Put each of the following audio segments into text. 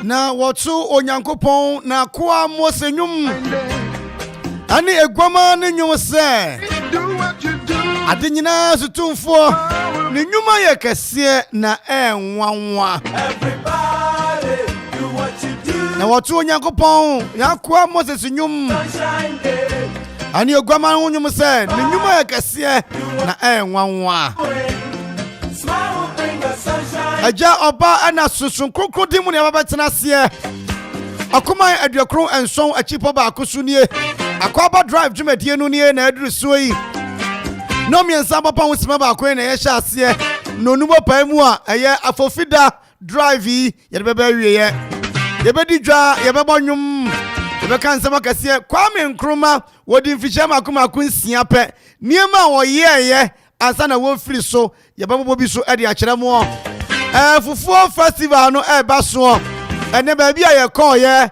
na wotu onyankopon na kwa mosenyum ani egwama ne nyum se ade nyina sutumfo ne nyuma ye kese na enwanwa na wotu onyankopon ya kwa mosenyum ani egwama ne nyum se ne nyuma ye kese na enwanwa Aja oba ana susun krokro dimu ne ababetena se akoman aduakron enson achipo ba akosu nie akwaba drive dwumadie no nie na aduru so yi no miensa papa wo sima ba akwen na ye hya ase no nubo pa mu a eye afofida drive yi ye beba wie ye bedi dwa ye beba nwum ye be kan sama kase Kwame Nkrumah wodi mfiche makoma akonsia pe niema wo ye ansa na wo free so ye beba bi so e de akere mo Fufu festival no eba so ene ba bia ye call ye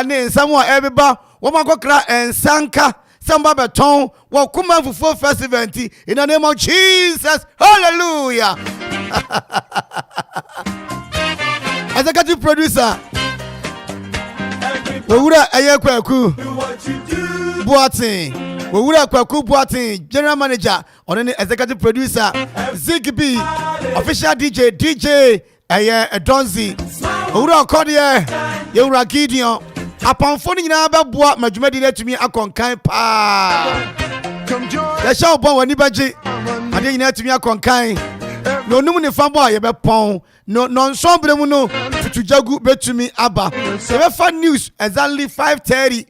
ne nsam a ebeba wo makokra ensanka samba beton wo kuma fufu festival in the name of Jesus. Hallelujah. Executive producer Wura Ayekwaku Boatin Wura Kwaku Boatin general manager on the executive producer Zigby official DJ Donzi Wura Kodie Wura Gideon upon phoning na beboa madwumadi na tumi akonkan pa ya sha obon wani baje ade nyina tumi akonkan no num ne fa bo ye be pon no nso bremu no tutujagu betumi aba se be fa news exactly 5:30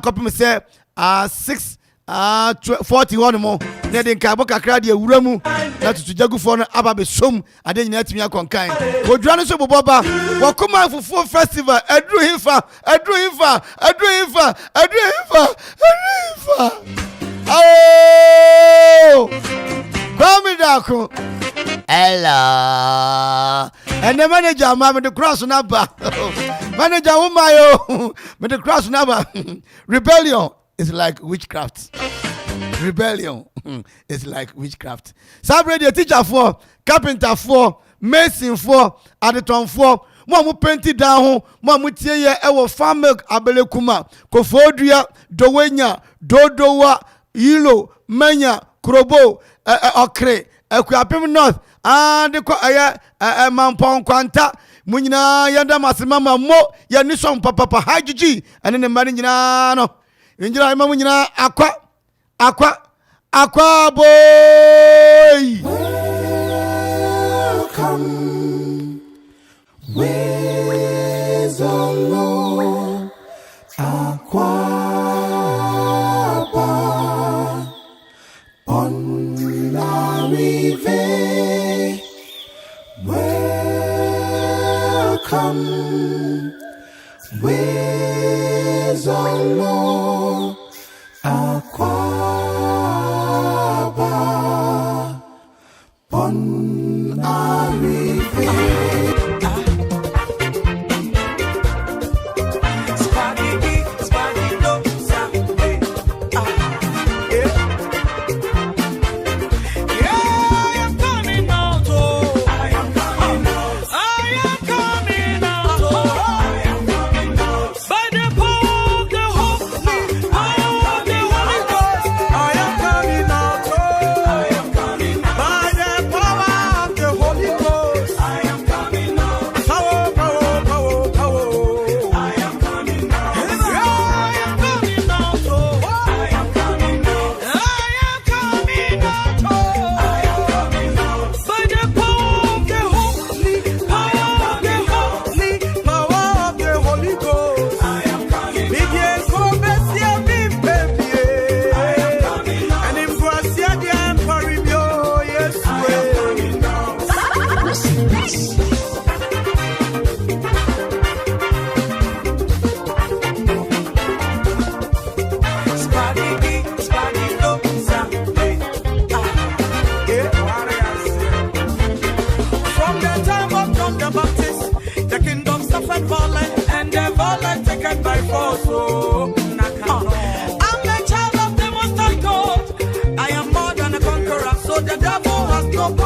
copy me say 6:41 mo ne de nka bo kakra de awura mu na tutujagu fo no aba be som ade nyina tumi akonkan odura no so boboba wakoma fufu festival adru hifa oh Kwame Dako hello and the manager ma me the cross number manager womayo me the cross number rebellion is like witchcraft. It's like witchcraft. Sabre the teacher for, carpenter for, mason for, adeton for, mo painti down ho, mo tie ye e wo farm milk abelekuma, kofodua, dowenya, dodowa, yilo, menya, krobo, okre, akuapem north, and ko mampon kwanta, munyina yanda masimama mo, ya nison papa hajiji, and ne mari nyina no. Injira imamu nyina aqua boy. Welcome, where's the Lord? Aqua on la rive. Welcome, where's the Lord? Aquaba Bon Arrive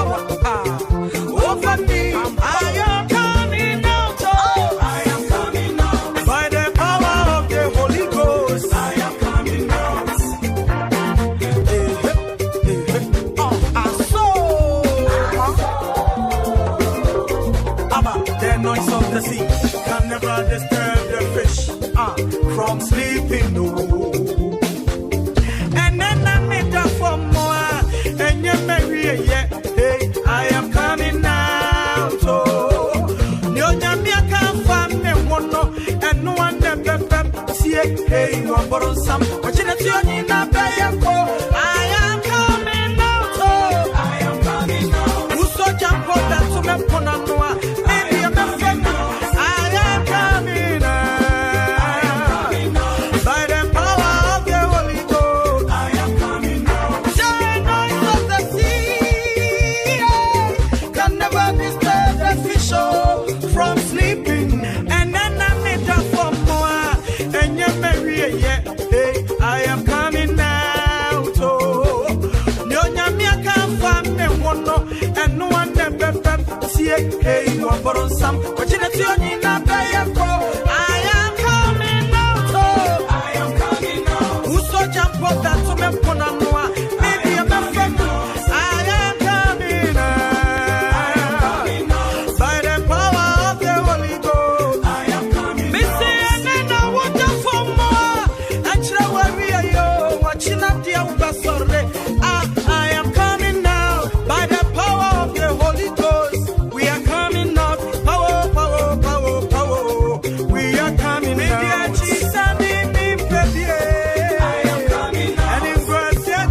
power over me. I am coming out. I am never disturb the fish from sleeping. No. And then I made up for more, and you marry yeah. Hey, I am coming out. Oh, Nyonya mi akamfa me wono, and no one never see. Hey, you are born some. Watching it, you need not pay a call. I am coming out. Oh, I am coming out. Who so jump on that to me ponanoa? Maybe I'm a friend. I am coming out. By the power of the Holy Ghost, I am coming out. The noise of the sea can never disturb the fish from sleeping. And then I made up for more. And you marry, yeah. Hey, I am coming out. Oh, Nyonya mi akamfa me wono, and no one never see. Hey, you are born some. Watching it, you need not pay a call. I am coming out. Oh, I am coming out. Who so jump up that to me ponanoa? Maybe I'm a friend. I am coming out. By the power of the Holy Ghost, I am coming out. Missy and then I want to for more. And you know where we are, yo. Watching up the Ubasore. I am coming out. By the power of the Holy Ghost, we are coming out. Power, power, power, power. We are coming out. I am coming out. And in Gracia, I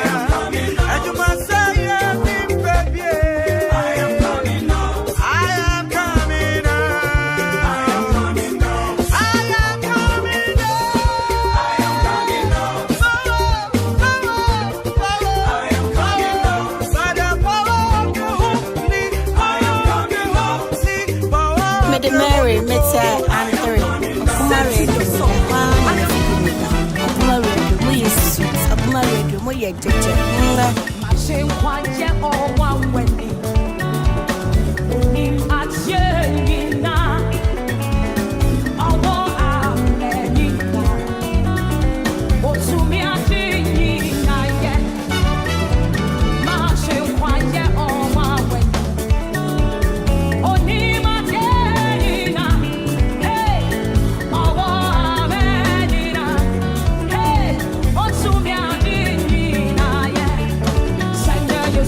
am coming out. And you must say, I am coming out. I am coming out. I am coming out. Mede Mary, Meta, and three. Akuma radio. Akuma radio. Mo yes sweet. Akuma radio. Mo ye jeje. Machine kwaje o wa weni. Ni achena. Awo amenika. Otumi achini na ye. Machine kwaje o wa weni. Oni machena. Hey, awo amenika. Hey, otumi achini na ye. Send you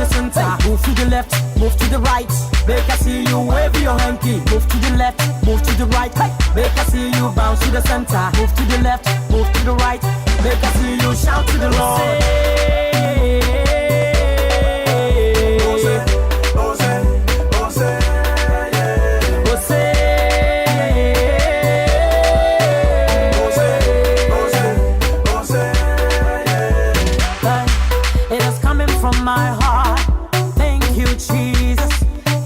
the center. Move to the left, move to the right. Make I see you wave your hanky. Move to the left, move to the right. Make I see you bounce to the center. Move to the left, move to the right. Make I see you shout to the Lord. It is coming from my heart. Thank you, Jesus.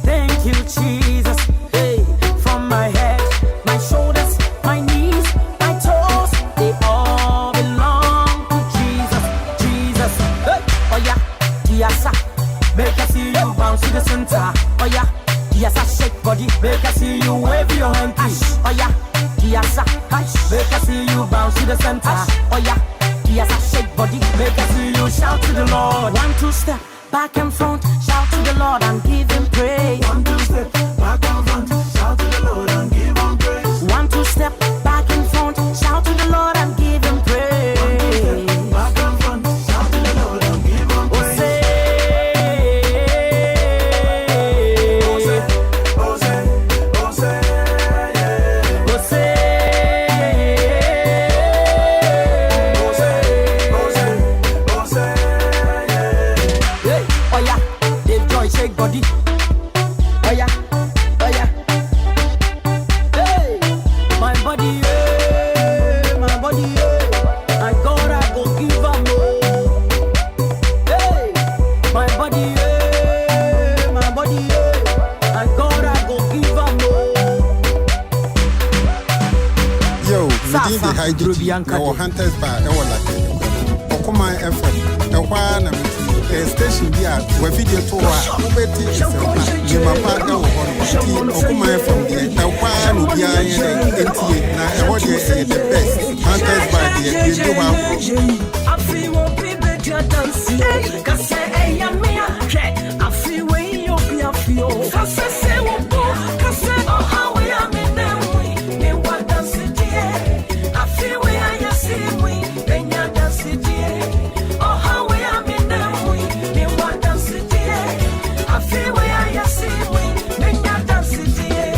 Thank you, Jesus. Hey, from my head, my shoulders, my knees, my toes, they all belong to Jesus. Jesus. Hey, oh yeah, Diasa. Make I see you bounce to the center. Oh yeah, Diasa, shake body. Make I see you wave your hanky. Oh yeah, Diasa. Make I see you bounce to the center. Oh yeah. Yes, I shake body, make I see you shout to the Lord. 1, 2 step, back and front, shout to the Lord and give him praise. 1, 2 step, back and front, shout to the Lord and give him praise. 1, 2 step, back and front, shout to the Lord and give him praise. 1, 2 step, back and front, shout to the Lord and give him praise. Shake body. Oh yeah, oh yeah. Hey, my body, yeah, my body, yeah. I gotta go give her more. Hey, my body, yeah, my body, yeah. I gotta go give her more. Yo, within the hydrogen, our hunters by our like Okuma FM, station here, where video tour, Betty, Jimapa, Okuma from the one behind the best. Hunters by the I feel what people dancing. Cause I am me, I feel way you feel. Cause I say, cause I how we are me, they want dance it. I feel where I see we, they dance it. Oh, how we are me. I feel where I see we make that dance.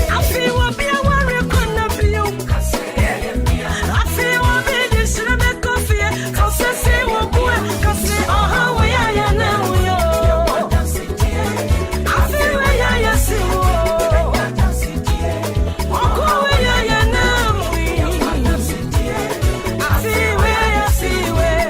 I feel what be a warrior couldn't be you. I feel what be this should make coffee. Cause I say what good. Cause oh how we are now. I feel where I see you. Oh go where I now. I feel where I see where.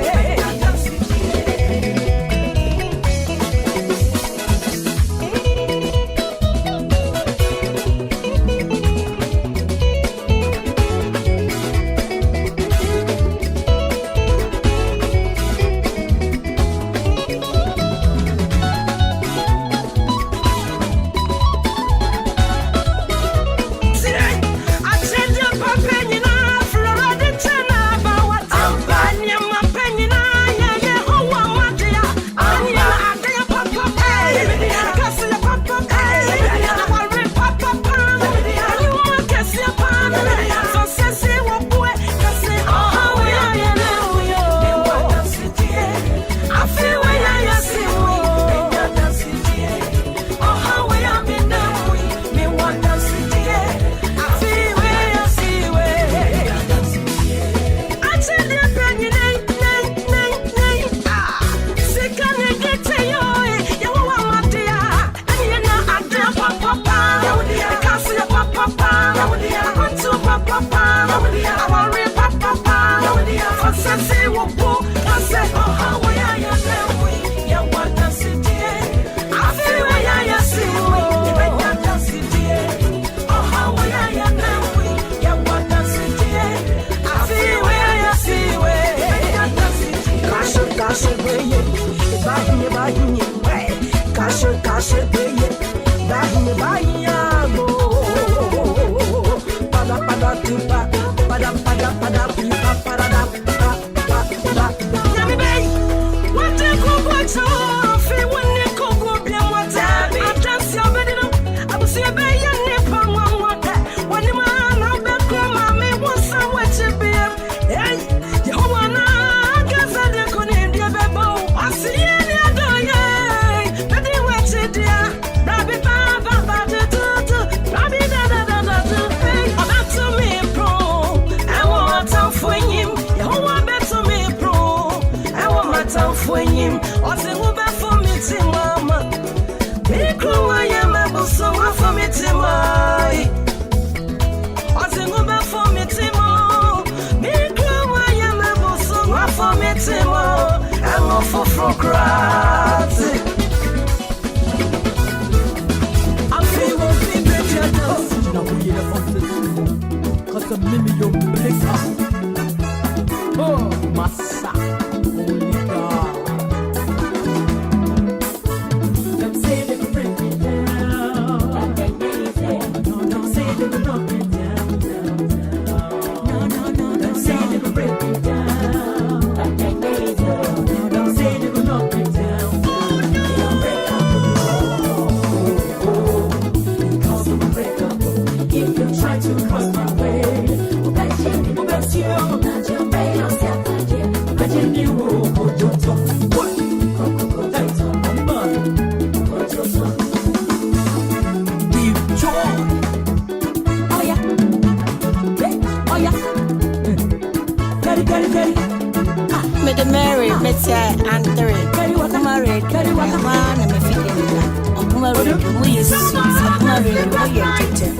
Mede Mary, Mete Andre, Okuma Radio, Mama, and Mefidina, Okuma Radio, we is Okuma Radio, we are teacher.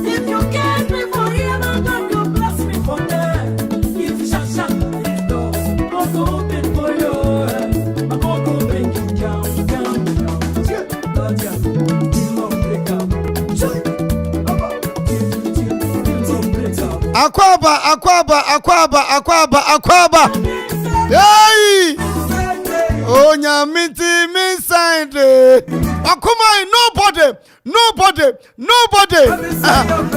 If you can't me for here, God will bless me for there. If you shut these doors, God will open for you. I'm going to bring you down, down, Akwaba. Hey! Oh, nyamiti me signed. Okuma, nobody.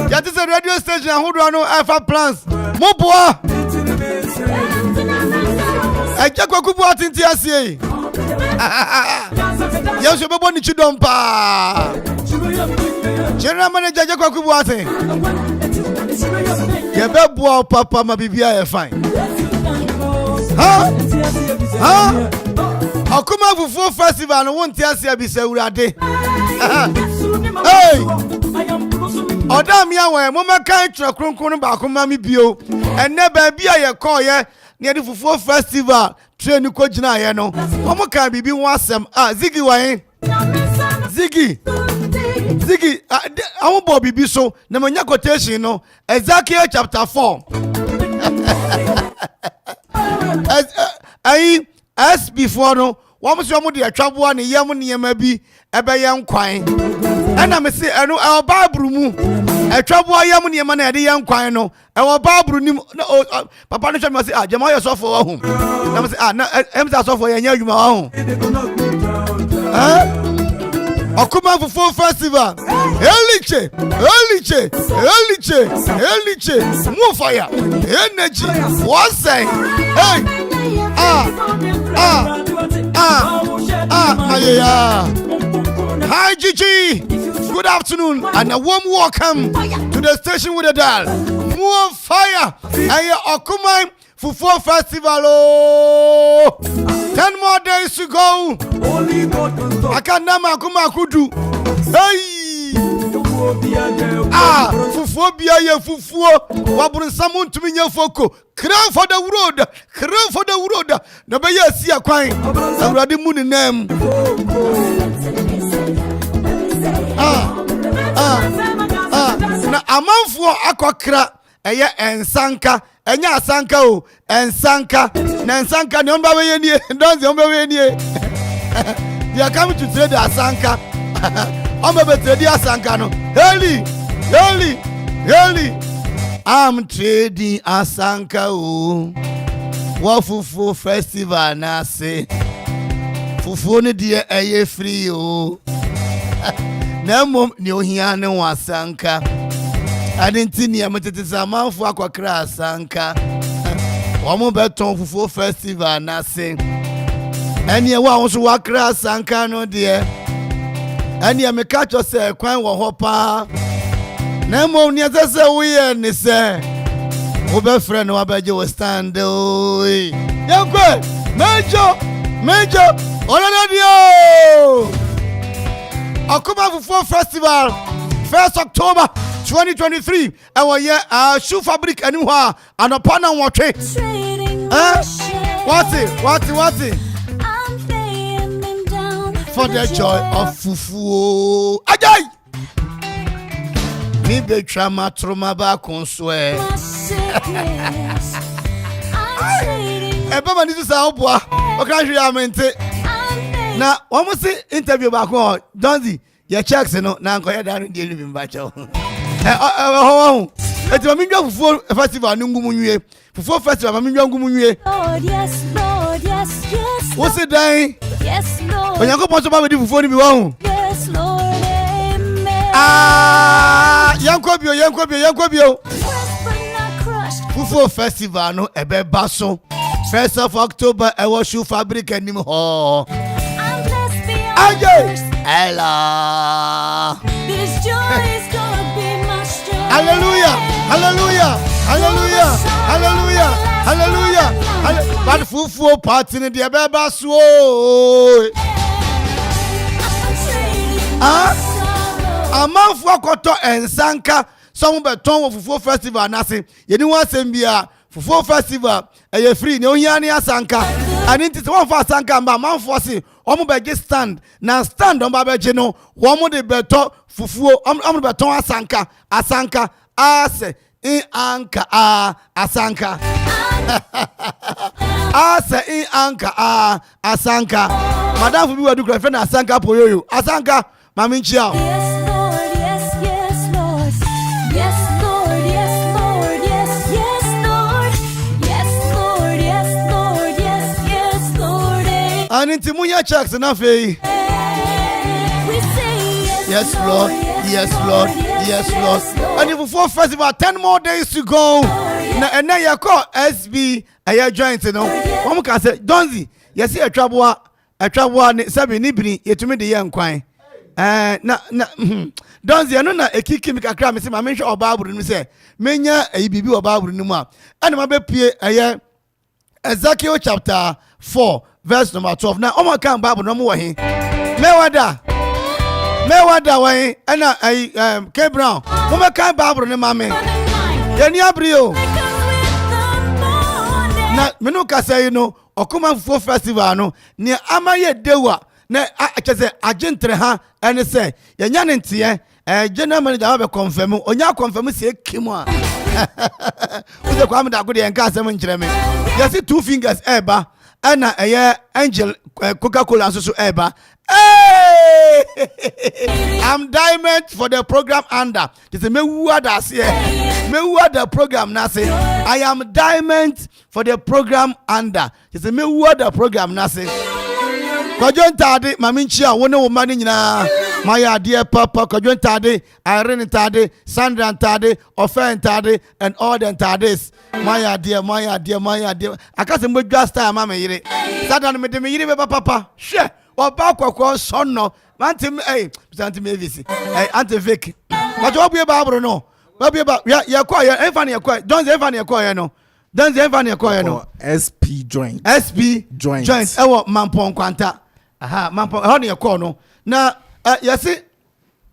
That is a radio station who do know Alpha plans. Moboa. I check what Kubu at NTSA. Yes, you be Chidompa. General Manager Jacob Kubuate. Yebebo papa ma bibia fine. Huh? Okuma Fufu Festival no won tiasia bi se urade. Hey! Odam ya wan mo meka tra kronkron ba akoma mi bio. Enne ba bia ye call ye near the Fufu Festival train ko gina ye no. Omo kan bibi won asem. Ziggy wan. Ziggy, I won't Bobby be so. Na manya quotation no. Ezekiel chapter 4. As before no. One must you the trouble one yamu niema bi ebe yan kwan. And I say no our Bible mu. A trouble yamu niema na de yan kwan no. Our Bible nim papa no say jama yourself for home. I say na em say for yan adwuma home. Okuma Fufu Festival. Eliche. More fire. Energy. What say? Hey. Hi Gigi. Good afternoon and a warm welcome to the station with a dial. More fire. And Okuma Fufu Festival. Oh. 10 more days to go. I can't nama kuma kudu. Hey! Fufobia ye fufuo. Wabun samun to me foko. Crown for the road. No be ye see a quine. I'm ready moon name. Na amanfo akokra eye ensanka. Enya sanka o ensanka na ensanka ne omba we nie don't omba we nie they are coming to trade the asanka omba be trade the asanka no heli I'm trading asanka o wa Fufu Festival na se fufu ne de eye free o na mom ne ohia ne wasanka Adentini ametete zamanfu akwakra asanka. Wamo beton Fufu Festival na se. Eni ewa wonso wakra asanka no de. Eni ameka cho se kwan wo hopa. Na mo ni asese we ni se. Wo be friend wa beje wo stand oi. Yankwe, Major. Olana dio. Okuma Fufu Festival 1st October 2023 our year shoe fabric anywhere and upon and watch it. What's it? I'm laying them down for the joy of fufu. Ajay! Me be trama troma ba konswe. Ebe mani tu sa obwa. O kan hwe amente. Na almost interview back on Donzi. Your checks no na nko ya dan die ni mba cha. Ho. Eti ma minwa fufu festival no ngumu nwie. Fufu festival ma minwa ngumu nwie. Lord, yes, Lord, yes, yes. Wo se dan? Yes, Lord. Onyankopon so ba me di fufu ni bi wa hu. Yes, Lord, amen. Yankobio. Pressed but not crushed. Fufu festival no ebe baso. 1st of October I was shoe fabric anim ho. I'm blessed beyond Ajay! words. Ella. This joy is gonna be my strength. Hallelujah. But fufu party ni de be baso. Amanfo akoto ensanka some beton wo fufu festival nase yeni wan asem bia fufu festival eye free ne ohia ne asanka ani nti se won fa asanka ma amanfo se omo be stand na stand on ba be no wo de beton fufu omo beton asanka ase in anka asanka ase in anka asanka madam fu bi wadu kra fe na asanka poyoyo asanka mami nchia. Yes, Lord, yes, yes, Lord. Yes, Lord, yes, Lord, yes, yes, Lord. Yes, Lord, yes, Lord, yes, yes, Lord. And into Munya checks and We say yes, Lord, yes, Lord, yes, Lord. And if for festival 10 more days to go. And now you call SB a joint, you know. One can say, Donzi, yes, a trouble, Sabi Nibini, yet to me the young quine. Donzi, I know na a kick me kakra me say my mention of Bible and say, Menya a bibi or Bible numa. And my baby a Ezekiel chapter 4, verse number 12. Now, my can Bible no more here. Mewada way, and K Brown. Woman can Bible no mammy. Yeni abrio. Na menuka say you know, Okuma Fufu Festival no near Amaye Dewa. Na achese agentre ha ene say yenya ne ntie general manager be confirm onya confirm say kimu a uze kwa me da gode enka asem nkyere me you see two fingers eba na angel Coca-Cola so eba I'm diamond for the program under just me wu da se me wu the program na se I am diamond for the program under just me wu the program na se Kwajon Tade, Maminchia, one of money na Maya dear Papa, Kwajon Tade, Irene Tade, Sandra Tade, Ofen Tade, and all the Tades. Maya dear. I can't say just time, Mamma Yere. Saturday made me Papa. Share or Bako son no. Mantim, Santi Mavis, Antivic. But what be about no? What be about? Yeah, quiet, Evania quiet. Don't Evania quiet no. Don't Evania quiet no. SP joint. Joint. Ewo Mampon Quanta. Aha, Mampon. How near corner? Now, yes,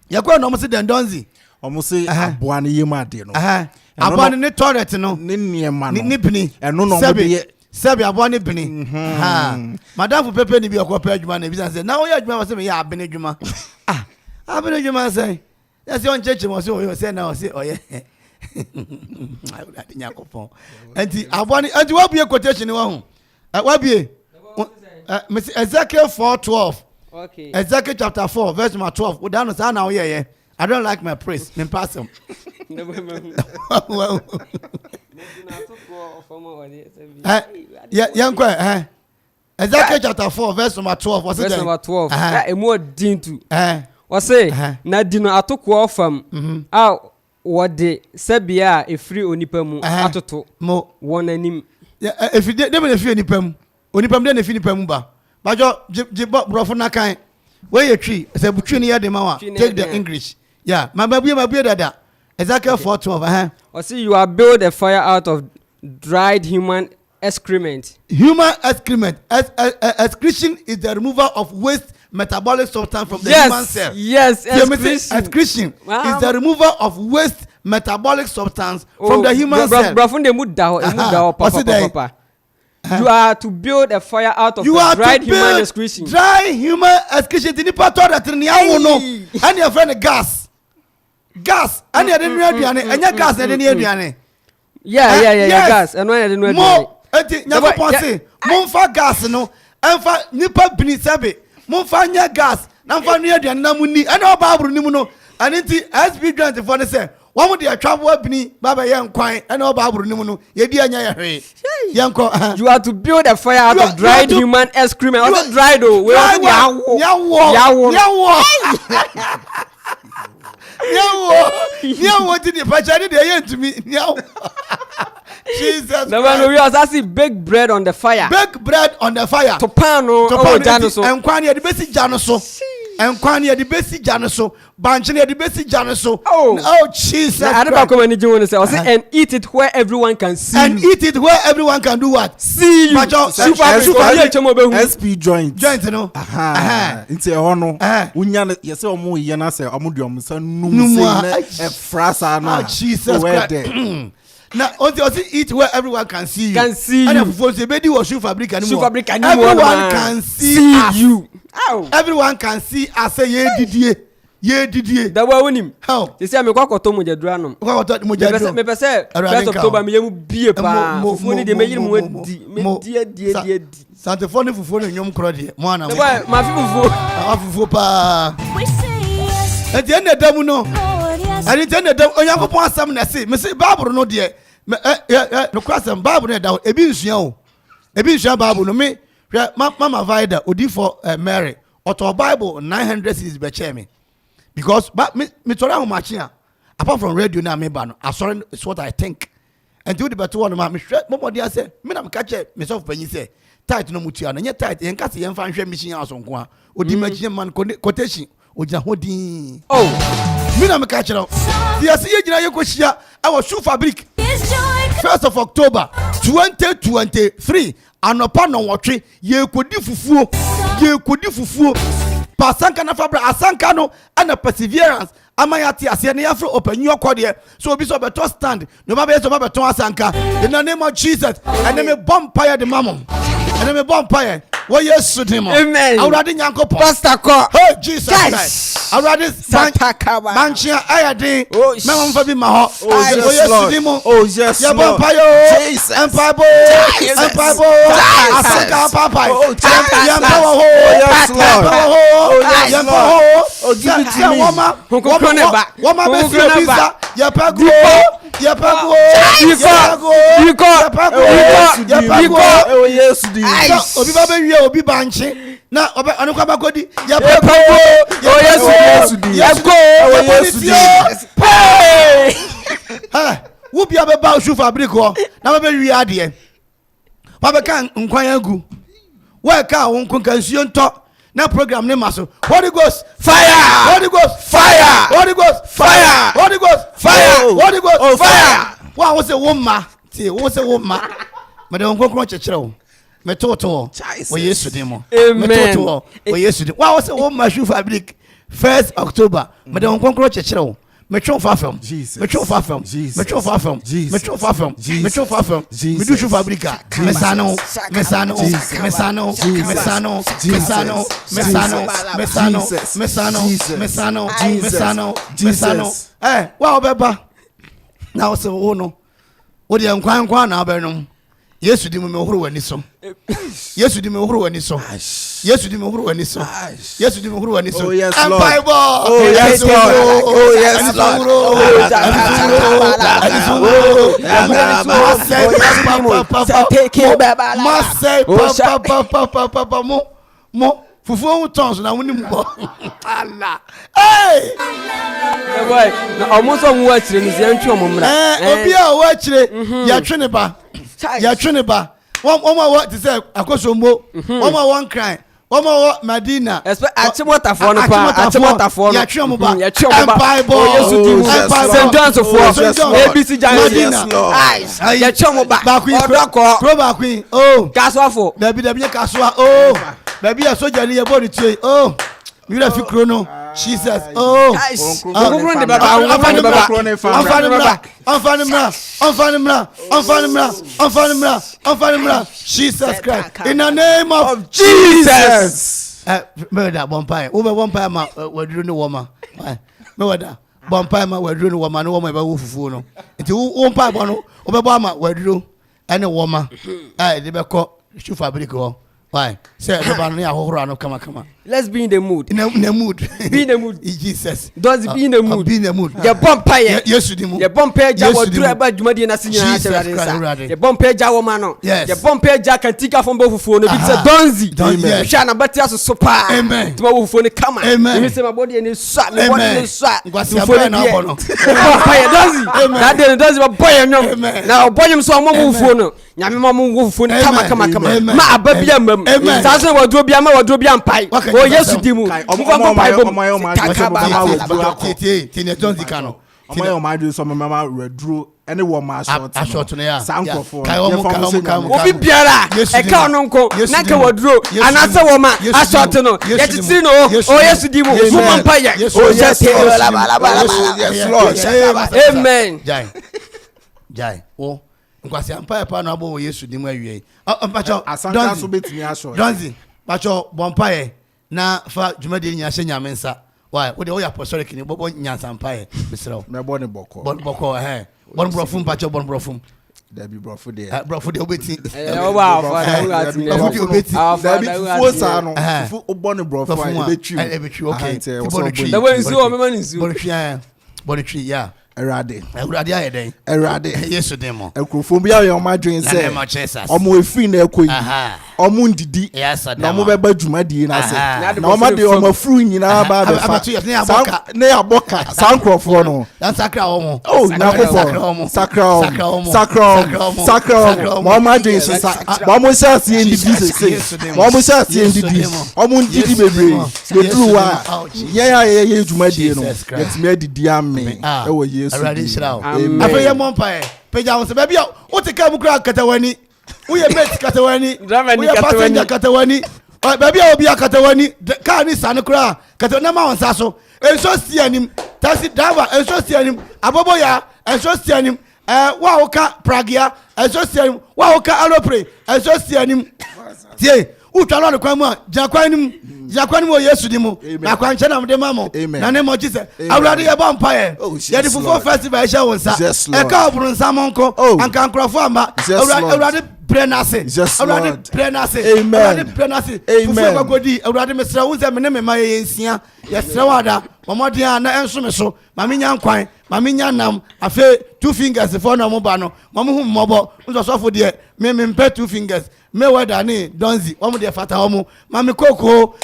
you're going almost then, Donzi. Almost say, Abuani Yemadi. Aha, Abuani ne toilet no. Nini man. Nipney. And no, Sebi Abuani Penny. Ha, Madame Pepe ni be a corporate man. And say, now you're going to say, yeah, I've been a Juma. Ah, I've been a Juma say. That's your church was you say now, say, oh, yeah. I would have Yakopon. And the Abuani, and you will be a quotation. What be Ezekiel 4:12. Okay. Ezekiel chapter 4, verse number 12. We down now, yeah. I don't like my praise. Me pass him. Well, yeah, young boy. Ezekiel chapter 4, verse number 12. What's it? Verse number 12. A more dintu. What's say? Na dino atoko fam. Ah, what the Sabia a free onipamu atoto mo one anim. If you didn't feel any pem. Onipam de na fini pam ba bajo jibo brofo na kan we ye twi se butwi ne ye de ma take the English yeah my baby dada Ezekiel 4:12 or see you are build a fire out of dried human excrement. Excretion is the removal of waste metabolic substance from the human cell. Yes, excretion is the removal of waste metabolic substance from the human cell. Brofo de muda papa. You are to build a fire out of You the are dried to human build excretion. dry human excretion. Nipa to that ni awo no. And your friend gas. Gas. And you didn't aduane. And your gas and you aduane. Yeah, gas. And when I didn't know Mo. Eti Nyankopon say, "Momfa gas no. Emfa nipa bini sebe. Momfa nya gas. Na mfa no aduane na muni. And o Bible ni mu no. And nti SP grant for ne say, "One mo dey travel bini baba ye nkwan. And o Bible ni mu no. Ye di anya ye hwe." Yanko. You are to build a fire out of dried human excrement. Also dried though. We also Nyawo ti the pachani dey yen to me. Nyawo. Jesus. No man, we also see bake bread on the fire. Bake bread on the fire. To pan oh jano so. Enkwan ye the basic jano so. Enkwan ye the basic jano so. Banchine ye the basic jano so. Oh Jesus. I don't come any you say and eat it where everyone can see. And eat it where everyone can do what? See you. SP joint. Joint no. Nti e ho no. Unya ye se omo ye na se omo de omo sa num se e frasa na. Jesus Christ. Now, also eat where everyone can see you. Can see you. And if you baby was shoe fabric anymore. Everyone can see us. You. Everyone can see us. Say ye didier. That way win him. How? They say me kwa koto mojadura no. Kwa koto mojadura. Me pese 1st October me yemu bie pa. Fufu ni de me yirim wadi. Me die. Sante fone fufu ni nyom kro de. Mo ana. That way ma fufu. Fufu pa. We say yes, E de na damu no. Lord, yes. Ani de na damu Onyankopon asam na se. Me se Bible no de. No kwasam Bible na da. Ebi nsua o. Ebi nsua Bible no me Mama Vida odi for Mary. Oto Bible 900 cities be che me. Because me tori ho machine apart from radio na me ba no asori is what I think. And do the better one ma me hwe mo dia say me na me ka che me self panyi say tight no mutua no nye tight yen ka se yen fa hwe mission aso nko a odi machine man quotation oja hodin. Oh me na me ka che no dia se ye gina ye ko hia our shoe fabric Yes, joy. 1st of October 2023 anopa no wotwe ye kodi fufuo Pasanka na fabra asanka no ana perseverance amayati ase ne yafro opanyu akode so obi so beto stand no ba be so ba beto asanka in the name of Jesus and me vampire the mamon and me vampire wo yesu dimo amen awrade nyankopon pastor ko hey Jesus Christ awrade manchia ayade me won fa bi ma ho wo yesu dimo oh yes ya vampire Jesus empire asanka papa ya power ho yes Lord oh yes Lord oh give it to me Wama besi obisa ya pago oh yes di obi ba be wie obi banche na obi anukwa bakodi ya pago oh yes di yes di ha wo bia be ba shoe fabric ho na be wie ade ba be kan nkwan agu we ka won kan nsuo nto na program ne maso Holy Ghost fire Holy Ghost fire Holy Ghost fire Holy Ghost fire Holy Ghost fire wa wo se wo ma ti wo se wo ma me de onkokro chechire wo me toto wo Yesu dem mo me toto wo Yesu dem wa wo se wo ma shoe fabric 1st October me de onkokro chechire wo me tron fa fam me tron fa fam me tron fa fam me tron fa fam me tron fa fam me du shoe fabrica me sano eh wa obeba na wo se wo no wo de nkwan na abenum Yesu di me horo wani so Yesu di me horo wani so Yesu di me horo wani so Yesu di me horo wani so oh yes and Lord Bible oh yes Lord oh yes Lord mo fufu on tons na woni mo Allah hey boy na almost on wa chire ni se ntwe omumra obi a wa chire ya twe ne ba won wa ti say akosombo won ma one cry won ma Medina achimotafo no pa achimotafo no ya twe mo ba Bible Yesu di mu St. John's for ABC Medina ya twe mo ba odoko pro ba queen oh kaswafo dabi kaswa oh dabi ya soja ni ye body tie oh mi ra fi kro no Jesus. Oh. Guys. Oh. Okokoro de baba. Unfanimra. Jesus Christ. In the name of Jesus. Murder bompire. Ube bompire ma wadru no woma. Me wada. Bompire ma wadru no woma no woma eba wufufu no. Nti wompa bo no obebo ma wadru ene woma. De be ko shufa briko. Why? Say baba no ya hohoro no kama. Let's be in the mood. In the mood. Be in the mood. Jesus. Does be in the mood. Be in the mood. The bumpire. Yes, you do. The bumpire jawa dura eba jumadi na sinya na the bumpire jawa mano. Yes. The bumpire ja kan tika fon bo fufuo no bi say donzi. Hwa na bati aso sopa. Amen. Tuma wo fufuo ni kama. Amen. say my body ni swa, my body ni swa. Fufuo na bono. Bumpire donzi. Na de donzi ba boy nyom. Na boyem so mo fufuo no. Nyame mo mo fufuo ni kama. Ma ababia mam. Sase wadro bia ma wadro bia mpai. O Yesu dimu. Any woman short no ya sankrofo obi biara e ka ono nko na ka wadro anase woma ashort no yetiti no o Yesu dimu woman paye o Yesu yes Lord amen jai o nkwasi ampa pa no abo o Yesu dimu awie mpacho asanka so betimi ashort donzi pacho bompaye na fa dwumade nya hye nyamensa why wo de wo ya apostolic ni bobo nyansa mpaye bisrew me bone boko bon brofum pacho bon brofum there be brofo there brofo de obeti wow father there be fuosa no fu obone brofo e betwi okay the way you o mema ni su bonitwi ya Erade ayeden Yesu demo ekrofo bia ye o madwen se omo efiri na ekoyi omo ndidi na omo beba dwumadi na se na omo de omo furu nyina ba be fa ne aboka sankrofo no sakra omo oh na ko sakra mo madwen se sa mo se se ndidi se mo se se ndidi omo ndidi bebre be truwa ye dwumadi no etime adidi ame e wo Already shroud. After your mompire, Peja baby, what the Kamukra Katawani? We are met Katawani, we are passenger Katawani, baby, I'll be a Katawani, the car is Sanakra, Katanama and Sasso, and so see him, Tassi Dava, and so see him, Aboboya, and so see him, Waoka Pragia, and so see him, Waoka Alopre, and so see him. Yea, Utalano Kwama, Jaquanim o Yesu dimu na kwanche na mde mamo na name of Jesus awurade ye vampire ye di fufu festival e sha wonsa e ka oburu nsamonko anka nkrofo amba awurade prenase awurade prenase fufu kwagodi awurade mesra wonsa me ne me ma ye nsia ye sra wada momode a na enso me so ma me nya nkwan ma me nya nam afa 2 fingers for na mo ba no mo hu mmobo nso sofo de me mpe 2 fingers me wada ni donzi omo de fata omo mami koko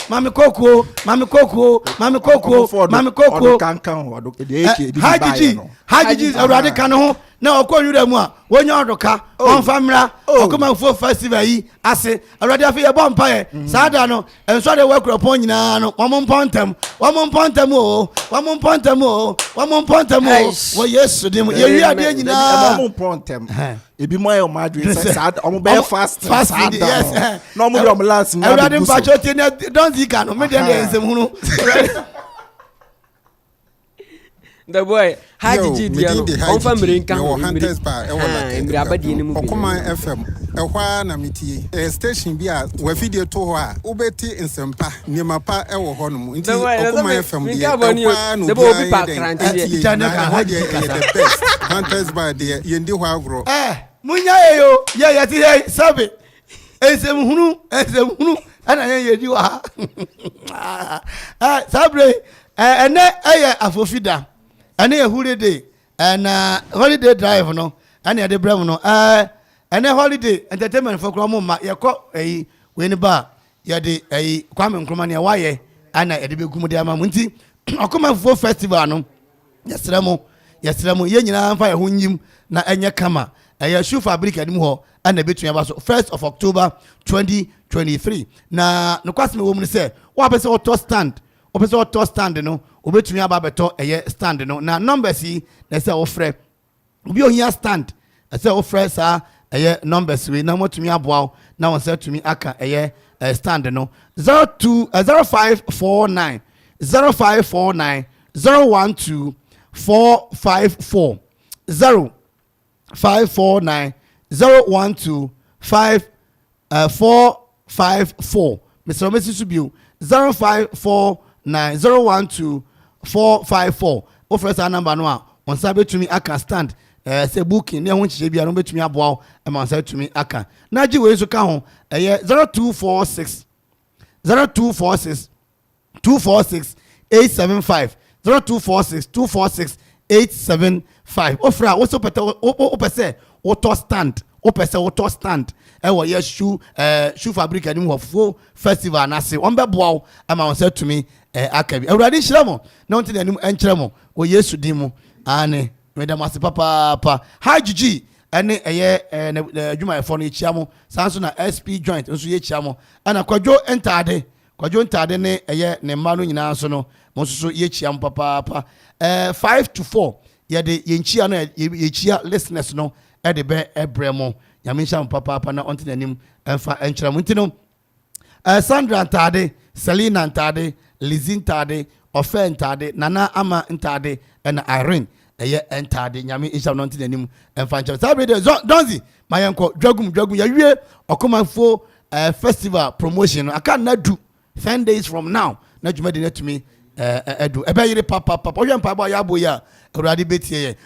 hajiji awurade kan ho na okonwura mu a wonya odoka onfamra okomafo festival yi ase awurade afi ye bompa ye saada no enso de wakropon nyina no wompontam wo Yesu dim ye wi ade nyina wompontam ebi mo ye madwe saada omo be fast saada no mo yo last na awurade mpacho tene don zika no me de ensem hunu the boy hajiji dia no onfa mrenka ho Hunters Bar e wona abadi ni mu Okoman FM ehwa na metie station bi a wa video to ho a ubeti nsempa niemapa e wo ho no mu nti Okoman FM dia ehwa no the obi pa krante dia the best Hunters Bar dia yendi ho agro munya yeyo ye ti hey sabe ensem hunu ana ye di wa sabre ene eye afofida ene holiday and holiday drive no ene de brem no ene holiday entertainment for kromo ma ye ko we ni ba ye de Kwame Nkrumah ne waye ana ye de begum de ama nti Okoma Fufu festival no yesremo ye nyina mfa ye ho nyim na enye kama shoe fabric adim ho ana betu ya ba so 1st of October 2023 na no kwasme wo mu se wa pese auto stand no obetumi aba beto stand no na numbers yi na se ofre obi ohia stand se ofre sa numbers we na motumi aboa na won se tumi aka stand no 0549 0549 012 454 0549 012 454. Mr. Messi Subiu 0549 012 454. Offer sa number no on sabe to me aka stand say booking ne ho chije bia no betumi aboa e ma say to me aka na ji we so ka ho 0246 246 875 0246 246 875. Offer wo so pete o pese o to stand o pese o to stand e wo ye shoe fabric ani wo fo festival na se on be boa e ma say to me aka bi awurade hira mo na on tin anim enkyere mo o Yesu din mo ane medam ase papa hajiji ene eye adwuma efo no ekia mo sanso na SP joint nso ye ekia mo ana kwadwo ntade ne eye ne mma no nyina so no mo so ye ekia mo papa 5 to 4 ye de ye nchia no ye ekia listeners no e de be ebremo nyame ncha mo papa na on tin anim emfa enkyere mo ntino Sandra ntade, Selina ntade, Lizzie ntade, Ofe ntade, Nana Ama ntade, and Irene eye ntade nyame insha no ntin anim emfanche sabe de donzi mayenko dwagum ya wie okomafo festival promotion aka na du 10 days from now na dwuma de netumi edu ebe yire papa ohwe mpabo ya boya awurade betie ye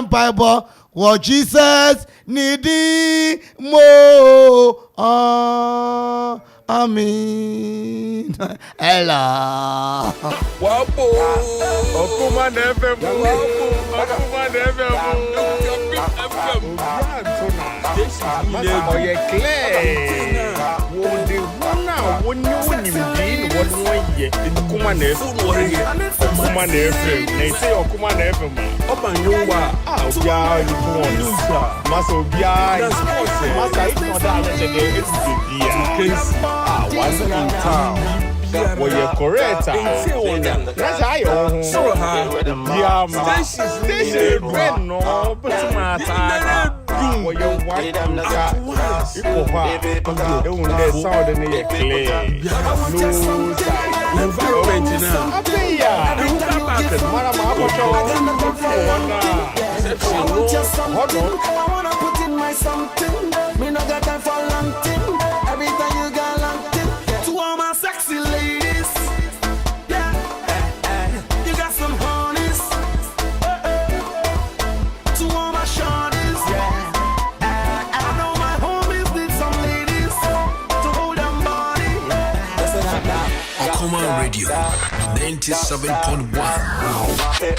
mpabo wo Jesus nidi mo amen ella wapo okuma neve mu oye clear wo de wona woni ye okuma neve na say okuma neve ma obanyowa obia you go on maso obia masa if not that let the case one in town well you're correct that's how you station red no but matter well you're white equal they sound in the clear no environment now I wanna put in my something. Me no got time for long thing. Every time you got long thing. To all my sexy ladies, yeah, you got some honeys. To all my shorties, yeah, I know my homies need some ladies to hold them body. Okuma Radio 97.1.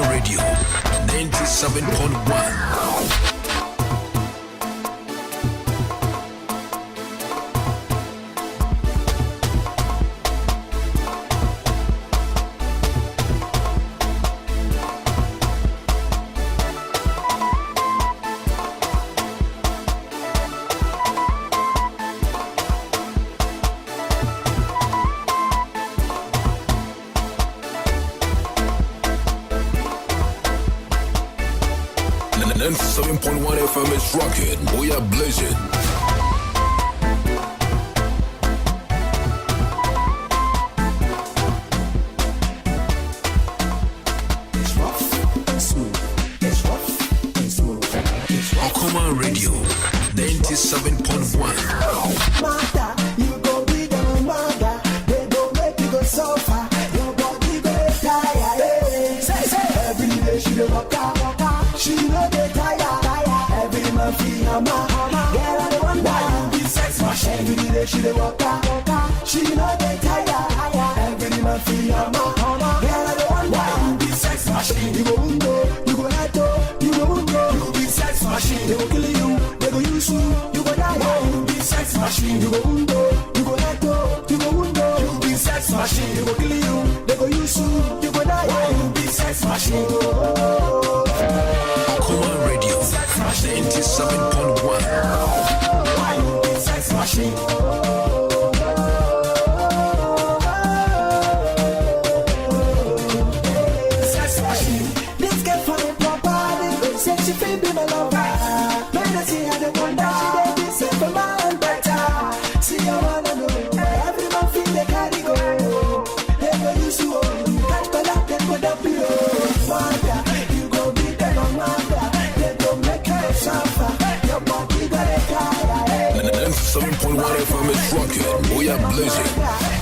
Radio 97.1. And 7.1 FM is rocking. We are blazing. It's rough and smooth. It's rough and smooth. It's rough. Okuma Radio 97.1. Mother, you go be the mother. They go make you go so far. Your body go tired. Say, every day she go walk out. She day she dey waka. She no dey tire. Every man feel your mama. Girl, I don't wonder why you be sex machine. You go undo, you go heto, you go undo. You be sex machine. They go kill you, they go use you, you go die. You be sex machine. You go undo, you go heto, you go undo. You be sex machine. They go kill you, they go use you, you go die. You be sex machine. Akuma Radio 97.1. Why you be sex machine? She feel be my lover. When I see her, they wonder she dey be simple man better. See your man, I know. Every man feel they carry go. They go use you, catch my lap, they go dump you. Wonder you go be them on wonder. They go make you suffer. Your body got a tire. 97.1 FM is rocking. We are blazing.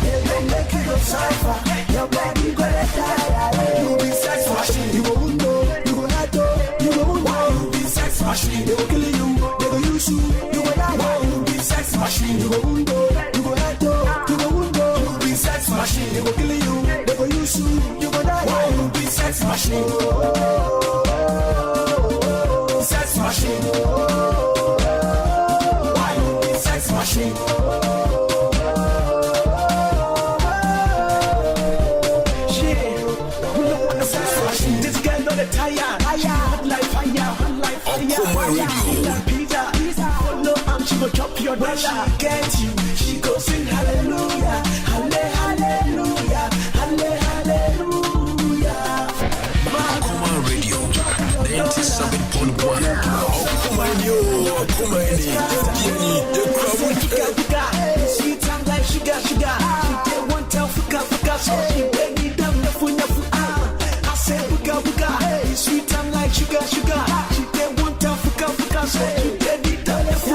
They go make you suffer. Your body got a tire. You be sex machine. You won't know. You go have to. You won't know. You be sex machine. They go kill you. They go use you. You go die. You be sex machine. You go undo. You go have to. You go undo. You be sex machine. They go kill you. They go use you. You go die. You be sex machine. Sex machine. Why you be sex machine? This girl not a tire. Hot like fire, hot like fire. She like pizza. Follow and she go chop your dollar. She get you, she go sing hallelujah, hallelujah, hallelujah. Akuma Radio 97.1. Akuma yo, Akuma any. Sweet tongue like sugar. She get one tell fuka. So she beg me down nafu. I say buga. Sweet tongue like sugar. She get one tell fuka. So she beg me down nafu.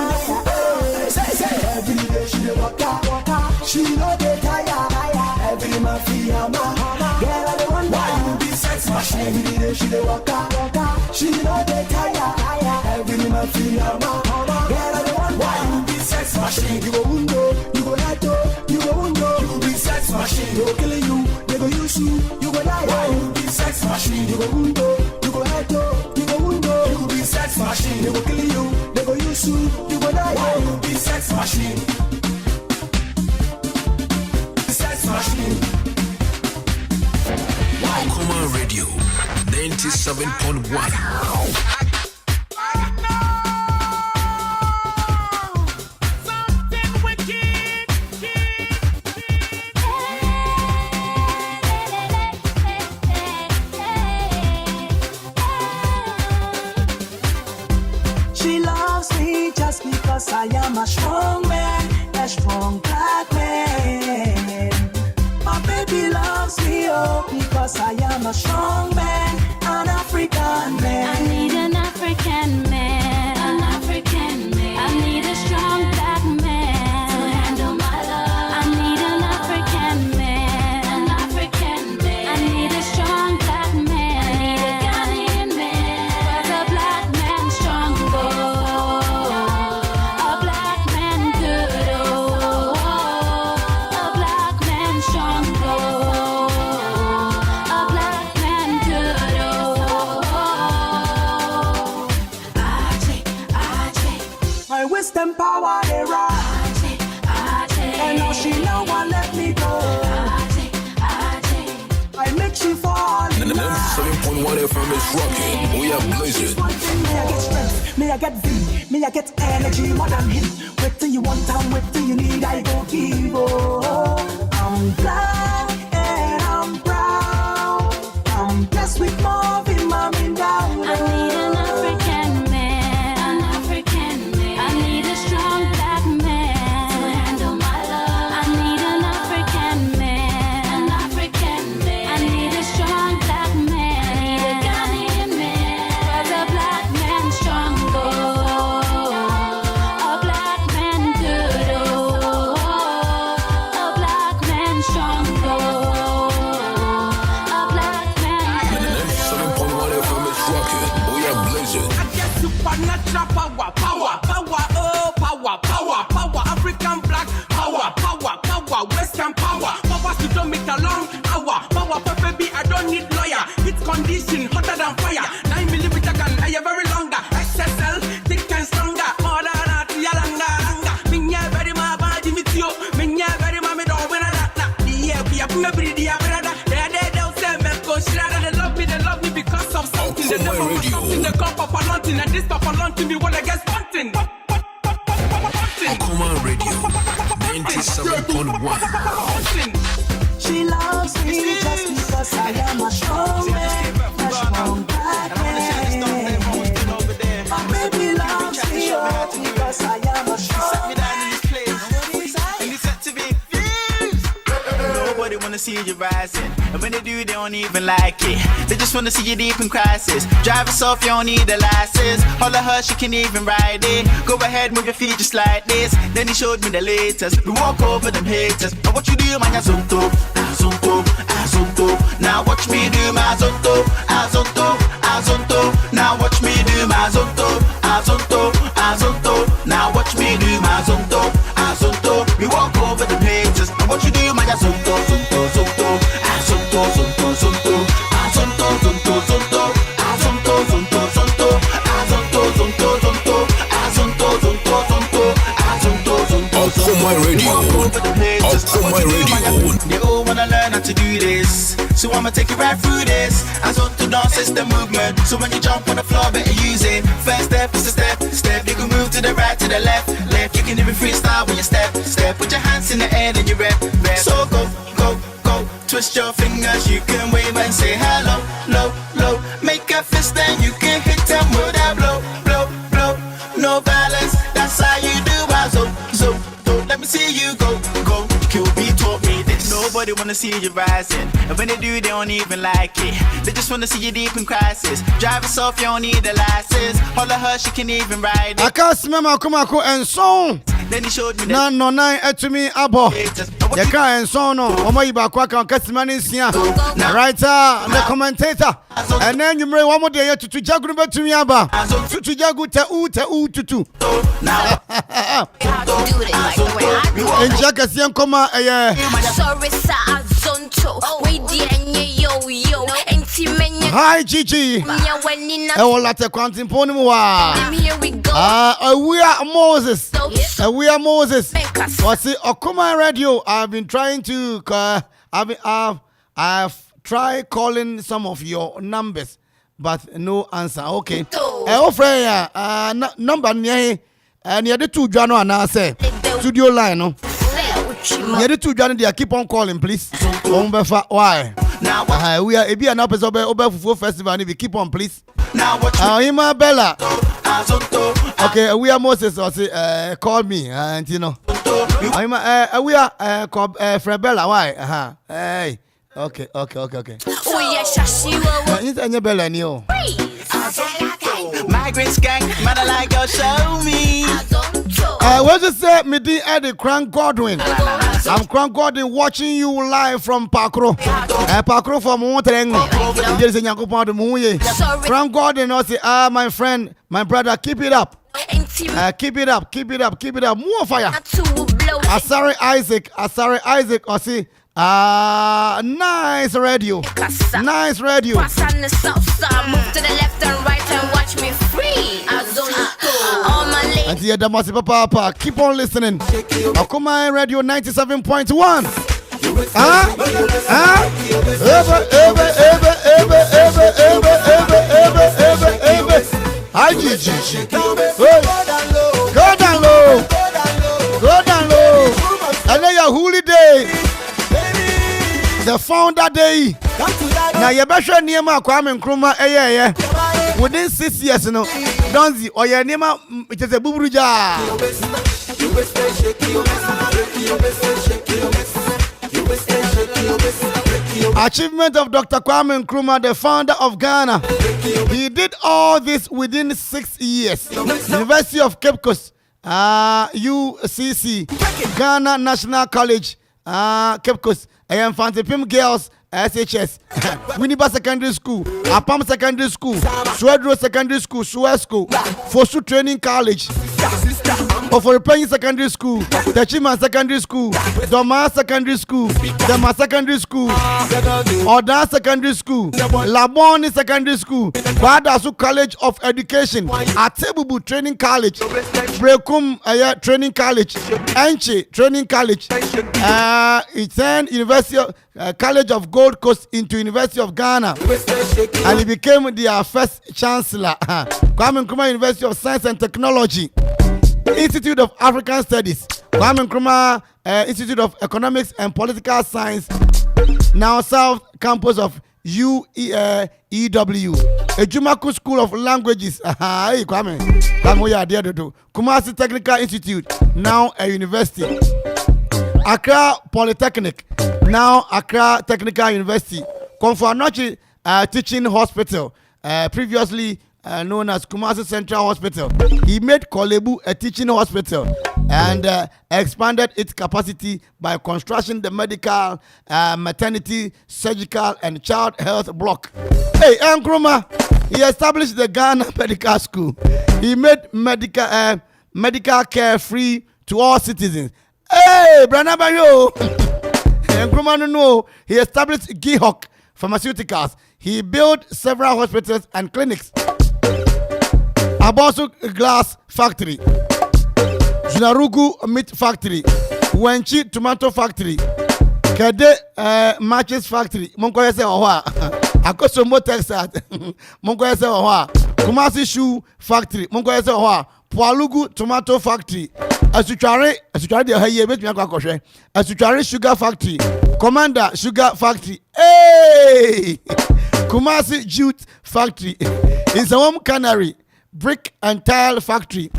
Say every day she dey waka. She no dey tire. Every man feel her man. Girl, I don't wonder why you be sex machine. Every day she dey waka. She no dey tire. Every man feel her man. Girl, I don't wonder why you be sex machine. You go undo, you go heto, you go undo. You be sex machine. They go kill you, they go use you, you go die. Why you be sex machine? You go undo, you go heto, you go undo. You be sex machine. They go kill you, they go use you, you go die. Why you be sex machine? Sex machine. Akuma Radio 97.1. She loves me just because I am a strong man, a strong black man. My baby loves me, oh, because I am a strong man, an African man. I need an African man, I need a strong black man to handle my love. I need an African man, I need a strong black man. I need a Ghanaian man, 'cause a black man strong, a black man good, a black man strong, a black man good. My wisdom power they rise, and now she no one let me go. I make she fall in love. 97.1 FM is rocking. We are blazing. One thing, may I get strength, may I get V, may I get energy more than him. What do you want and what do you need? I go give. Oh, I'm black and I'm proud. I'm blessed with more in my down. I need an African man, I need a strong black man to handle my love. I need an African man, I need a strong black man. I need a Ghanaian man, 'cause a black man strong, a black man good, a black man strong, a black man good. 97.1 FM is rocking. We are blazing. I get supernatural power, oh power, African black baby, I don't need lawyer. Hit condition, hotter than fire. 9mm gun, I am very longer. SSL, thick and stronger. More than that, yalanga. Minya very my body with you. Minya very my me don't win that. Yeah, we are pretty dear brother. They'll say me go shredder. They love me because of something. They never want something. They come for nothing. And this for nothing. Me wanna get something. Okuma Radio 97.1. She loves me just because I am a strong man, a strong black man. My baby loves me because I am a strong man. Nobody wanna see you rising, and when they do, they don't even like it. They just wanna see you deep in crisis. Drive us off, you don't need a license. Holler her, she can even ride it. Go ahead, move your feet just like this. Then he showed me the latest. We walk over them haters. Now what you do, man? Azonto, azonto, azonto. Now watch me do my azonto, azonto, azonto. Now watch me do my azonto, azonto, azonto. Now watch me do my azonto, azonto. We walk over them haters. Now what you do, man? Azonto, azonto, azonto, azonto, azonto, azonto, azonto, azonto, azonto, azonto, azonto, azonto, azonto, azonto, azonto, azonto, azonto. Okuma Radio. Okuma Radio. They all wanna learn how to do this, so I'ma take you right through this. As on to dance is the movement, so when you jump on the floor, better use it. First step is a step. You can move to the right, to the left. You can even freestyle when you step. Put your hands in the air and you rep. So go. Twist your fingers, you can wave and say hello, low. Make a fist and you can hit them with that blow. No balance, that's how you do. So, let me see you go. QB taught me this. Nobody wanna see you rising, and when they do, they don't even like it. They just wanna see you deep in crisis. Drive us off, you don't need a license. Holler her, she can even ride it. I can't smell Kumako and song. Then he showed me that. No, to me, abo. You can't so no. Oma Ibakwaka, Casimani's here. The writer, the commentator. And then you may one more day to Jagu to me, Abba. To Jagu to. And Jack as young comma, Sorry, sir, Zonto. Wait, yo. Hi, Gigi. I will let a quantum ponywa. Here we go. We are Moses. We are Moses. What's it? Okuma Radio. I've been trying to. I've tried calling some of your numbers, but no answer. Okay. Number near the 2 January and I say studio line. No. Near the 2 January. They keep on calling, please. Why? We are an episode of festival. If you keep on, please. Ima Bella. Okay, we are Moses. Call me, and you know. We are Fred Bella. Why? Hey. Okay. Oh yes, Shashiwa. It's any Bella new. Migrants gang, man, I like your show me. What you say, me di Eddie Crank Godwin. I'm Crank Godwin watching you live from Pakro. Pakro from Montreal. Crank Godwin also my friend, my brother, keep it up. Keep it up. More fire. Asari Isaac, also nice radio. Move to the left and right and watch me free. All my ladies. And here, Papa, keep on listening. Okuma Radio 97.1. Hi, Gigi. Go down low. And then your holy day. The founder day. Now you better name Kwame Nkrumah. Within 6 years, you know, Donzi or your name, it is a bubuja. Achievement of Dr. Kwame Nkrumah, the founder of Ghana. He did all this within 6 years. University of Cape Coast, UCC, Ghana National College, Cape Coast, Infante Pim Girls, SHS, Winneba Secondary School, Apam Secondary School, Swedro Secondary School, Suesco, Fosu Training College, Oforipenyi Secondary School, Techiman Secondary School, Doma Secondary School, Dema Secondary School, Oda Secondary School, Laboni Secondary School, Badasu College of Education, Atebubu Training College, Brekum Training College, Enche Training College, Iten University College of Gold Coast into University of Ghana, and he became their first chancellor. Kwame Nkrumah University of Science and Technology, Institute of African Studies, Kwame Nkrumah Institute of Economics and Political Science, now South Campus of UEW, Ejumaku School of Languages, hey Kwame, Kumasi Technical Institute, now a university, Accra Polytechnic, now Accra Technical University, Komfo Teaching Hospital, previously known as Kumasi Central Hospital. He made Kolebu a teaching hospital and expanded its capacity by constructing the medical, maternity, surgical, and child health block. Hey, Nkrumah, he established the Ghana Medical School. He made medical care free to all citizens. Hey, Branabayo! Nkrumah no, he established Gihok Pharmaceuticals. He built several hospitals and clinics. Abosu Glass Factory, Junarugu Meat Factory, Wenchi Tomato Factory, Kede Matches Factory, Monko Yese Owa, Akosomo Texas, Monko Yese Owa, Kumasi Shoe Factory, Monko Yese Owa, Pualugu Tomato Factory, Asutware de haye bet mi akwa Asutware Sugar Factory, Commander Sugar Factory, hey! Kumasi Jute Factory, Insawam Canary, Brick and Tile Factory,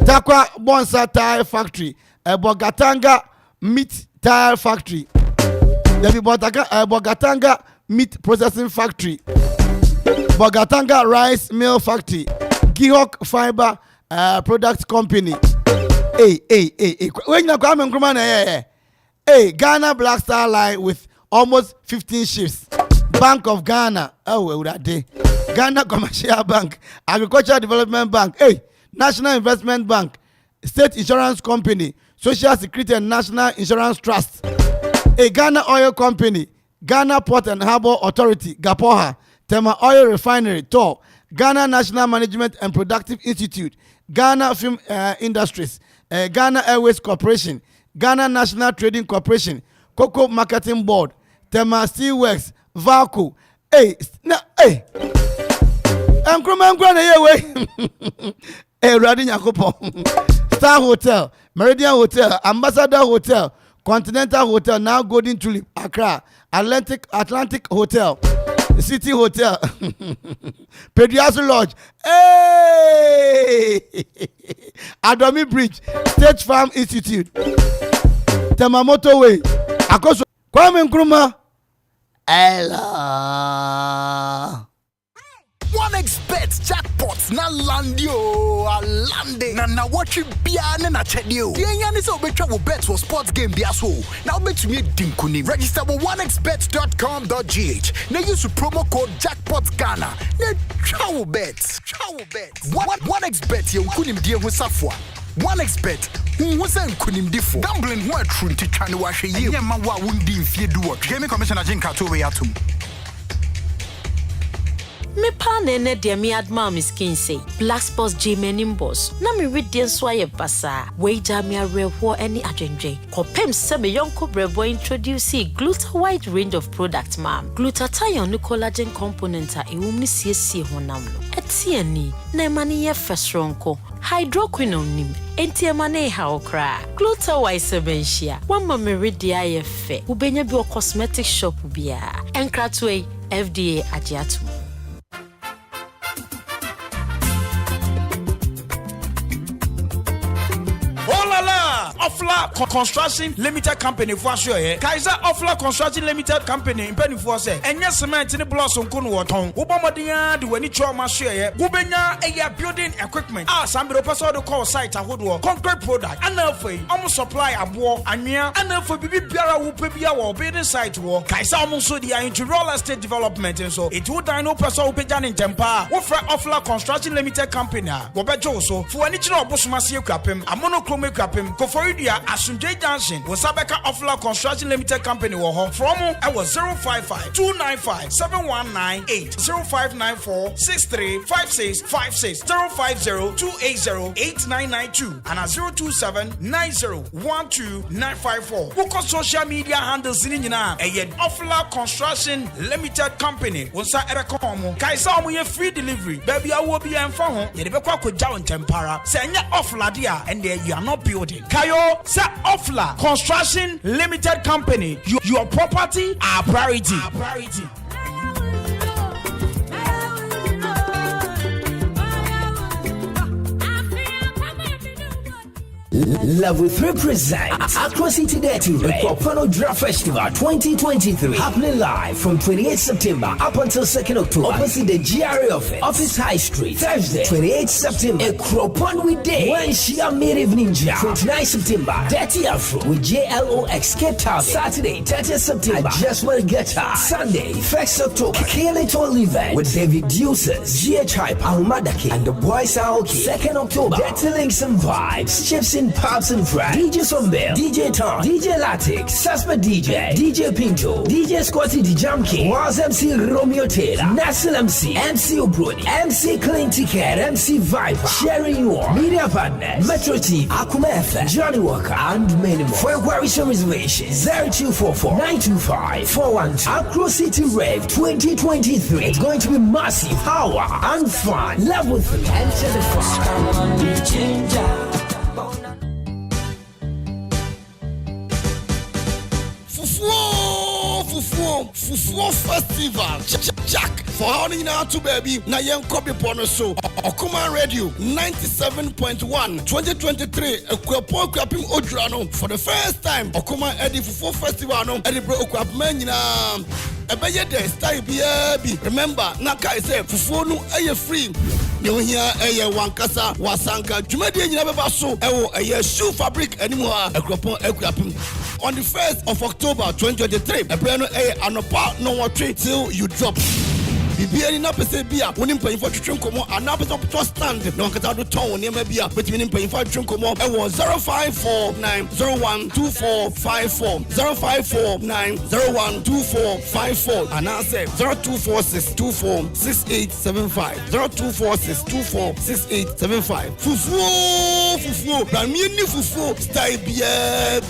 Takwa Bonsa Tile Factory, Bogatanga Meat Tile Factory, Bogatanga Meat Processing Factory, Bogatanga Rice Mill Factory, Gihok Fiber Product Company. Hey, when you come and hey, Ghana Black Star Line with almost 15 ships. Bank of Ghana, oh, that day. Ghana Commercial Bank, Agricultural Development Bank, hey, National Investment Bank, State Insurance Company, Social Security and National Insurance Trust, hey, Ghana Oil Company, Ghana Port and Harbour Authority, Gapoha, Tema Oil Refinery, TOR, Ghana National Management and Productive Institute, Ghana Film Industries, Ghana Airways Corporation, Ghana National Trading Corporation, Cocoa Marketing Board, Tema Steelworks, Valco, hey, hey. Nkrumah na yewe. Eh, Radi Nyakopo. Star Hotel, Meridian Hotel, Ambassador Hotel, Continental Hotel, now Golden Tulip, Accra, Atlantic Hotel, City Hotel, Pediatric Lodge, hey! Adomi Bridge, State Farm Institute, Temamoto Way, Akoso, Kwame Nkrumah, Ella. 1xBet jackpots na landio alande na watch bia na chedio yenya ni so betwa wo bet for sports game bia so na obetumi dinkuni register with 1xbet.com.gh na use promo code jackpotghana na twa bet 1xBet ye nkunim die ho safo 1xBet who say nkunimdifo gambling ho atru ntitwa ne wahwe ye ma wa wundi mfie duo gaming commissioner Jinka to we atum. Me pa nene de mi adma miskin say Black Sports J Menimbos na me read den so aye basa we ja me areho any adwendwe kopem se me yonko brebo introduce Gluta wide range of product mam glutathione ne collagen component a ewum ni siesie honam no etie ani na mani ye fesronko hydroquinone nim enti emane ha okra Gluta wide sebenshia wamma me read de aye fe ubenya bi o cosmetic shop bia enkratwe FDA agiatu. Offla Construction Limited Company for sure. Kaiser Offla Construction Limited Company in Penny for say. And yes, cement in the blossom kun waton. Ubamadia do any trauma share. Gubenya a building equipment. Somebody person to call site a hoodwo. Concrete product. And almost supply a war and near and for Bibi Biara who pay our building site war. Kaiser almost so they are into real estate development and so it would dino person who pay in Tempa. Offer Offla Construction Limited Company. Wobejo so for any job Busmasi Crapim, a monochrome crapim, Koforidia, Asunjay Junction, was Sabeka Offla Construction Limited Company war from I was 055 295 7198 0594 635656 050 280 8992 and a 027 90 954. Book on social media handles in a Offla Construction Limited Company. Once I erekomo, Kaisa mo ye free delivery. Baby, I will be informed. You never quite could down tempera. Say ya Offla dia, and there you are not building. Kayo, say Offla Construction Limited Company. Your property, our priority. Our priority. Level 3 presents Accra City Dirty the Kwapano Draft Festival 2023 happening live from 28th September up until 2nd October opposite the GRA office High Street. Thursday 28th September Kwapano with Day Wanshia Native Ninja. 29th September Dirty Afro with JLOX Cape Town. Saturday 30th September Jaswell Geta. Sunday 1st October Kaleto Oliver with David Deuces, GH Hype, Almadaki and the Boys are okay. 2nd October Dirty Links and Vibes, Chips in Pops and Fry, DJ Sombel, DJ Tom, DJ Latix, Saspa DJ Pinto, DJ Scotty the Jam King, Was MC Romeo Taylor, Nassel MC, MC O'Brody, MC Clean Ticket, MC Viper, Sherry War, Media Partner, Metro T, Akuma FM, Johnny Walker, and many more. For inquiries and reservations, 0244 925 412. Accra City Rave 2023. It's going to be massive, power, and fun. Level 3, enter the fun. Fufuo Festival Jack for how you know to baby na yen copy pono so Okuma Radio 97.1 2023 ekwapo kwapim odrano for the first time Okuma Edi Fufuo Festival no Edi bro okwapman nyina ebeye dey style bia bi remember na kai say fufuo no eye free you hear eye wankasa wasanka dwumade nyina beba so ewo eye shoe fabric animo a ekwapo ekwapim on the 1st of October 2023 ebrano anopa no watch till you drop Bibiani na pese bia wonim paying for twetwe nkomo ana pese to stand no nkata do ton ne ma bia betimi paying for twetwe nkomo e wo 0549012454 0549012454 ana say 0246246875 0246246875 fufuo bami ni fufuo style bia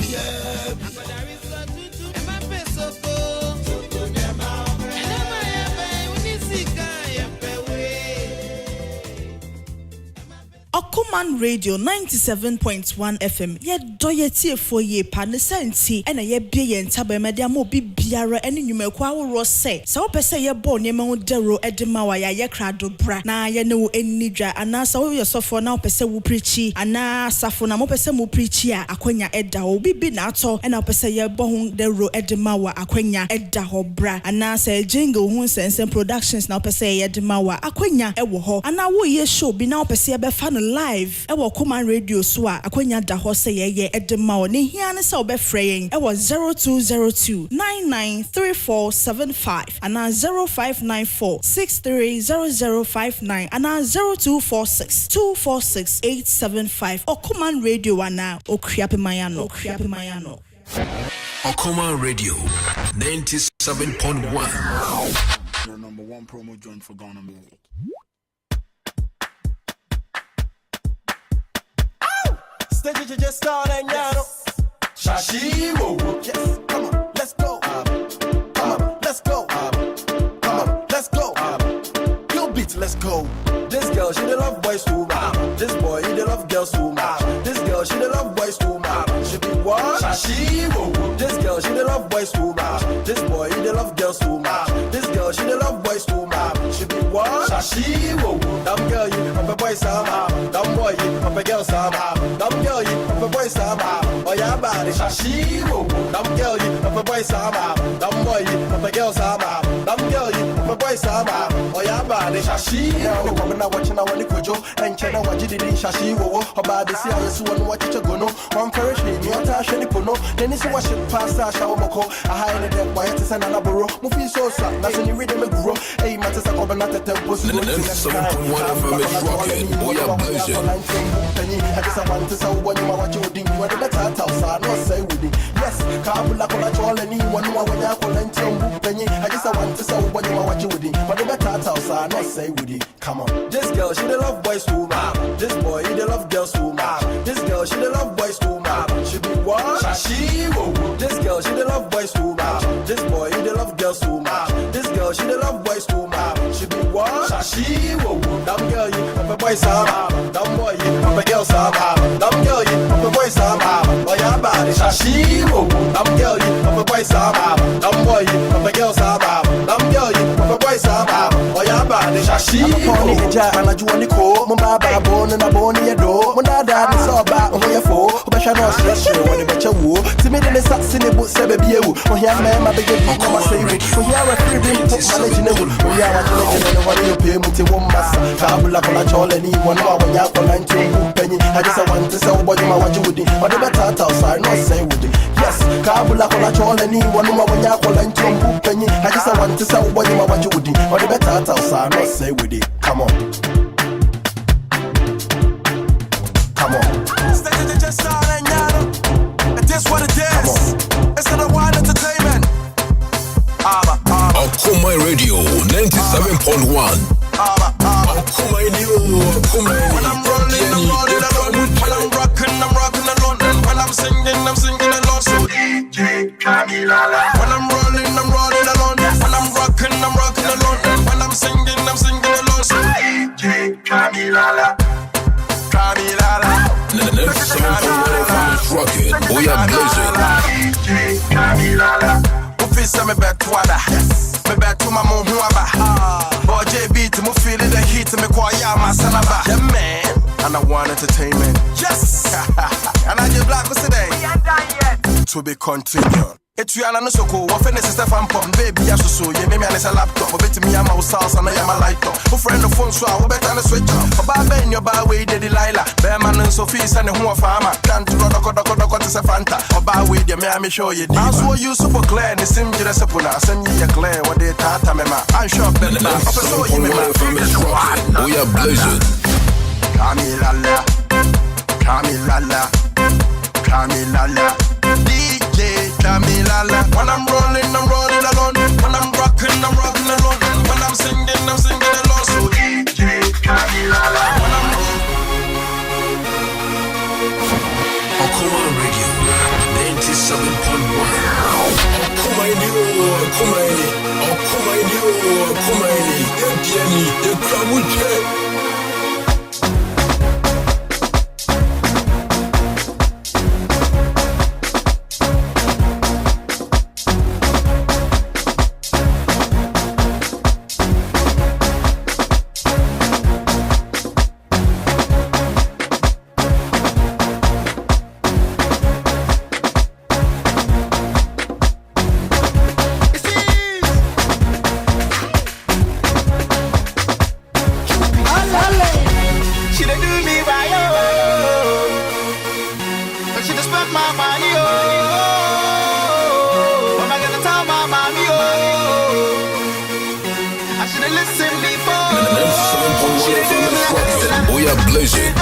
Okuman Radio 97.1 FM. Ye doye tie for ye pa ne senti ena ye bie ye ntaba media mo bi biara ene nwuma kwa wo se. Sa wo pese ye bo ne ma wo dero edema wa ya ye krado bra na ye ne wo enidwa ana sa wo ye sofo na wo pese wo preachi ana safo na mo pese mo preachi a akwanya eda wo bibi na ato ena wo pese ye bo ho dero edema wa akwanya eda ho bra ana sa jingle ho sense productions na wo pese ye edema wa akwanya ewo ho ana wo ye show bi na wo pese ye be fa live ewo Okuman Radio so a akwanya da ho se ye edema o ne hia ne se obefreyen ewo 0202 993475 ana 0594 630059 ana 0246246875 Okuman Radio ana okriape mayano Okuman Radio 97.1 your number one promo joint for Ghana music. Did you just start and Shashiwo. Yes, come on, let's go. Come on, let's go. Come on, let's go. Kill beats, let's go. This girl, she dey love boys too much. This boy, he dey love girls too much. This girl, she dey love boys too much. She be what? Shashiwo. This girl, she dey love boys too much. This boy, he dey love girls too much. This girl, she dey love boys too much. She be what? Shashiwo. Dumb girl, you up a boy sama. Dumb boy, you up a girl sama. Dumb girl, you up a boy sama. Oh yeah. shashi, whoa. Them girl you, if a boy sama. Them boy you, if a girl sama. Them girl you, if a boy sama. Oh yeah, bad shashi. Now I'm not watching. I want to kojo. And China what you did in shashi, whoa. About the see I just want to watch it go no. One parish me, me ota sheni pono. Then it's wash it past a shower moko. I hide the boy to send an aboro. Mufi so sad. That's when you read them grow. Hey, matters are coming at the temple. The next 7.1 FM is rocking. We are blazing. I just want to say when you watch your ding. You are the better house. I know say with it. Yes, Kabula Kola anyone who are when you call and tell penny. I just want to say when you watch your ding. But the better house. I know say with it. Come on. This girl, she the love boys too much. This boy, he the love girls too much. This girl, she the love boys too much. She be what? Shashi. This girl, she the love boys too much. This boy, he the love girls too much. This girl, she the love boys too much. She be what? Shashi. Them girl, you if a boy sama. Them boy, you if a girl sama. Them girl, you if a boy sama. Oh yeah, bad shashi. Them girl, you if a boy sama. Them boy, you if a girl sama. Them girl, you if a boy sama. Oh yeah, bad shashi. I'm a ja and I do on the co. Mumba bone and a bone in your door. When I die, it's all back on your foe. Obasha no stress when you bet your woo. Timid in the sacks in the boot, seven you. Oh yeah, man, my big come say it. Oh yeah, a free drink, managing it. Oh yeah, I'm going to pay me to one massa. Kabula Kola Chol anyone know when you're calling to penny. I just want to sell what you want you with it. But the better house, I know say with it. Yes, Kabula Kola Chol anyone know when you're calling to penny. I just want to sell what you want you with it. But the better house, I know say with it. Come on. Come on. Stage just starting, and this what it is. It's the Wild Entertainment. Akuma Radio 97.1. Akuma Radio. When I'm rolling, I'm rolling alone. When I'm rocking alone. When I'm singing alone. So DJ Kamilala. When I'm rolling alone. When I'm rocking alone. When I'm singing alone. So DJ Kamilala. The next 7.1 FM is rocking. We are blazing. DJ Kamilala. Ufisa me betwada. Me betu ma mo huaba. Boy JB to me feel the heat me kwa ya ma sanaba. Yeah man, and I want entertainment. Yes. And I just black today. We ain't done yet. To be continued. It's you and no so cool. What finish is the fan pop, baby. I so yeah, maybe I a laptop. But bet me I'm a house and I am a light up. Who friend the phone so I will better switch up. But in your bar way, the Delilah. Bear man and Sophie and the home farmer. Can't do the to say Fanta. Or bar way, the me show you. I saw you super clear. The same just a puna. Send you a clear what they tata mema. I'm sure that the officer you may we are blazing. Kamilala. DJ Kamilala. When I'm rolling alone. When I'm rocking alone. When I'm singing alone. So DJ Kamilala. Akuma Radio 97.1. Akuma Radio. The crowd will check. We are blazing.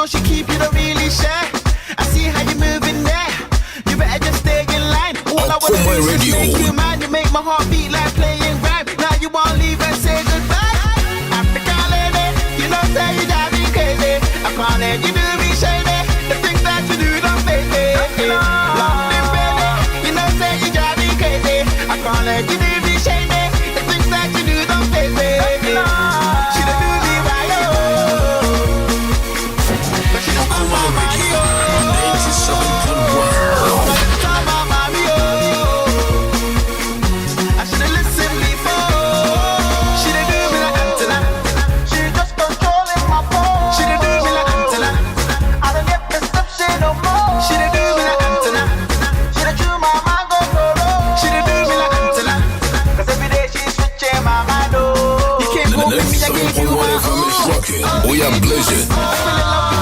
She keep you don't really share. I see how you moving there. You better just stay in line. All I wanna do is just make you mine. You make my heart beat like playing rap. Now you wanna leave and say goodbye. African lady, you know say you drive me crazy. I can't let you do me shady. The things that you do don't face me. London baby, you know say you drive me crazy. I can't let you do me shady. The things that you do don't face me. She don't do me right. 97.1 FM is rocking. We are blazing.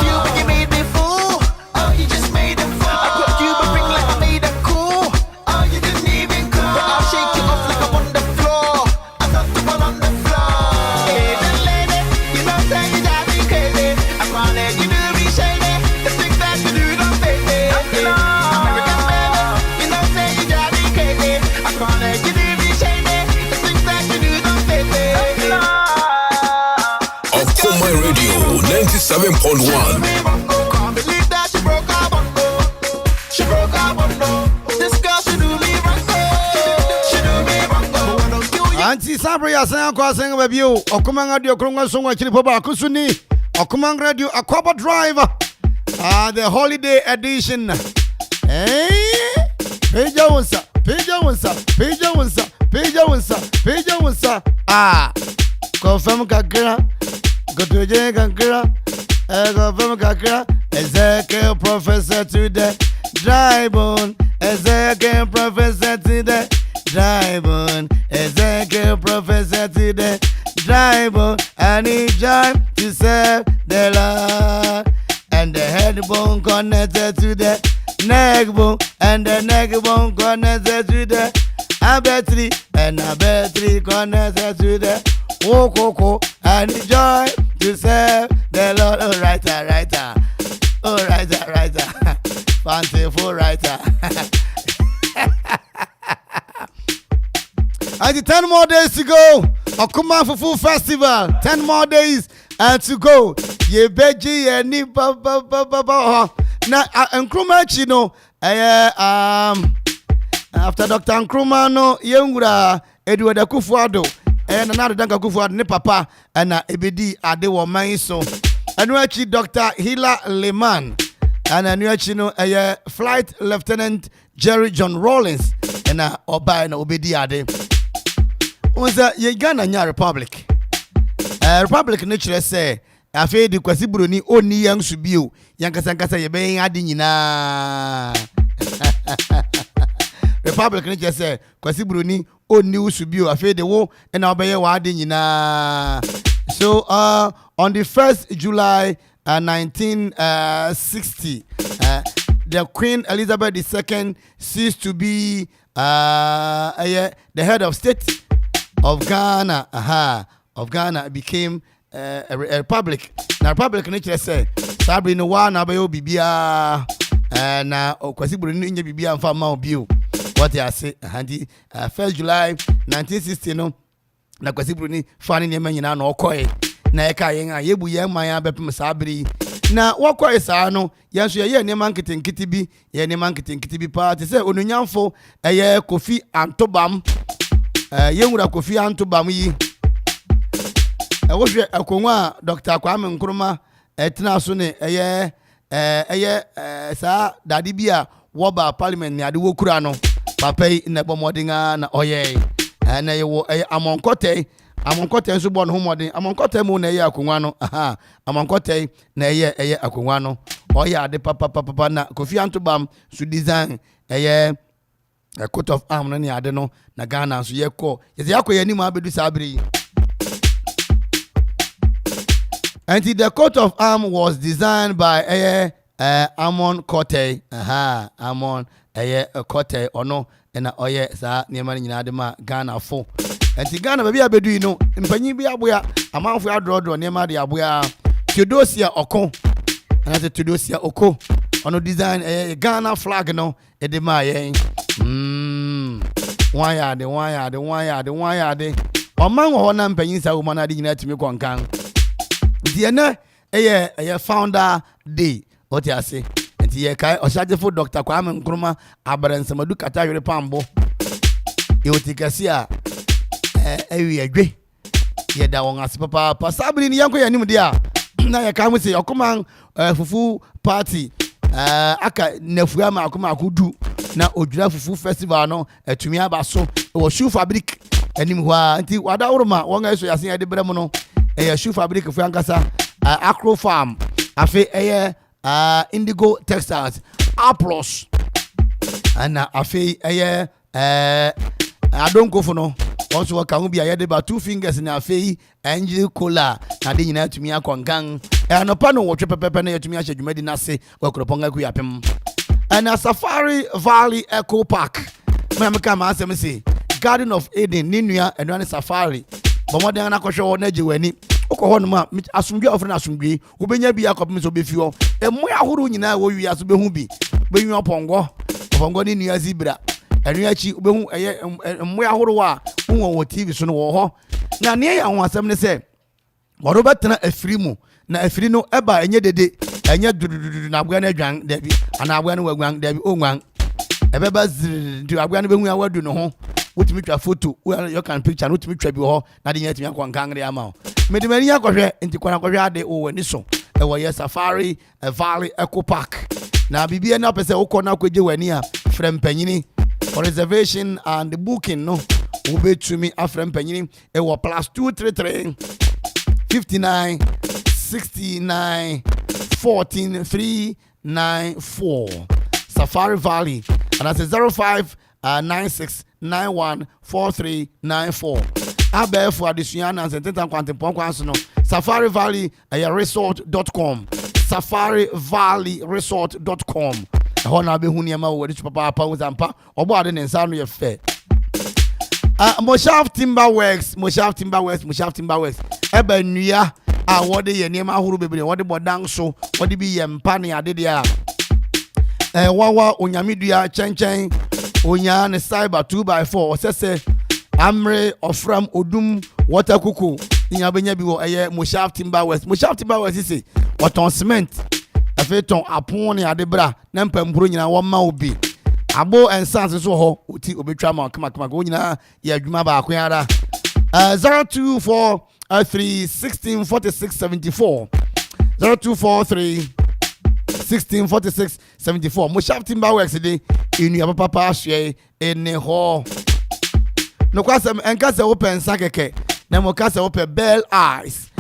You made me fool. Oh, you just made it fall. I put you but ring like I made it cool. Oh, you didn't even call. But I'll shake you off like I'm on the floor. I'm not the one on the floor. Hey, that lady, you know say you drive me crazy. I can't let you do me shady. The things that you do don't face me. American baby, you know say you drive me crazy. I can't let you do me shady. The things that you do don't face me. Okuma Radio 97.1. Can't believe that she broke our bundle. She broke our bundle. This girl, she do me wrong. She do me wrong. Auntie Sabria sang crossing with you. Okumang Radio Krunga Song actually Papa Kusuni. Okumang Radio Aquaba Driver. The holiday edition. Eh? Peja Wunsa. Confirm Kakira. Go to J Kakira. Confirm Kakira. Ezekiel Professor to the dry bone. Ezekiel Professor to the dry bone. Ezekiel Professor to the dry bone. I need joy to serve the Lord. And the head bone connected to the neck bone. And the neck bone connected to the battery. And a battery connected to the Woko. I need joy to serve the Lord. Oh, writer. Oh, writer. Fanciful writer. I had 10 more days to go. Okuma Fufu Festival. 10 more days to go. Ye beji ye ni ba. Na Nkrumah chino. After Dr. Nkrumah no yengura Edward Akufo-Addo. Another Danka Akufo-Addo ne papa na ebedi ade wo man so. Anuachi Dr. Hila Lehman. And anuachi no Flight Lieutenant Jerry John Rawlins na oba na obedi ade. Onza ye Ghana nya Republic. Republic ne chere say afi di kwasi buroni oni yang subio yankasa ye ben ade nyina. Republic ne chere say kwasi buroni oni usubio afi de wo na obeye wa ade nyina. So on the 1st July 1960, the Queen Elizabeth II ceased to be the head of state of Ghana. Of Ghana became a republic. Now republic nature say sabri no wa na bayo bibia na okwasi buru ni bibia mfa ma obiu. What I say handy 1st July 1960 no na kwasi buru ni fani ne manyina na okoe na eka yen a yebu yen man ya bepem sabri na wakoe sa no yenso ye ne man kitinkiti bi ye ne man kitinkiti bi pa te say onunyamfo eye Kofi Antobam yenwura Kofi Antobam yi wohwe akonwa Dr. Kwame Nkrumah etena so ne eye sa dade bia woba parliament ni ade wokura no papa yi na bomodinga na oye na ye wo amonkote nso bon homodin amonkote mu na ye akonwa no amonkote na ye akonwa no oye ade papa na Kofi Antobam su design a coat of arm na ni ade no na Ghana so ye ko ye yakoye ni ma bedu sabri. And the coat of arm was designed by Amon Kote. Amon Kote ono na oye sa niema nyina de ma Ghana fo. And Ghana baby abedu yi no mpanyi bi aboya amanfo adrodro niema de aboya Theodosia Oko. And the Theodosia Oko ono design Ghana flag no e de ma yen. One yard. Oman wo na mpanyi sa wo na de nyina timi konkan. Diana a founder day. What you say? And ye kai Oshajefo Dr. Kwame Nkrumah Abaransamadu Katayore Pambo. You take a sia we agree. Ye da won as papa pasabri ni yanko yanim dia. Na ye kai mu say Okuma Fufu party aka nafua ma akoma akudu na odwira Fufu festival no atumi abaso wo shoe fabric anim hwa nti wada woroma won aso yasen ade brem no shoe fabric fu ankasa Acro Farm afi Indigo Textiles Aplos and afi Adonkofo no also waka ho bia yede ba 2 fingers na afei Angel Cola na de nyina tumi akongan no pa no wotwe pepepe na yatumi ahye dwumadi na se wakroponga ku yapem and a Safari Valley Eco Park mamka ma asem say Garden of Eden ninua eno ne Safari bomoden na kohwe na jiwani okọ no ma asumdwe ofre na asumdwe obenya bi akopem so befi ho emu ahoro nyina wo wi aso behu bi benyu opongo ni nua zibra enu achi behu eye emu ahoro wa wo TV so no wo ho na ne ya ho asem ne se woro betena afiri mu na afiri no eba enye dede enye dududu na agwa na adwan da bi ana agwa na wagwan da bi onwan ebeba ziri agwa na behu awadu no ho wotimi twa photo you can picture no wotimi twa bi ho na de nyatimi akwankangre ama medimani akohwe nti kwana akohwe ade o wani so e wo Safari Valley Eco Park na bibia na pese ukọ na kwaje wani a frempanyini for reservation and the booking no ubetumi afrempanyini e wo +233 59 69 14 394 Safari Valley and that's 05 96 91 4394 abefo adisuana and sententa kwantempon kwanso no Safari Valley resort.com Safari Valley resort.com hona be huniama wo de papa pa uzampa obo ade ne nsa no ye fe Moshaf Timberworks eba nua a wode ye niam ahuru bebre wode bodan so wode bi ye mpa ne ade de a wawa onyamedua chenchen onya ne cyber 2x4 osese amre ofram odum water kuku nya benya bi wo eye Moshaf Timberworks ise oton cement afeton apon ne ade bra na mpampuro nyina wo ma obi abo ensanse so ho oti obetwa ma kama go nyina ya adwuma ba akwa 024 316 46 74 0243 16 46 74 Moshaf Timberworks de inu ya papa ahwe ene ho no kwasem enkase open sakeke na mo kase open Bell Eyes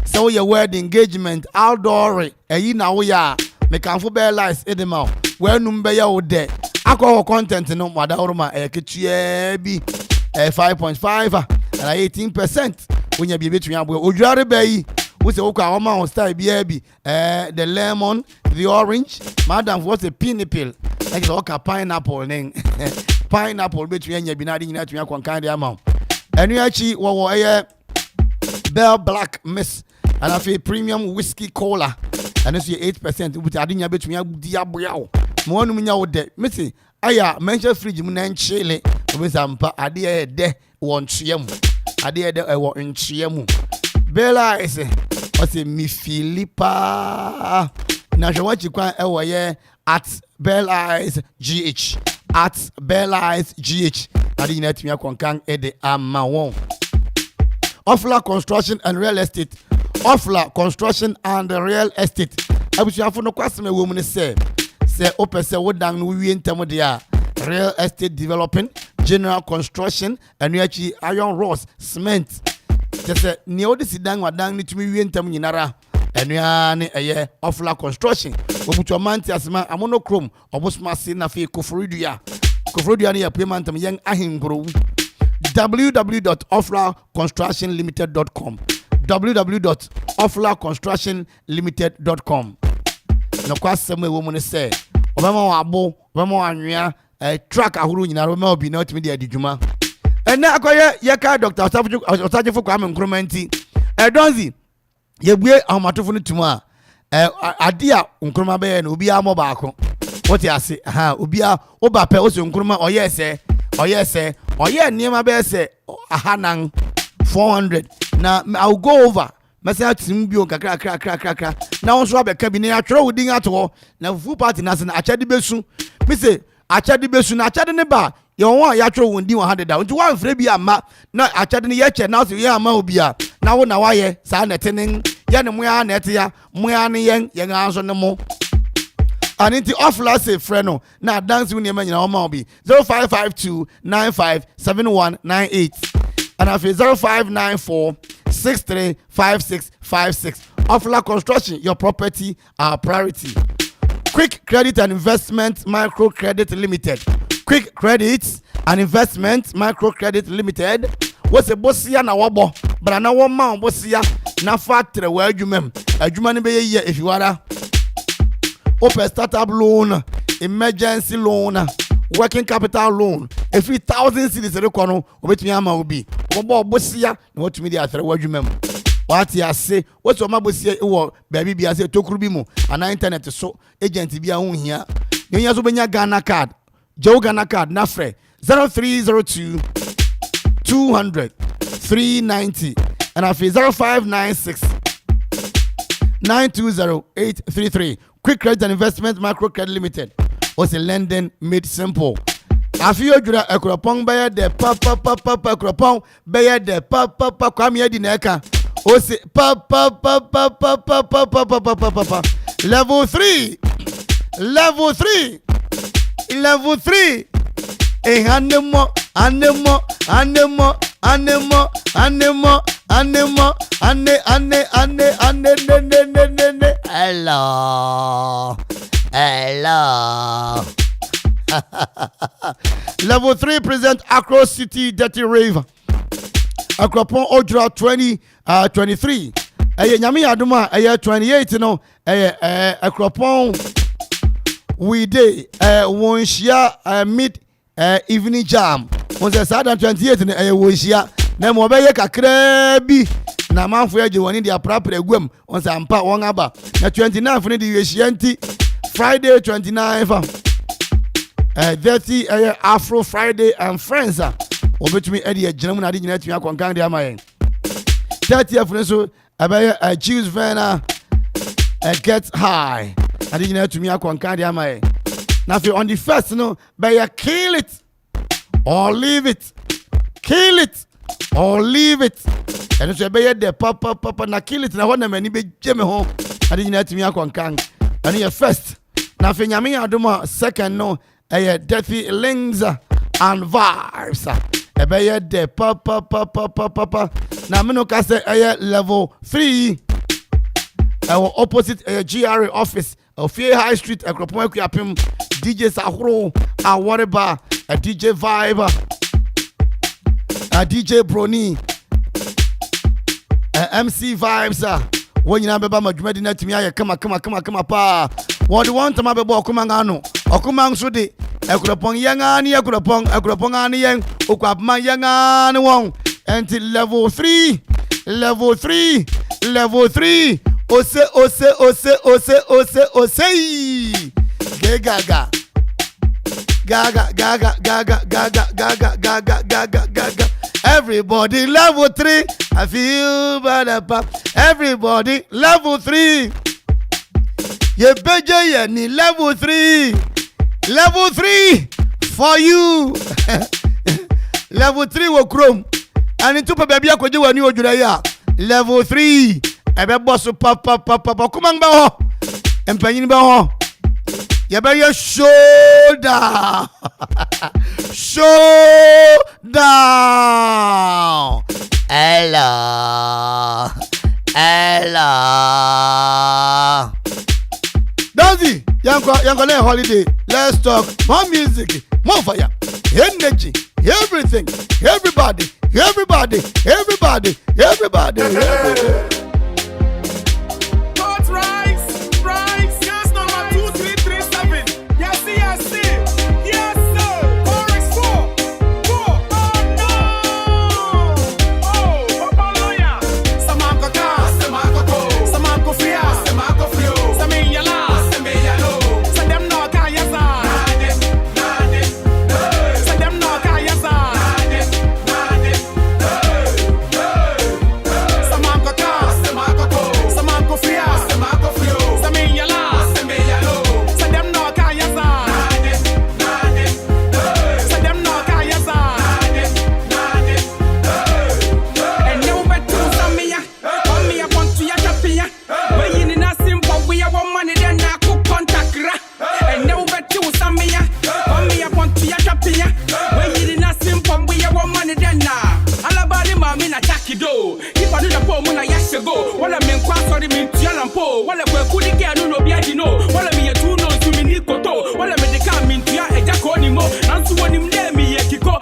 so your word engagement outdoor eyi na wo ya me kanfo Bell Eyes edema we number ya wo de alcohol content no wada oroma eketua bi 5.5 and 18% wonya bi betun abo odware bayi wo se wo kwa wo ma style bi the lemon the orange madam what's a pineapple like the pineapple ning pineapple betun anya bi na de nyina tun akwankan de ama enu achi wo Bell Black Miss and I feel premium whiskey cola and it's 8% but I didn't bet me diablo mo nu nya wo de missy aya mention fridge mu na nchile we sampa ade de won chiam ade de wo nchiam Bella is o mi Philippa na je wachi kwan wo ye at Bell Eyes GH at Bell Eyes GH ade na tumi akonkan e de ama won Ofla Construction and Real Estate Ofla Construction and Real Estate abusuafo no kwaseme wo mu ne se opese wo dan no wie ntem de a real estate developing general construction anuachi iron rods cement se ne odisi dan wadan ni tumi wie ntem nyinara anua ne eye Ofla Construction obuto manti asema amonochrome obosma se na fe koforidua ne ya payment yen ahingro www.oflaconstructionlimited.com www.oflaconstructionlimited.com no kwasem wo mu ne se obema wabo obema anwea track ahuru nyina obema obi na otimi de adidwuma ena akoye yeka Dr. Osajefo Kwame Nkrumah nti Donzi yebue amatofo no tumu a ade a Nkrumah be na obi amo baako wote ase obi a oba pe oso Nkrumah oyese niema be se ahanan 400 na I'll go over message tim bio kakra na wonso abeka bi ne atwere wodin ato na full party na se na achade besu me say achade besu na achade ne ba ye won ya atwere wondin 100 da nti wan frɛ bi ama na achade ne ye che na so ye ama obi a na wo na waye sa na tenen ye ne moya na ete ya moya ne yen ye ganso ne mo Aninti Ofla say freno na dance with nyema nyina oma obi 0552957198 and afi 0594635656 Ofla Construction, your property our priority. Quick Credit and Investment Micro Credit Limited. Quick Credits an investment microcredit limited. What's a bossia na wabo, but I know one man bossia na factory where you mem. A human be here if you are open startup loan, emergency loan, working capital loan. If 3,000 cities a rekono, which me ama obi. Obo bossia, what to me the after where you mem. What you say, what's your mabossia or baby be as a tokurubimu, and internet so agent be a own here. You have to Ghana card, Joe Ghana card, Nafre 0302 200 390 and I feel 0596 920 833. Quick Credit and Investment Micro Credit Limited was a lending made simple. I feel you are a cropong by the papa cropong by the papa come here the neka. O say papa level 3. Level 3. Animal. Hello. Level 3 present Accra City Dirty Rave. Akropon Ojra 2023. Nyami Aduma 28 no. Akropon we day one share mid evening jam. On the Saturday 28 na we share na mo be ye kakra bi na manfo ye woni dia prapra gwam on sa mpa won aba na 29 fo ne di we share nti Friday 29 30 Afro Friday and friends obetumi e dia ginam na di nyina tumi akonkan dia mayen 30 fo ne so abaye choose Verna get high adi nyina tumi akonkan dia mayen na fi on the first no by kill it or leave it, kill it or leave it. And so be the papa na kill it na wana mani be jeme ho adi nyina tumi akonkan and your first na fi nyame adoma second no Dirty Links and Vibes e be the papa na me no ka say level 3 opposite GRA office of High Street Akropon Akuapem DJ Sahuro a Wareba a DJ Vibe a DJ Brony a MC Vibes when you remember my dream to me come pa what do you want to my boy Okumangano Okumang Sudi Akropon Yangani Akropon ani yang Okwapma Yangani won until level 3 Ose gaga everybody level 3 I feel bad about everybody level 3 ye beje ye ni level 3 for you level 3 wo chrome and to baby akwaje wani odura ya level 3 ebe boss papa kumang ba ho empanyin ba ho ye be your shoulder hello Daisy yanko na holiday let's talk more music more fire energy everything everybody Rise, yes, number 2337. Yes, yes, sir. Chorus 4. Oh no. Oh, Papa Lawyer. Samako Fia. Samiyala. Say them no kayasa. Say them no kayasa. Samako Fia. If I do the poor moon, I yes to go. While I'm in class, or the mean Tialampo, while I'm a good girl, no Biagino, while I'm a 2 notes to me Nikoto, while I'm in the car, mean Tia, a Jaconimo, and to one him near me, a Kiko,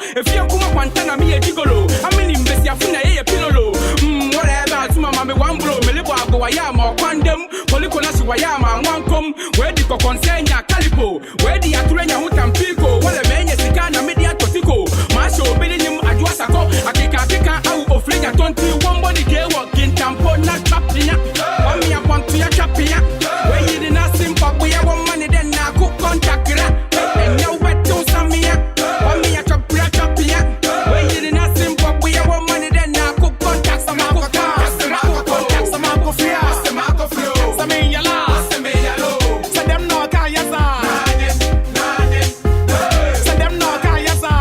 Chico Consenya Calipo, where the Aturenya Hutampico, while a man is the kind of media totico. Marshall bidding him at Wasako, Akika, out of Flinger 21 body gay walking tampo, not chapina. One me upon to your chapina. Where you did not simple, we have one money, then I cook contact. And now wet to some me. One me a chapia. Where you did not simple, we have one money, then I cook contact. Some contact, some fear, some in your last, some in your low. So them no kayasa. So them no kayasa.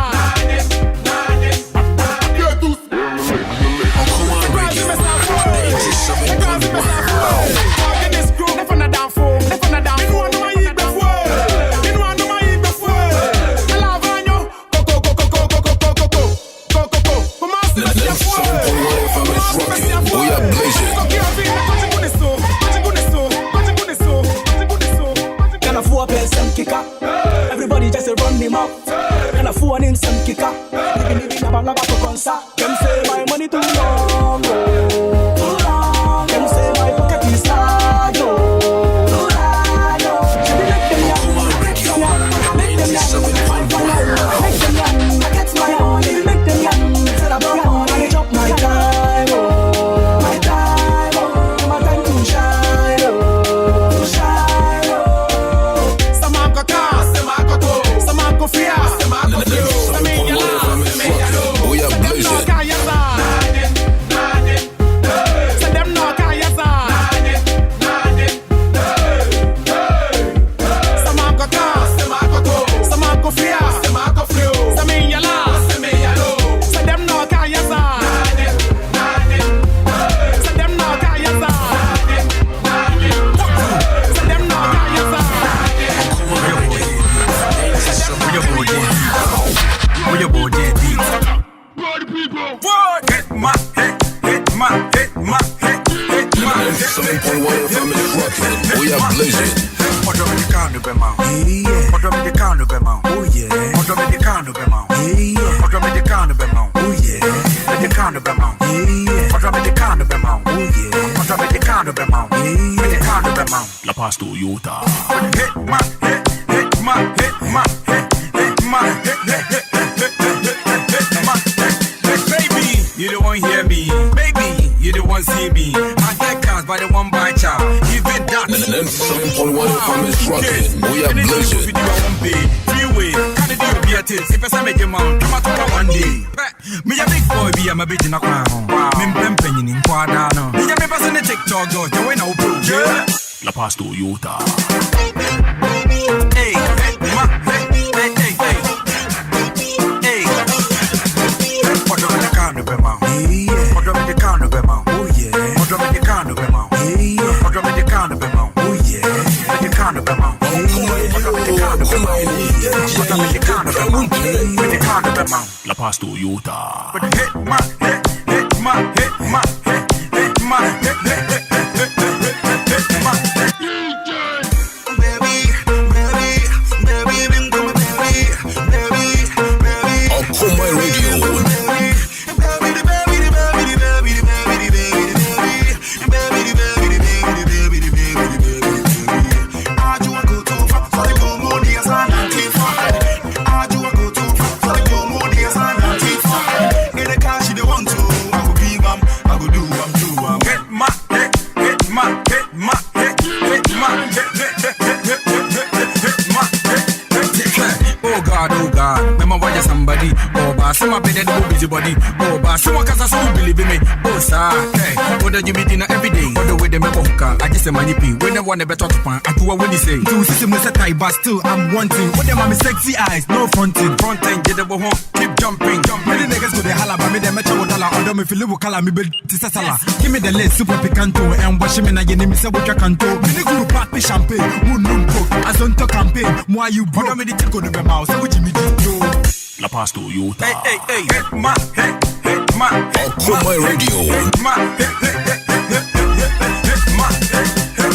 Everybody just run him up. Can I phone in some kicker? Living a bang about to concert. Them say my money too long. Too long. Them say my pocket is large. Too large. Should we make them young? Make them young. Make them young. I get my money. Make them young. Said I brought on and chop my time. My time. My time to shine. To shine. Some have got cars, some have got gold, some have got fear, some have got fuel. Some in your love, some in your low. So them no kayasa. So them no kayasa. Some have got cars, some have got gold, some have got fear, some have got fuel. Some in your love, some in your low. So them no kayasa. So them no kayasa. So them no kayasa. Your body deep. Hit my head. We are blazing. What do you count the amount? What do you count the amount? Oh yeah. What do you count the amount? What do you count the amount? Oh yeah. Let you count the amount. What do you count the amount? Oh yeah. What do you count the amount? Let you count the amount. La Paz Toyota. Hit my head. Baby, you don't want hear me. Baby, you don't want see me. I get cars by the one by child. Even that. 7.1 FM is rocking. We are blazing. Freeway, can you do your tits? If I say make your mouth, come out one day. Me a big boy, be a my bitch in a crown. Me penny in Quadano. Me a me pass in the TikTok, go. You ain't no pro. La Paz Toyota. Hey, ma, hey. What do you count of amount? What do you count of amount? Oh yeah. What do you count of amount? What do you count of amount? Oh yeah. What do you count of amount? What do you count of amount? What do you count of amount? What do you count of amount? La Paz Toyota. But hit my head. Body, oh, but someone can so believe in me. Oh, sir, hey, what do you be dinner every day? What the way they make hookah? I just say money pee. When I want a better to pan, I do what when you say. To see me set but still I'm wanting. What them are me sexy eyes, no fronting, get the home, keep jumping. Many niggas go they holla, but me them metro dollar. Or me feel you color me bed tisasala. Give me the list super picanto and wash me na yeni me say what you can do. Me go pack me champagne, who no book. As on to campaign, why you brought me the tick on the mouse? So what you me do? La Paz Toyota. Hey, hit my head. Kumai Radio. Hit my head.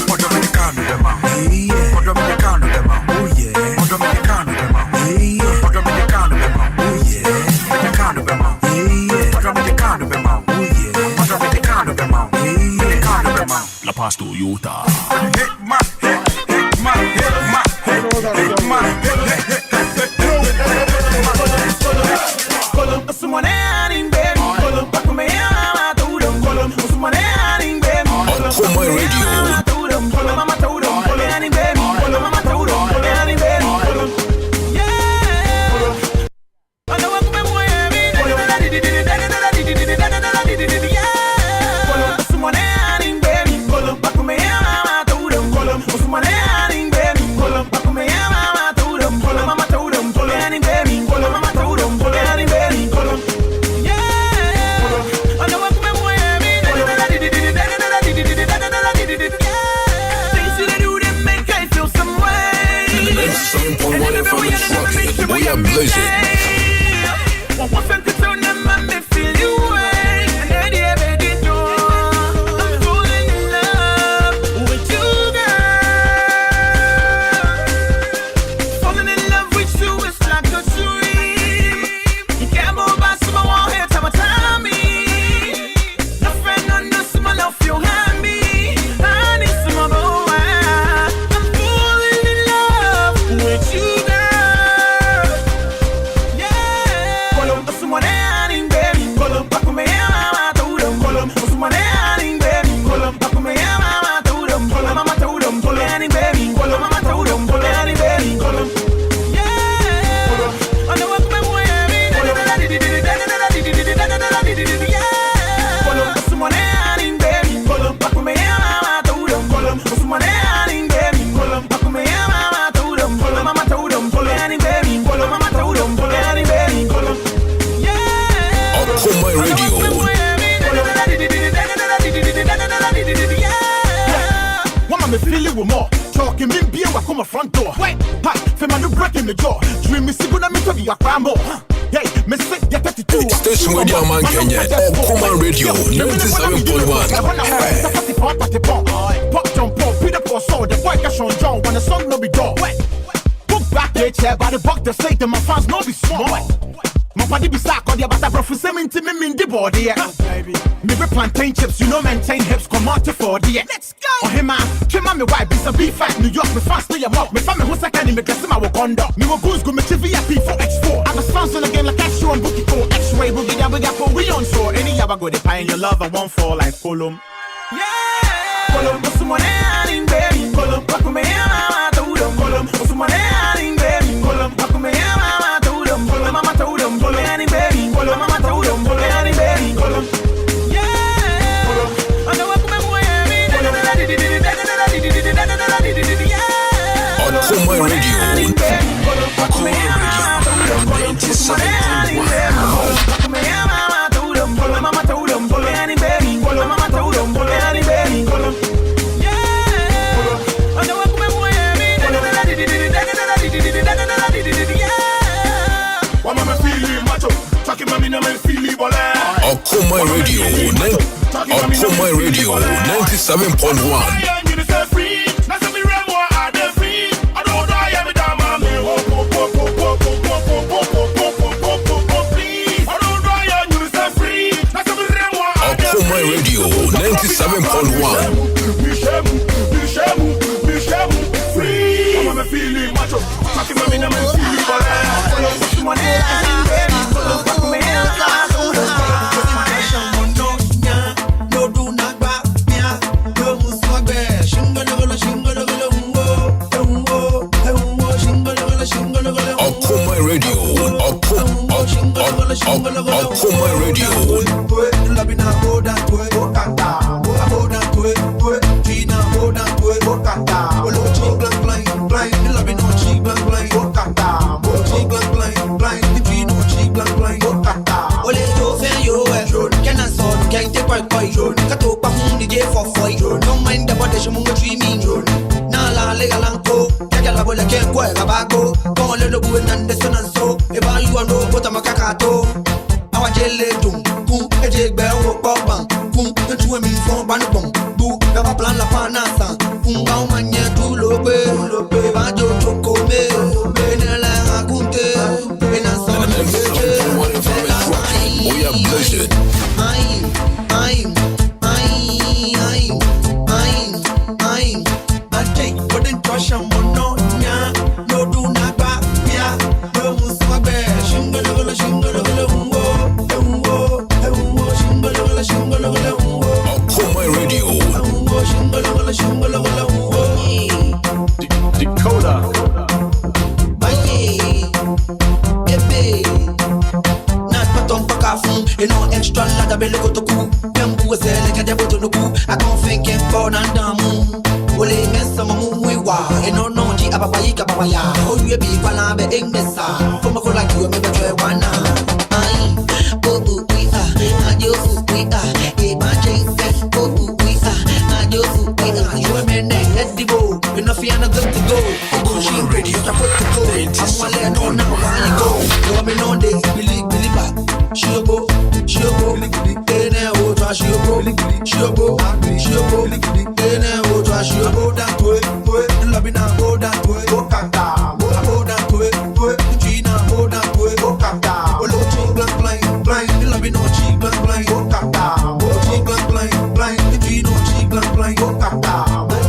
What do you count of them out? What do you count of them out? Oh yeah. What do you count of them out? What do you count of them out? Oh yeah. What do you count of them out? What do you count of them out? Oh yeah. What do you count of them out? What do you count of them out? La Paz Toyota. Hit my head. Blizzard. Front door. Wait, ha, for my new break in the jaw. Dream me, see, gonna make me a crambo. Hey, me sick, get 32. Station Radio Man Kenya, Common Radio, 97.1. Pop jump, Peter Paul, so the boy cash on John when the song no be done. Book back the chair by the buck, the slate, and my fans no be small. My body be sack on the butter, but for 70 me in the body. Me be plantain chips, you know, maintain hips, come out to 40. Let's go. Oh, hey man, came on me wife, be some beef fat, New York, me fast, stay a mock. Me family who's a candy, me guess my Wakanda. Me will goose go, me VIP for X4. I'm a sponsor again like X-Show and Bookie Cole. X-Ray, we got for we on shore. Any yabba go, they pie in your love, I won't fall like Colum. Yeah! Colum, what's someone adding, baby? Colum, what come here, mama, told them. Colum, what's someone adding, baby? Colum, what come here, mama, told them. Colum, mama told them. Colum, any baby. Colum, mama told them. Colum, any baby. Colum. Yeah! Colum, I know what come here, on Common Radio, Common Radio, 97.1. Radio 97.1. Shiobo, ene o to shiobo, shiobo, shiobo, ene o to shiobo down to it, lobby now go down to it, go kata, go down to it, Gina go down to it, go kata, go cheek blind, lobby no cheek blind, go kata, go cheek blind, Gina cheek blind, go kata,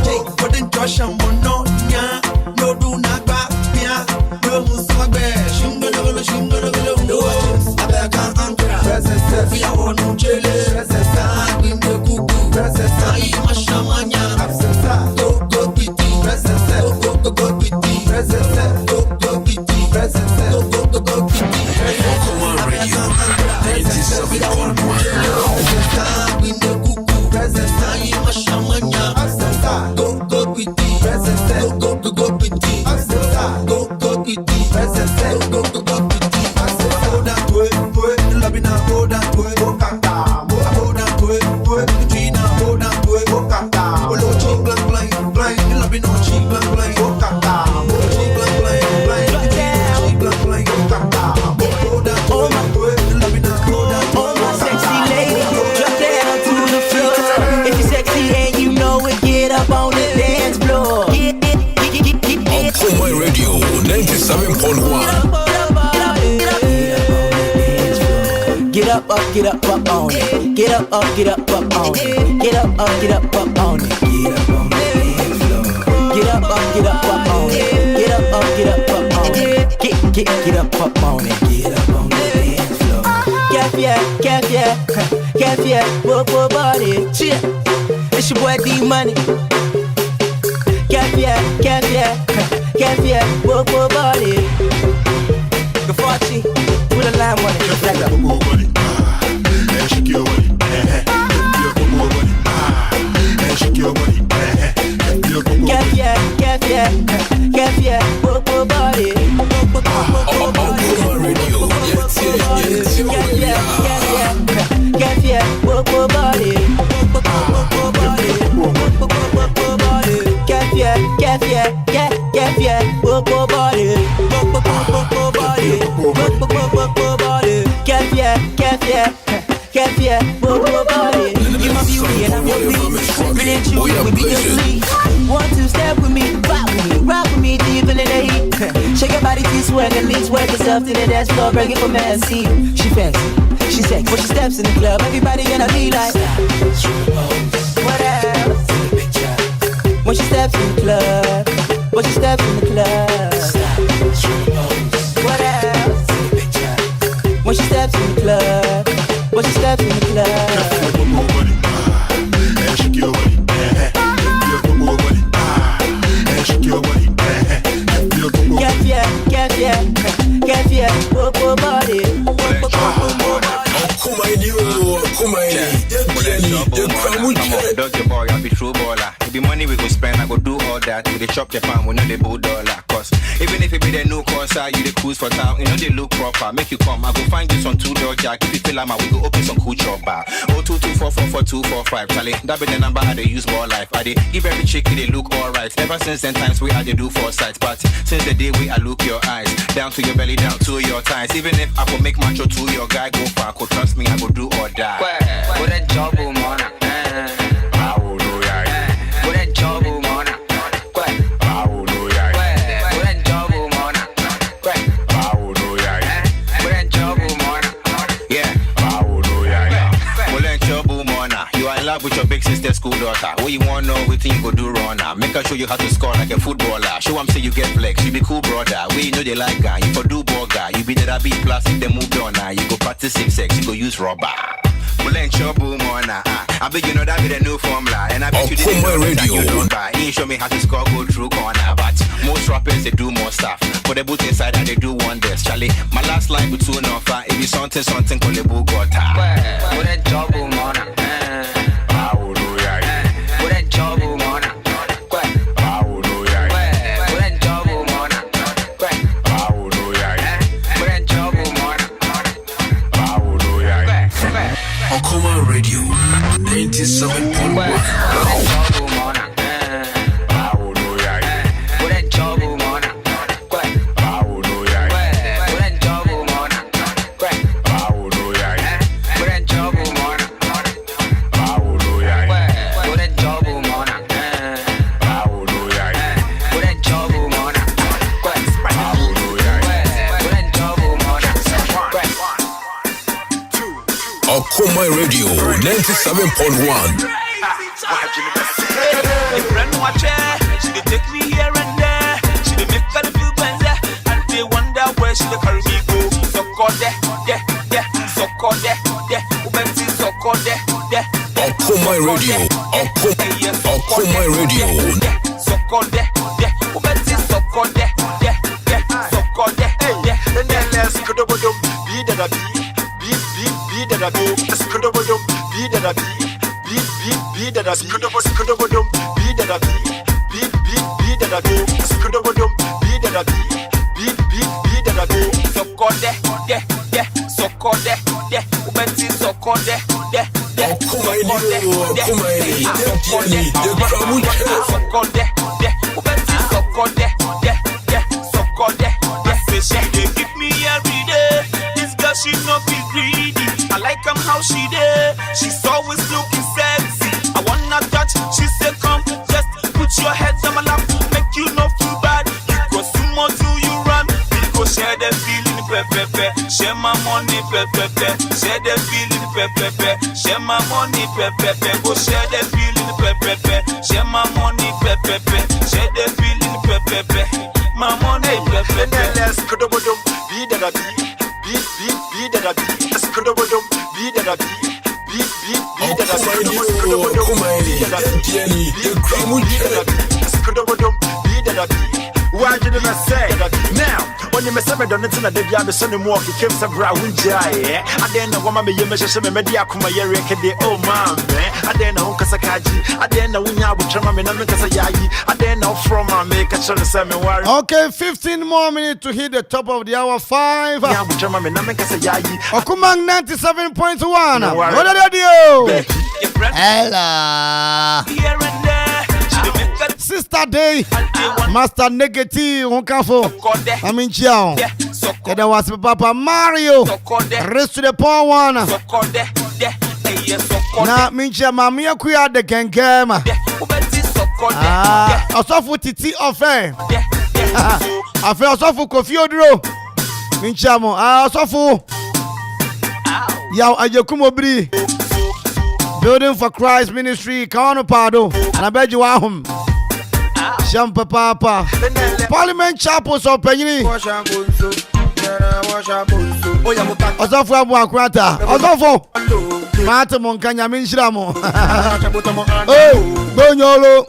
take for the Josh and Mono, no do not back, no musagbe, shingolo, no abeka ankara, we are one no chele, we the cuckoo, I mashamanya, go piti, go piti, go piti, go piti, Come on, radio. 97.1. we the cuckoo, I mashamanya, go piti, go piti, go piti, go piti. Go down to it, lobby now go down to it, go kata, go down to it, Gina go down to it, go kata, go cheek blind, lobby no cheek blind, go kata, go cheek blind, cheek blind, go kata, go down to it, lobby now go down to it. Oh my sexy lady, drop down to the floor. If you're sexy and you know it, get up on the dance floor. On my radio, 97.1. Get up on it. Get up on it. Get up on it. Get up on it. Get up on it. Get up on it. Get up on it. Get up on it. Get up on it. Get up on the dance floor. Caviar, whoa, body. Shit, it's your boy D Money. Caviar, whoa, body. The 40 with a line on it. Like that. Shake your body, shake your body, Caviar, whoa, body. Caviar, whoa, body. Caviar, whoa, body. Caviar, whoa, body. You my beauty and I'm your beast. Brilliant you, we be your sleep. 1, 2 step with me, rock with me, till you feelin' the heat. Shake your body, keep sweating, lean, sweat yourself to the dance floor, break it for Messi. She fancy, she sexy. When she steps in the club, everybody gonna be like, what else? When she steps in the club, what else? When she steps in the club, what she steps in the club. shake your body, shake your body, Caviar, whoa, body. Dog your boy, I be true baller. If the money we go spend, I go do all that. We dey chop your palm, we know the bull dollar. Cause even if it be the new corsa, you the cruise for town, you know they look proper. Make you come, I go find you some $2 jack. If you feel like my, we go open some cool chop bar. 0224444245. Charlie, that be the number I dey use more life. I dey give every chick they look alright. Ever since then times we I dey do foresight. But since the day we I look your eyes, down to your belly, down to your thighs. Even if I could make macho to your guy go far, could trust me, I go do or die. What that job, man? With your big sister school daughter, what you want know what you go do wrong now. Make her show you how to score like a footballer. Show them say you get flex, you be cool brother. We know they like guy, you for do burger. You be that beat plus if they moved on now. You go practice sex, you go use rubber. Well, ain't your boom on I bet you know that be the new formula. And I bet you didn't know that you don't buy. You show me how to score, go through corner. But most rappers, they do more stuff. Put the boot inside and they do wonders. Charlie, my last line with 2 offer. If you something call the book got What that job, man? Okuma Radio 97.1. Okuma Radio 97.1. She dey take me here and there. She dey make me feel better, and they wonder where she dey carry me go. So call there, so call there, Ubenti so call there. Okuma Radio, Okuma Radio. So call there, Ubenti so call there, so call there. And then let's go to the be that be that be. Let's go to the be that be that be. Be that be. She not be greedy. I like how she did. She's always looking sexy. I wanna touch. She said, "Come, just put your head on my lap, make you not feel bad. You go sumo till you run. We go share the feeling, pepe. Share my money, pepe. Share the feeling, pepe. Share my money, pepe. Go share the feeling, pepe. Share my money, pepe. Share the feeling, pepe. My money, pepe. Let's go to the be that be that be. Let's go to the be that be. Why did I say now? When you mess up, I don't know that they are the son of walk. It came some brown jay. I didn't know what my measures of media come a year. Oh, man, I didn't know Kasakaji. I didn't know when I would try my number Kasayayi. I didn't know from my make a chance to send me worry. Okay, 15 more minutes to hit the top of the hour 5. I would try my number Kasayayi. Okumang 97.1. What are you? Ella. Sister Day, Master Negative, Onkafo, I mean, Chiao. There was Papa Mario, rest to the poor one. Now, Mincha Mamia Kuya de Kengema. Also for Titi Offer. I feel also for Kofi Odro. Minchamo, also for Yao Ajakumobri. Building for Christ Ministry, Kano Pado, and I bet you are home. Shampa Papa, Parliament Chapels of Penny. Osofo Abu Akwata, Osofo Mata Monkanya Minshiramo. Oh, Bonyolo.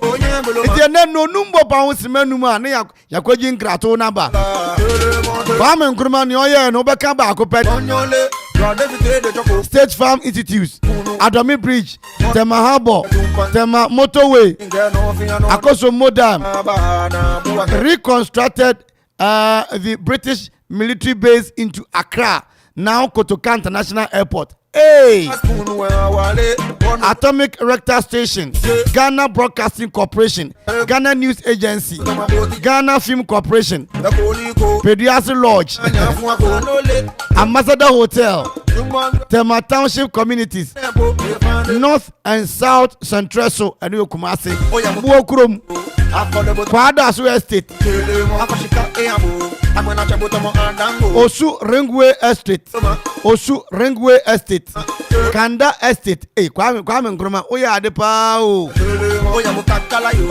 It's a no number pounds menuma, Yakojin Krato Naba. Farm Kruman, no Bakaba, State Farm Institutes, Adami Bridge, Tema Harbor, Tema Motorway, Akoso Modam, reconstructed the British military base into Accra, now Kotoka International Airport. Hey! Atomic Rector Station, Ghana Broadcasting Corporation, Ghana News Agency, Ghana Film Corporation, Pediasy Lodge, Ambassador Hotel, Tema Township Communities, North and South Centreso, and Kumasi, Buokurum, Kwadasu Estate, Osu Ringway Estate, Osu Ringway Estate, Kanda Estate. Hey, Kwame Nkrumah, oya adepa o.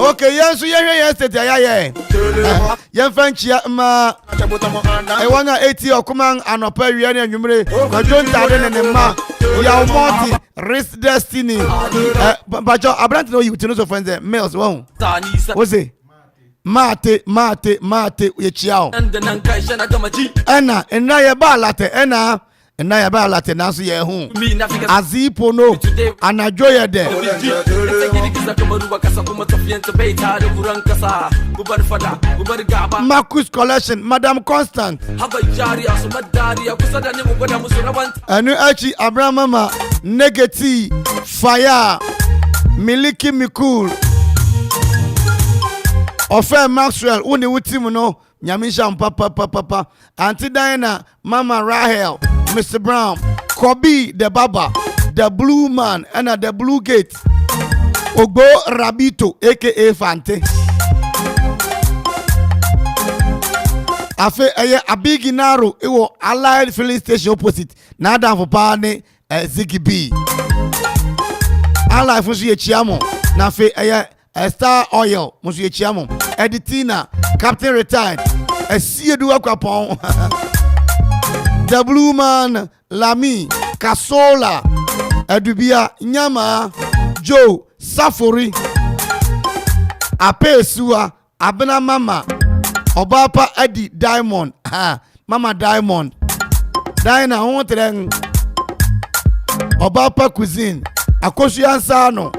Okay, yes, estate ya. Yen fanchia ma. E wanga 80 Okumang anopa wiane anwumre. Kwajon tade ne ma. Ya Monty, Risk Destiny. Bajo Abrant no you to so friends mails won. What's it? Mate ye chiao. Ena ya ba latte ena ya ba latte na so ye hu. Azipo no anajoye de. Marcus Collection, Madam Constant. Anu achi Abraham Mama Negative Fire Miliki Mikul. Ofe Maxwell, uni utimu no, Nyamisha papa, Auntie Diana, Mama Rahel, Mr. Brown, Kobe the Baba, the Blue Man, and the Blue Gate, Ogbo Rabito, aka Fante. Afe eye Abiginaro, it was Allied Filling Station opposite. Nada for Pane, Ziggy B. Alive musu ye chiamo. Na fe Star Oil musu ye chiamo. Editina, Captain Retired. Siedu Aquapon. The Blue Man, Lami, Kasola, Edubia, Nyama, Joe, Safori, Apesua, Abena Mama, Obapa Eddie Diamond, Mama Diamond, Diana Hontreng, Obapa Cuisine, Akoshi Ansano,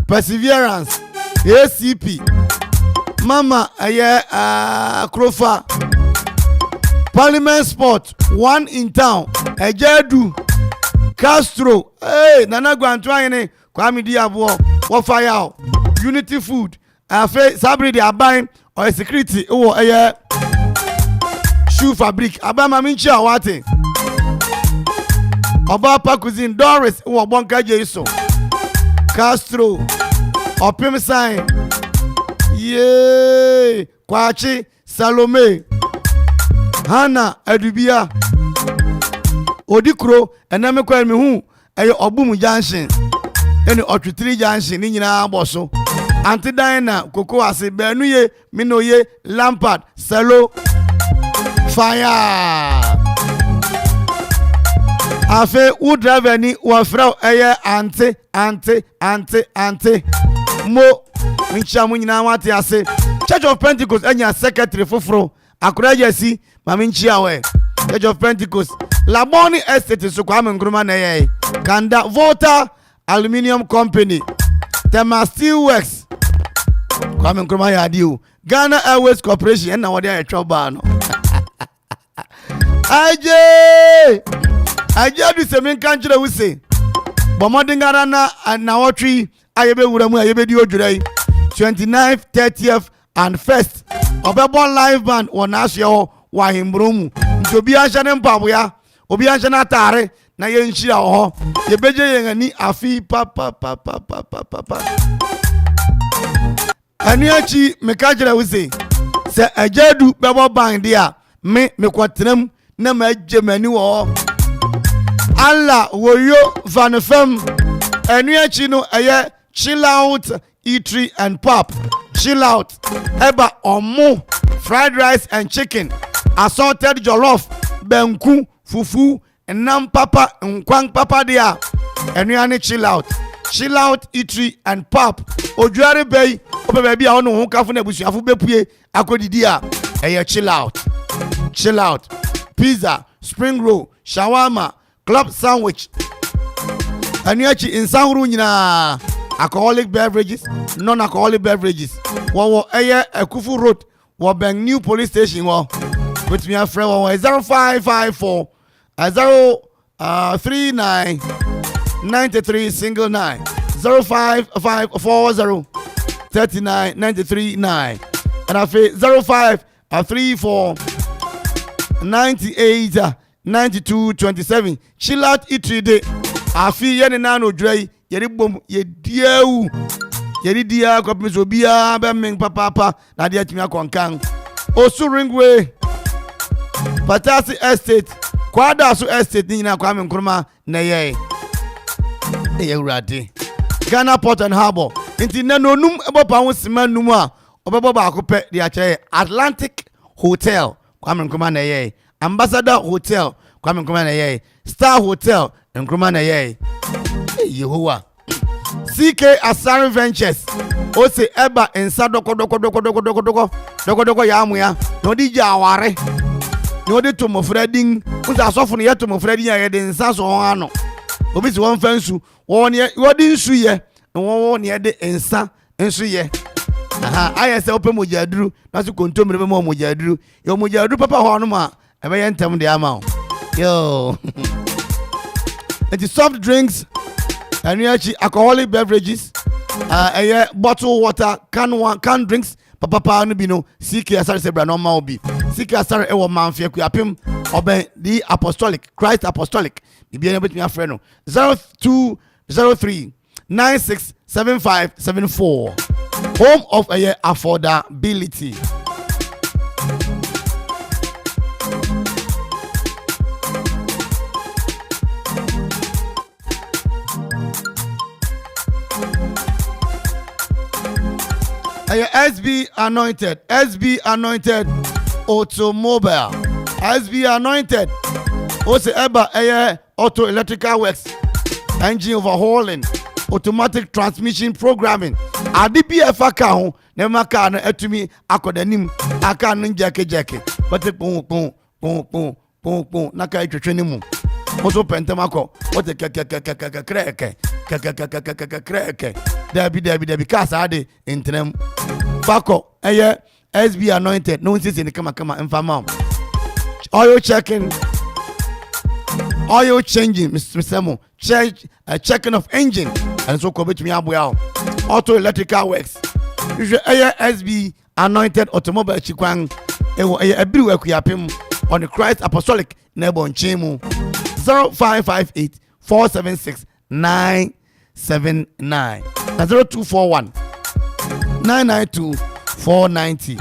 Perseverance, ACP, Mama Krofa, Parliament Sport, one in town, Ejedu, Castro, hey, Nana Guantwine, Kwame Diabo, Wafayao, Unity Food, Sabri de Abain, or a security, or a shoe fabric, Abama Mincha Wate, Obapa Cuisine, Doris, or Bonka Jeso, Castro, or Pimisine, yay, Kwachi, Salome. Hana Edubia Odikro ename kwa me hu eye Obumu Junction ene Otwitiri Junction ni nyina aboso Auntie Diana Koko ase benu ye minoye Lampard Selo Fire Afe u driver ni wa frau eye Auntie Mo ncha mu nyina wate ase Church of Pentecost enya secretary foforo Akura Jesi Maminchiawe, Church of Pentecost, Laboni Estate, so Kwame Nkrumah na Kanda Volta Aluminium Company, Tema Steel Works, Kwame Nkrumah yadiu, Ghana Airways Corporation, and now they are trouble. Aje do semen country we say, Bomodingarana and Nawatri, Ayebe Uramu, Ayebe Diodre, 29th, 30th, and 1st. Obebon live band Wanasio. Wahimbrum Tobi Ashane Mpabuya Obi Ashana Tare na ye nchira ho ye beje ye ni afi papa Aniachi mekajira we say se Ejedu bebo band dia me kwatram na maje mani wo Allah woyo Van Fem Aniachi no eye Chill Out Eatery and Pop Chill Out eba omo fried rice and chicken assorted jollof, benku, fufu, nam papa, nkwang papa dia. Enuane Chill Out Eatery and Pop. Ojuare bay, ope baby a ono honka fune busu afu bepue akodidi a. Eye Chill Out. Pizza, spring roll, shawarma, club sandwich. Enuachi insanhuru nyina. Alcoholic beverages, non-alcoholic beverages. Wo eye Ekufu Road, wo Beng New Police Station wo. With me a friend 0554 039 93 single 9 05540 39 93 9 and I feel 0534 98 92 27 Chill Out Eatery day I feel yen nano dre yeri bom ye dieu yeri dia ko miso bia be men papa na dia timi akonkan Osu Ringway Patasi Estate, Kwadasu Estate, Nina Kwame Nkrumah, Naye, Urati, Ghana Port and Harbor, Inti Nano Num Ebopa Siman Numa, Obaba Cope, the Atlantic Hotel, Kwame Nkrumah, Naye, Ambassador Hotel, Kwame Nkrumah, Naye, Star Hotel, Nkrumah, Naye, Yehowa, CK Asari Ventures, Ose Eba and Sadoko Yamuya, no DJ Aware. No de to mo freding unta asofo no yeto mo freding ya de nsa so ho ano obi si won fansu won ye wodi nsu ye no won ye de nsa nsu ye aha ayese ope mojaduru na so kontomre be mo mojaduru yo mojaduru papa ho no ma e be yentem de ama yo it is soft drinks and alcoholic beverages bottled water can drinks papa no bi no CK Asare Sebra no ma obi CK Asare e wo manfie ku apem oben the apostolic Christ apostolic bibia na betumi afre no 0203 967574 home of affordability. SB anointed automobile. SB anointed. Also eba auto electrical works, engine overhauling, automatic transmission programming. ADPF account never can etumi akodanim aka no jeke but pon naka etwetwe mu moso pentemako what kreke Debbie kasa ade intenem fako SB anointed no insist in kama infama oil checking, oil changing, Mr. Semo, checking of engine, and so come to me abuya. Auto electrical works. Usually SB anointed automobile chikwang everywhere kuyapim on the Christ Apostolic Nebon Chemu 0558 476 979 0241 992 490.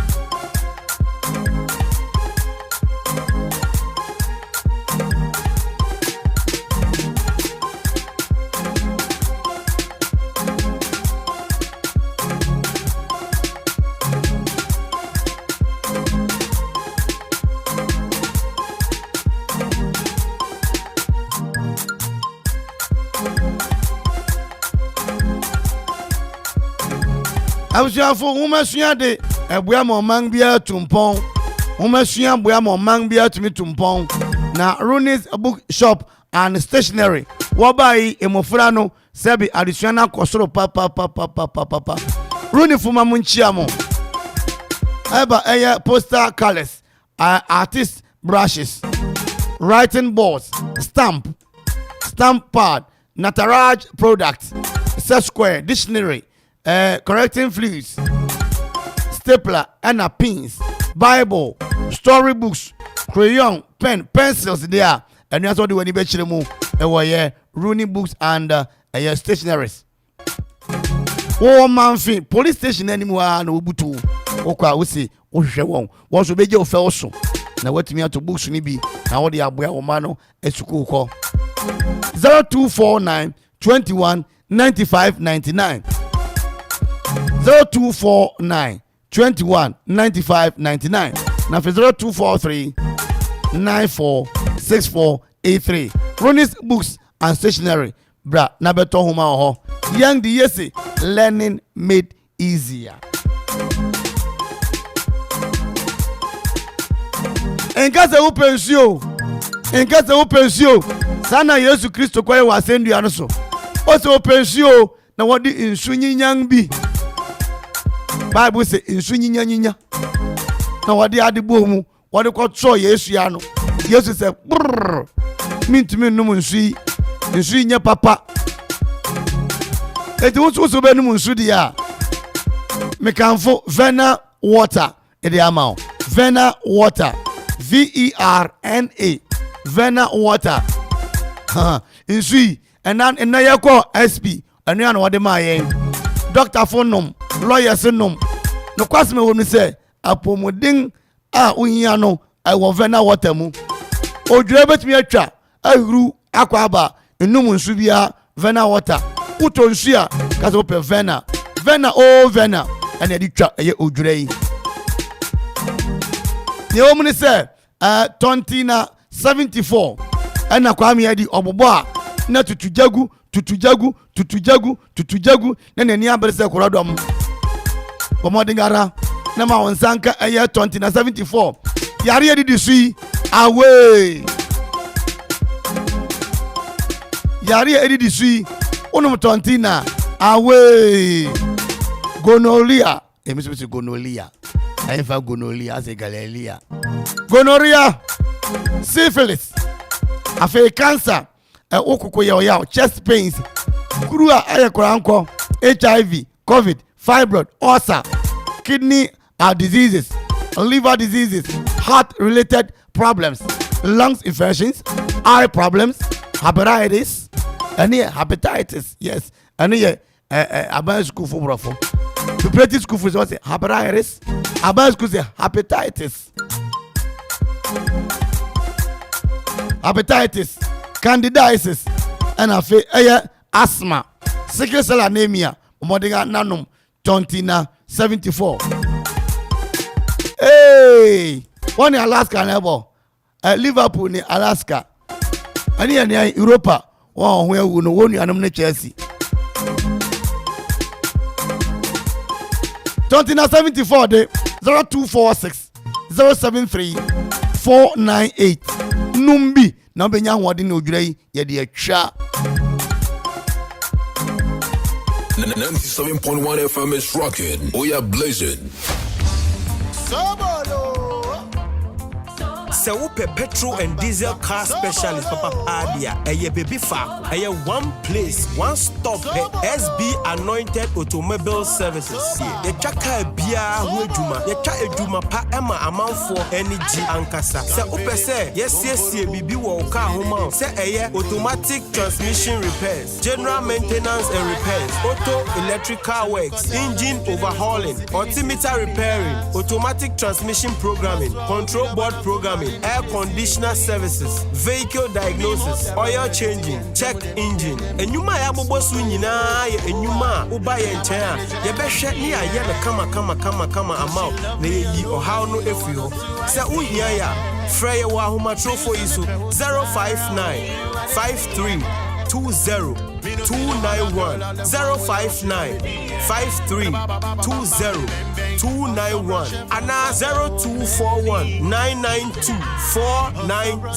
Abusuafo womasua de ebua mo man bia tumpon womasua bua mo man bia tumi tumpon na Rooney's book shop and stationery wobai emofra no sebi additional kosoro papa Rooney fuma munchia mo eba poster colors artist brushes writing boards stamp pad Nataraj products set square dictionary correcting fluids, stapler and pins, Bible, storybooks, crayon, pencils there, and that's what we need to do. Rooney books and stationaries. Oh man, police station anymore no butu. Okwa we say ohwehwe won so beje ofe oso na watimi ato books ni bi na wo de aboa wo ma no esuku ko 0249 21 95 99 0249 21 95 99 na 0243 94 64 83 Rooney's books and stationery bra na beto homa ho young the yesi learning made easier. Enkase wo pensio sana Yesu Kristo kwa wa sendu ya no so o se wo pensio na wodi insu nyinyang bi Bible say insu nyinya na wodi adebo mu wodi ko tso Yesu ya no Yesu say mintimi num insu nya papa eti wo so be num insu dia mekanfo Vena water edi amao Vena water VERNA Vena water insu and ya ko SP anu ya no wodi ma yen doctor phone lawyers nom no kwasme wonu say apomodin a ohia no I Vena water mu odure betimi atwa ahuru akwa aba enum nsu bia Vena water uto nsu a kaso pe Vena Vena and edi twa eye odure yi ne omni say 20 na 74 ana kwa mi edi obobo a na tutujagu na nani abrese korodom pomodingara na ma wonsanka eye 20 na 74 yare edi disui away yare edi disui unum 20 na away gonorrhea emisi gonorrhea ayefa gonorrhea ase galelia gonorrhea syphilis afi cancer okuko ya chest pains kurua ayekranko HIV COVID fibroid ulcer kidney diseases liver diseases heart related problems lungs infections eye problems hepatitis yes and aban school for brofo preparatory school for say hepatitis aban school say hepatitis candidiasis and asthma sickle cell anemia omodinga nanom 20 na 74. Hey, one in Alaska never. Liverpool in Alaska. And here in Europa, one where we know one you Chelsea. 2074 day 0246 073 498. Numbi na benya wodi na odwrai ye de atwa. 97.1 FM is rocking. Oh yeah, blazing. Se wopɛ petrol and diesel car specialist papa adia ɛyɛ baby fa ɛyɛ one place one stop SB Anointed Automobile Services yɛtwa car bia ho adwuma yɛtwa adwuma pa ɛma amanfoɔ energy ankasa sɛ wopɛ sɛ yɛsiesie bibi wɔ car ho ma sɛ ɛyɛ automatic transmission repairs, general maintenance and repairs, auto electrical works, engine overhauling, altimeter repairing, automatic transmission programming, control board programming, air conditioner services, vehicle diagnosis, oil changing, check engine. Enyuma ya bobo su nyina ye enyuma uba ye nchen a ye behwe ne aye na kama amount na ye yi ohaw no efi ho. Se uhia ya frɛ ye wa ahomatrofo yi so 059 53 20 291 059 53 20 291 and 0241 992 490.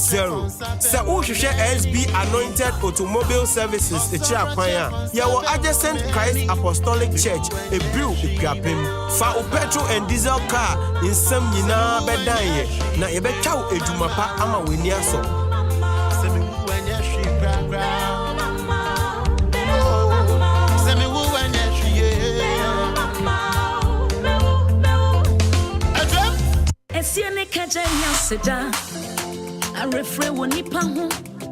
Se uhwehwe SB Anointed Automobile Services echi akwanya yawo adjacent Christ Apostolic Church ebiu epiapem fa o petrol and diesel car insam nyina bedan ye na yebetwa wo eduma pa ama weni aso.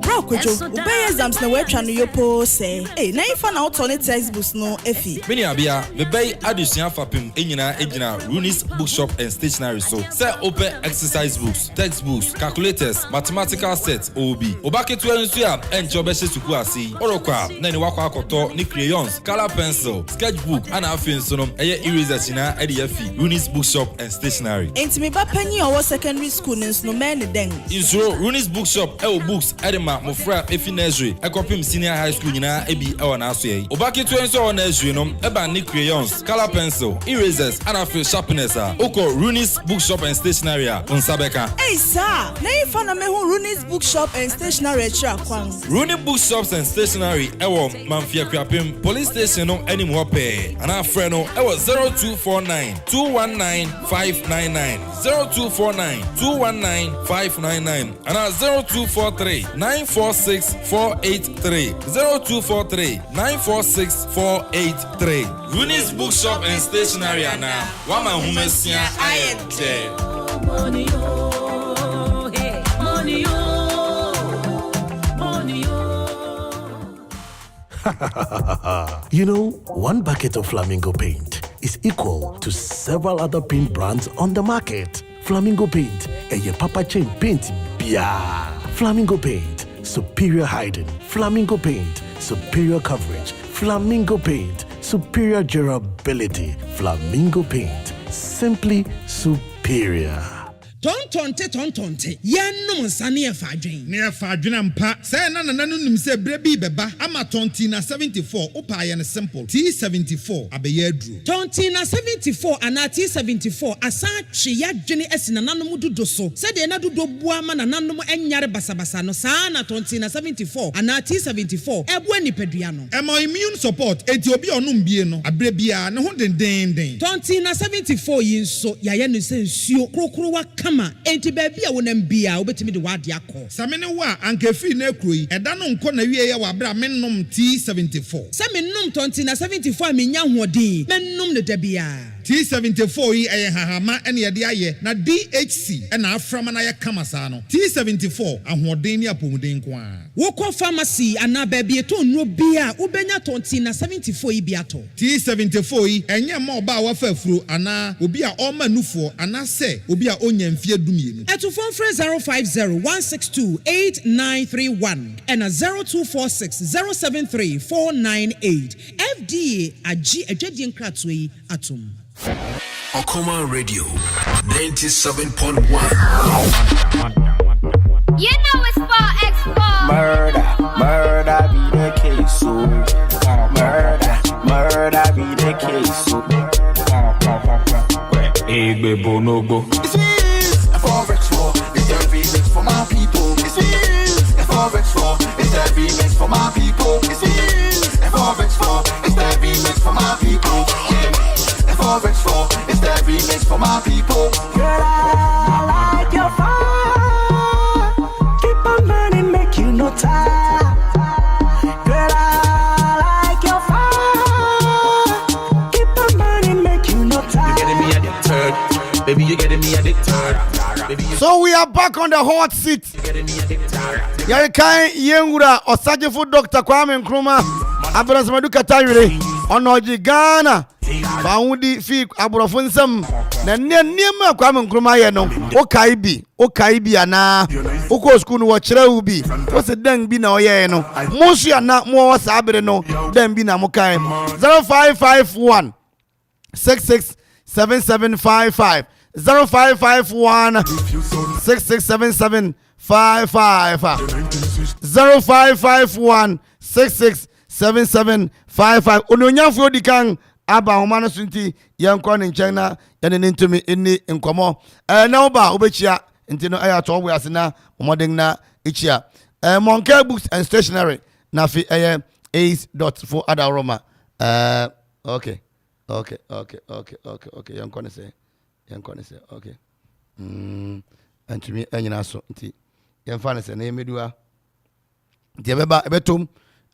Bro, Kojo, obey exams na we twa no yopo say. Eh, na ifa na auto textbooks no efi. Many abia, me bay adusua fapem enyina ejina Runis Bookshop and Stationery so. Say open exercise books, textbooks, calculators, mathematical sets OB. Obaketu ensu ya enche obehye suku asi. Orokwa na ni wakwa akoto ni crayons, color pencil, sketchbook and afin so no eye eraser china e de afi Runis Bookshop and Stationery. Enti me ba panyi owo secondary school no men den. Insuro Runis Bookshop e books edema mofra efi nursery ekopim senior high school nyina ebi e wona aso yi obaketu enso wona nursery no eba ni crayons, color pencil, erasers and afil sharpeners oko Runis Bookshop and Stationery unsabeka. Hey sir, na ifa na me hu Runis Bookshop and Stationery tra kwan. Runis Bookshops and Stationery ewo Mamfia Kwapem police station no anim ho pe ana afre no ewo 0249 219 599 0249 219 599 ana 0243 946 483 0243 946 483. Runis Bookshop and Stationery na wama humesia ayete. Money oh, hey, money oh, money oh. You know, one bucket of Flamingo paint is equal to several other paint brands on the market. Flamingo paint, a Papa Chain paint, bia. Flamingo paint, superior hiding. Flamingo paint, superior coverage. Flamingo paint, superior durability. Flamingo paint, simply superior. Tontonte yenum nsane e fadwen ne e fadwen mpa say na nananum se brebi beba ama tontina 74 opa ye ne simple T74 abeye aduru tontina 74 ana T74 asa twe yadwene esi nananum dodo so se de na dodo bua ma nananum enyare basabasa no sa na tontina 74 ana T74 ebo anipadua no e mo immune support enti obi onum bie no abrebia ne ho denden tontina 74 yi nso yaye no se nsuo krokro wa enti baby a wonam bia obetimi de wade akọ samene wa ankefi na ekroyi eda no nko na wie ye wa bra mennom T74 se mennom tontina 74 menya hoodin mennom ne da bia T74 yi eye hahama ene ye de aye na DHC ena aframa na ye kamasa no T74 ahoden ni apomuden ko a wokọ pharmacy ana baby to nro bia ubenya tontina 74 yi bia to T74 yi enye ma oba wa fafuro ana obi a o manufo ana se obi a onya mfie dumienu eto phone 050 162 8931 and 0246 073 498 FDA agye adwadie nkratoa yi atom. Okoma Radio 97.1. You know it's 4X4. Murder be the case, so murder be the case, so Egbe bonobo. This is a 4X4, it's the remix for my people. This is a 4X4, it's the remix for my people. This is a 4X4, it's the remix for my people. A 4X4, it's the remix for my people. Girl, I like your fire. Keep on burning, make you no tired. Girl, I like your fire. Keep on burning, make you no tired. You getting me addicted, baby. You getting me addicted. So we are back on the hot seat. Yarikai Yengura Osajifo Dr. Kwame Nkrumah Abraham Maduka Tayire Onoji Ghana Baundi fi Aburofunsam na niema Kwame Nkrumah ye no okaibi ana uko school wo kire ubi wo se dan bi na oye no musu ana mo wo sabere no dan bi na mo kai 0551 667755 0551 667755 0551 667755 ononyafo odikan aba homa no sunti yenko ne nchen na yene ntumi inni nkomo na oba obechia ntino aya to we asena modern na ichia Monke Books and Stationery na fi ace.4 adaroma okay yenko ne say okay antumi anyina so nti yemfa ne say na yemedua nti ebeba ebetom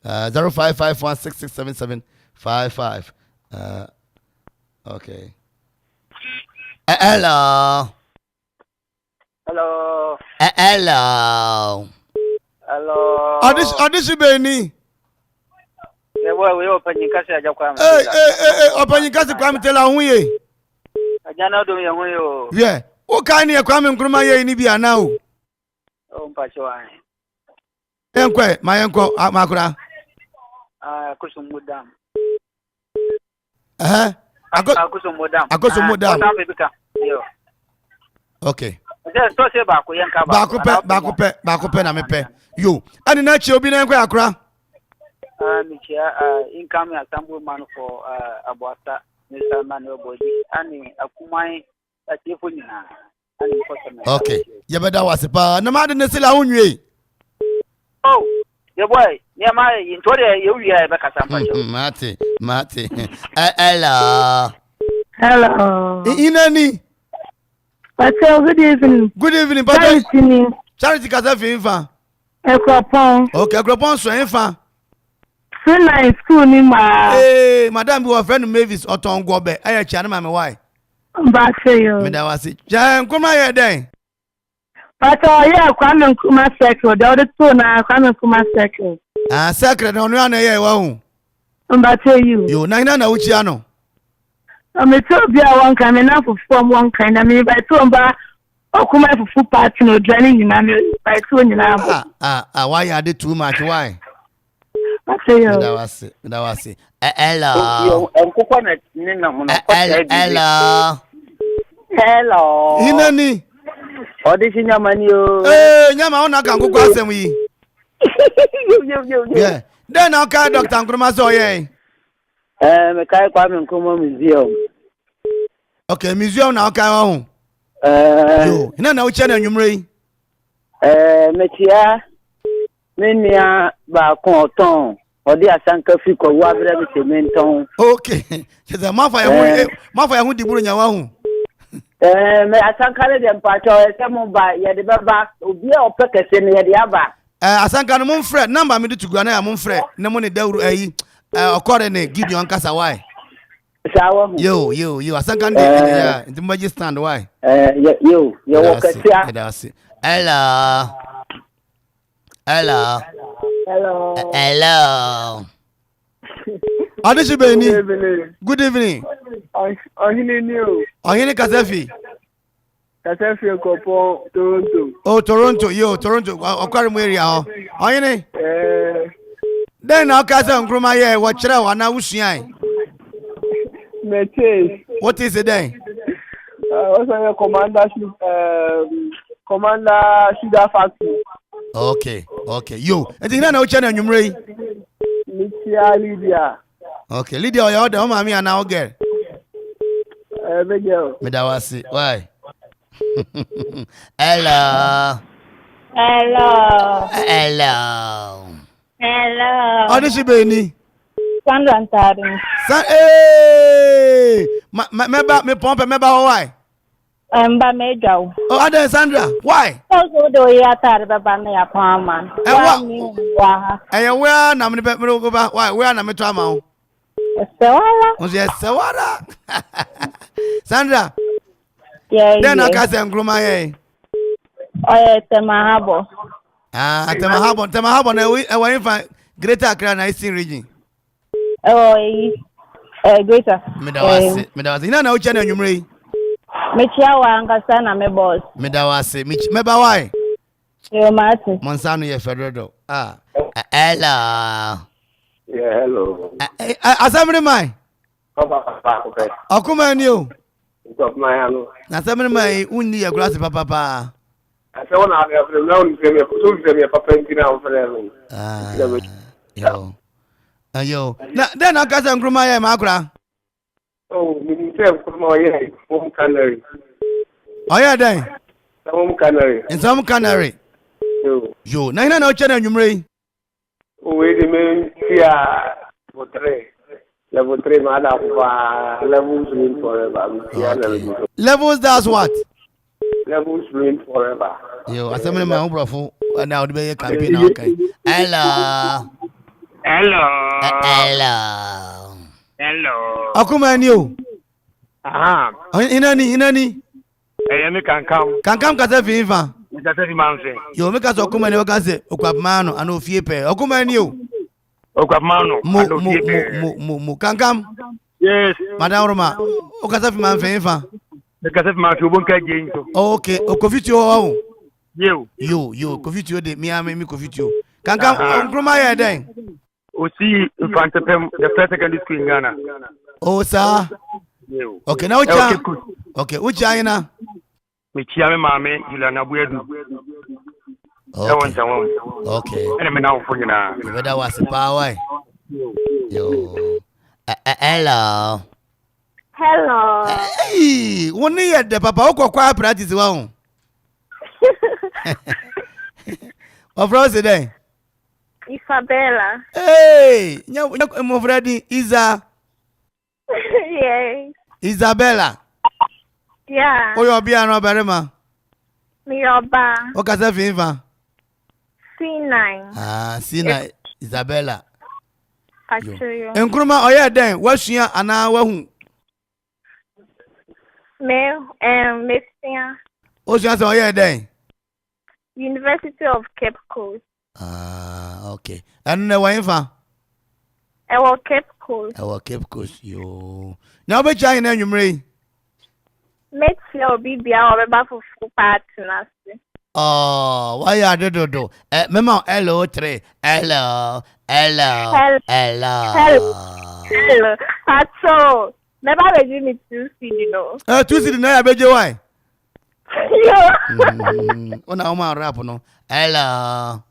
0551667755 okay hello Audition Beni. We open kasi aja kwa. Open kasi kwa mtela huye. Ajana do ye huyo. Yeah. O kani ya kwa Nkrumah ye ni bia na o. O mpacho wa. Enkwe, mayenko makura. Kusumudam. Akusumudam. Yo. Okay. So say ba ko yenka ba. Ba ko pe na mepe. Yo, ani na chi obi na enkwe akura. Michia income assembly man for Abuasa Mr. Manuel Boji ani akumai atiefo nyina ani person. Okay. Ye beda wasipa na ma de nesila hunwe. Oh, your boy, near my into the you are back at Mate. Hello. Inani. Good evening. Good evening. Charity Kazafi infa. Ekropon. Okay, Ekropon so infa. Friend school ni ma. Hey, madam be friend Mavis Otongwobe. Aya chia na me why? Ba say yo. Me da wasi. Ja Nkrumah ye den. But yeah, Kwame Nkrumah circle. The other two na Kwame Nkrumah circle. Circle no no na ye wa hu. Ba say you. Yo, na uchi ano. Me to be a one kind na for form one kind. I mean by two ba okuma fufu party no joining you na me by two nyina. Why you dey too much why? I say yo. Me da wasi. Hello. Yo, enkoko na nina mo na Hello. Inani. Audition nyamani yo. Nyama ona kan kokwa asem yi. Yo. Yeah. Then okay Dr. Nkrumah so ye. Me kai Kwame Nkrumah museum. Okay, museum na okay wa hu. Yo, ina na uche na nwumre yi. Me tia Menia ba konton odi asanka fi ko wa bere me sementon. Okay. Cheza mafa ya hu diburu nya wa hu. Me asanka le dem pato e mo ba ye de baba obi a opekese ne ye de aba. Asanka no monfre number me de tugua na ya monfre ne mo ne dawru ayi okore ne Gideon kasa why. Sawa hu. Yo asanka ne ya ntimbaji stand why. Yo wakasia. Edasi. Hello. Audition Beni. Good evening. Ohini Kasafi. Kasafi Kopo Toronto. Oh, Toronto. Yo, Toronto. Okwari mu area ho. Ohini. Then now kasa nkruma ye wo kire wa na wusuan. Mete. What is it then? What's your Commander Sugar Factory. Okay. Yo, enti na wo channel nwumre. Lydia. Okay, Lydia you the mama and now girl. Big girl. Me da wasi. Why? Hello. This be ni. Sandra Ntari. Meba me pompe meba why? Mba meja. Oh, Ada Sandra, why? So do ya tari baba na ya pama. Where na me be me go ba? Why? Where na me to ama? Sewara. Oje Sewara. Sandra. Yeah. Then akase nkruma ye. Oye Temahabo. Temahabo na we fa Greater Accra na Eastern region. Greater. Medawase. Ina na uche na nwumre. Mechia wa angasa na me boss. Medawase. Meba why? Yo Martin. Monsano ye Federal. Hello. Yeah, hello. Asamre mai. Okay. Okuma ni o. Stop my hand. Na asamre mai unni ya grass papa. I say one have you now you me papa ntina o fere. Yo. Ayo. Na then akasa nkruma ye makura. Oh, me say nkruma ye home canary. Oh yeah then. Home canary. In some canary. Yo, na ina na uche na nwumre. Oh, we the men here level 3 mada kwa levels win forever. Levels that's what? Levels win forever. Yo, asamre ma obrofo na odi be campaign okay. Hello. Akuma ni o. Aha. Inani. Me kankam. Kankam kasa fifa. Me kasa fi manse. Yo me kasa akuma ni wakase okwapmano ana ofie pe. Akuma ni o. Okwapmano ana ofie pe. Mo kankam. Yes. Madam Roma. O kasa fi man fifa. Me kasa fi manse obonka gento. Okay, o kofitio o. Yo, kofitio de mi kofitio. Kankam nkruma ye den. O see Infantepem the first secondary school in Ghana. Oh sir. Yo. Okay, now ucha. Okay, ucha ina. Me chia me mame Juliana Buedu. Okay. Ene me now for you na. You better was power. Yo. Hello. Hey, one year the papa ko kwa practice wa on. Of Rose today. Isabella. Hey, mo Freddy Isa. Yes. Isabella. Yeah. Oyo bia no berema. Mi oba. O kasa fifa. C9. C9 Isabella. Pachuyo. Nkruma oye den wasua ana wahu. Mesia. Osia so oye den. University of Cape Coast. Okay. And na wainfa? Cape Coast. Cape Coast. Yo. Now be trying na nwumre. Metia obi bia obeba fufu partners. Why are do? Memo L03. Hello. Pacho. Never ready me to see you know. 2 cedi na ya beje why? Yo. Ona o ma rap no. Hello.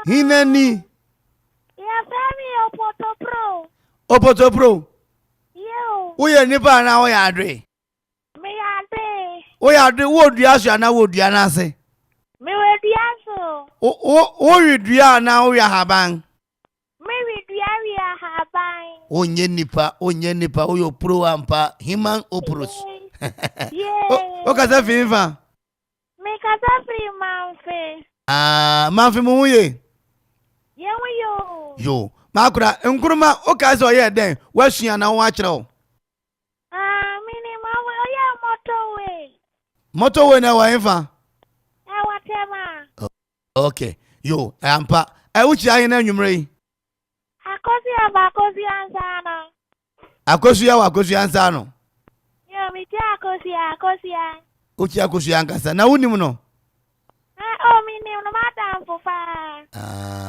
Hinani. Ya fami Opoto Pro. Yo. Uye nipa na o ya adre. Me ade. O ya adre wo dua so na wo dua na se. Me we dua so. O wi dua na o ya haban. Me we dua wi haban. Onye nipa o yo pro ampa human opros. Yeah. O kasa fifa. Me kasa free manfe. Manfe mu huye. Yo. Makura nkuruma o kasa o ye den wasua na wo akere. Minimum motorway na wa infa. Watema. Okay. Yo, ampa. Uchi ayi na nwumre. Akosi ansana. Akosi ansano. Yo, mi ti akosi. Uchi akusu yankasa. Na unimu no? Oh, me name no madam for far.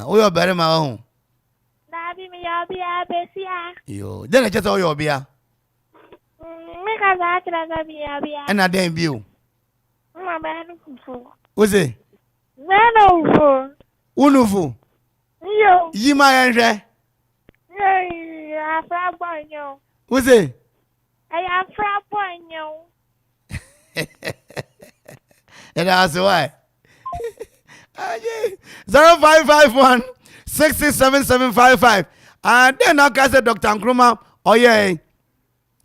Oyo bere ma ho. Dabi mi yobia besia. Yo, then cheta oyo bia. Me ka za tra bi yobia. Na den bi o. Ma ba no fufu. Oze. No fufu. Unufu. Yo. Yima yenhwe. Yeah, afra bonyo. Oze. I afra bonyo. And that's why. 0551 667755. And then I said Dr. Nkrumah, oh yeah.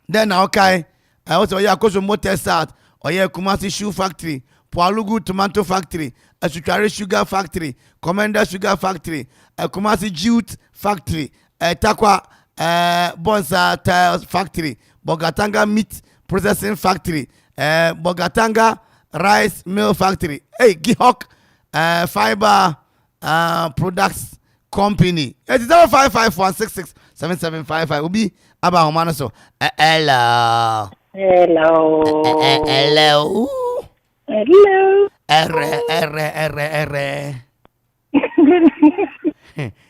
Then okay. I also yeah, cause more test out. Oh yeah, Kumasi Shoe Factory, Pualugu Tomato Factory, Asukari Sugar Factory, Commander Sugar Factory, Kumasi Jute Factory, Takwa Bonsa Tiles Factory, Bogatanga Meat Processing Factory, Bogatanga Rice Mill Factory. Hey, Gihok Fiber Products Company. It's 0551667755. Ubi Aba Homana so. Hello. Hello. Hello. Hello. R.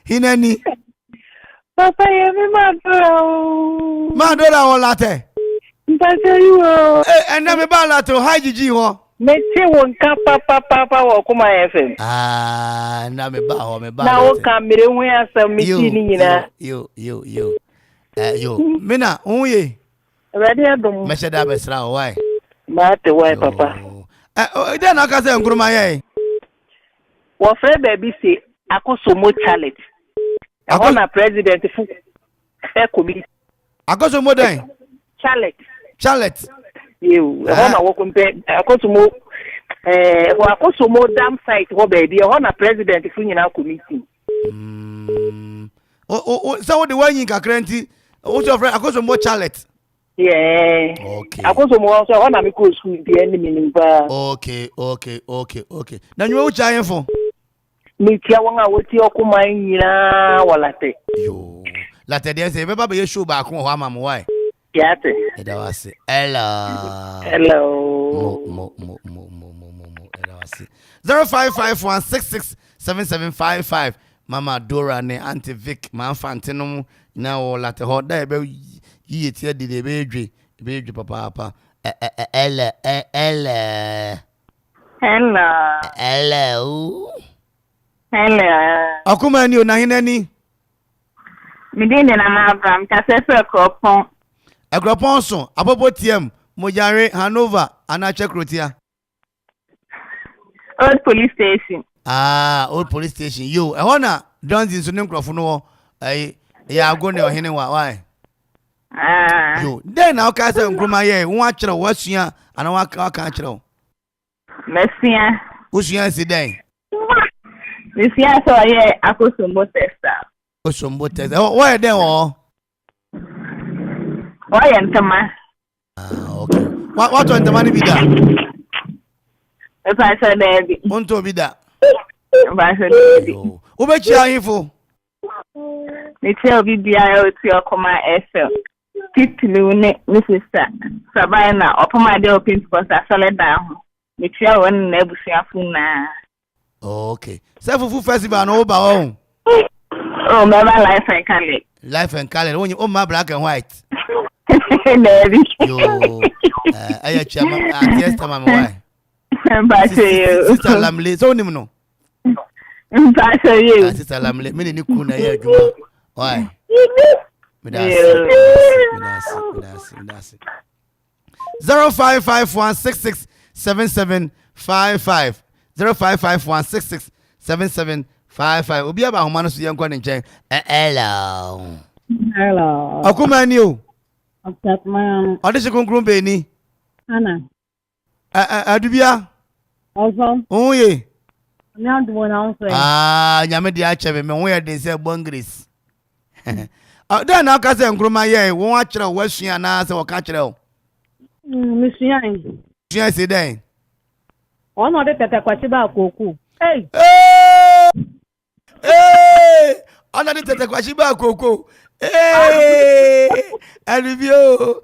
Hineni. Papa, you Madora o latte. Papa, you and never balato. Hi, Gigi. Mete won papa wa kuma FM. Na me ba na o kamere hu asam mitini nyina. Yo. Mina, onye. Ready adom. Me sheda besra why? Mate why papa. Then I can say Nkrumah ye. Wo fre baby say akosomo challenge. Na president fu e committee. Akosomo den. Challenge. You na wo kumpe akosomo dam site ho baby na president fu nyina committee. So what the one you kakranti what's your friend akosomo challenge? Yeah. Okay. Akosomo so na me go school the enemy ba. Okay. Na nyu ucha info. Me tia won a woti okuma nyina walate. Yo. Late dey say beba be show ba ko ho amam why? Yate. Eda wase. Hello. Mo. Eda wase. 0551667755. Mama Dora ne Auntie Vic man fantenom na wo late ho da be yietie de be dwe papa. Hello. Akuma ni ona hinani. Midine na Abraham ka sefe kropon. Agropon so abobo tiem Mojare Hanover Anache Krotia. Old police station. Old police station. Yo, ehona Donzi so ne nkrofo no ya go ne ohene wa why? Yo, then na ka say Nkrumah ye, won a kire wasua ana wa ka kire o. Mesia. Usua si den. Mesia so ye akosomo testa. Osombo testa. Why den o? Why ntama? Okay. What to ntama ni bi da? If I said baby. Onto bi da. Ba said baby. Wo be chia hinfo? Me tell bi bia o ti okoma FM. Titulu ne sister. Sabina opoma de open for solid down. Me tell when na ebusuafo na. Okay. Say fufu festival no ba o. Oh, my life and color. Life and color. When you my black and white. Yo, I chairman. Yes, mama. Why? Sister Lamle. So ni no. Sister Lamle. Me ni kuna ya juma. Why? Medasi. 0551667755. 0551667755. Obi aba homa no so yen kwa ne nchen. Hello. Akuma ni o. Akuma. Ode se konkron be ni. Ana. Adubia. Also. Oye. Nyando na onso. Nyame dia achebe me wo ye den se bongris. Dan na ka se Nkrumah ye, won a kire wasua na se wo ka kire o. Misuan. Sua se den. Ono de tete kwachi ba koku. Ona de tete kwachi ba koko. Hey, Adibio,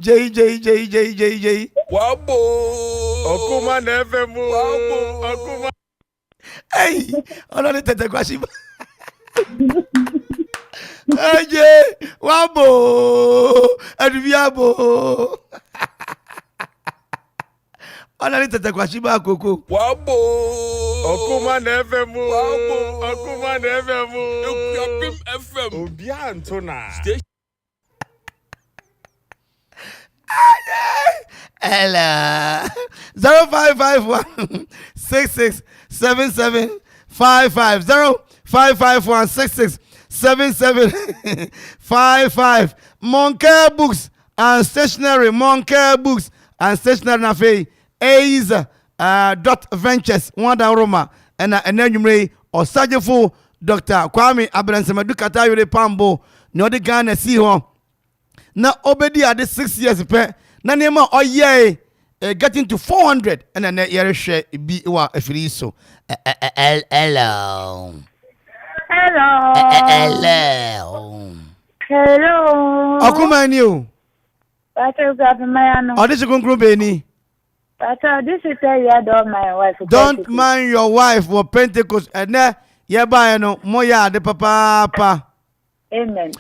J. Wabo. Okuma nefemu. Okuma. Hey, ọlọ́ni tẹ̀tẹ̀ kwasi. J, Wabo, Adibio. Ọlọ́ni tẹ̀tẹ̀ kwasi bá koko. Wabo. Okuma nefemu. Wabo. Okuma nefemu. Ekwapim FM. Obi Antona. Ella 0551 6677 55 0551 6677 55 Moncare Books and Stationery Nafe A's dot ventures one down Roma and enumere or Sajefo Dr. Kwame Abransemadu Katayore Pambo no the Ghana see home. Now obedi at the 6 years pe na nema oye getting to 400 and then yere share bi wa afiri so hello akuma ni o Pastor Gabimayano. This is Kunkru Beni. Pastor, this is your don't mind wife. Don't mind your wife for Pentecost and then yeba no moya de papa. Amen.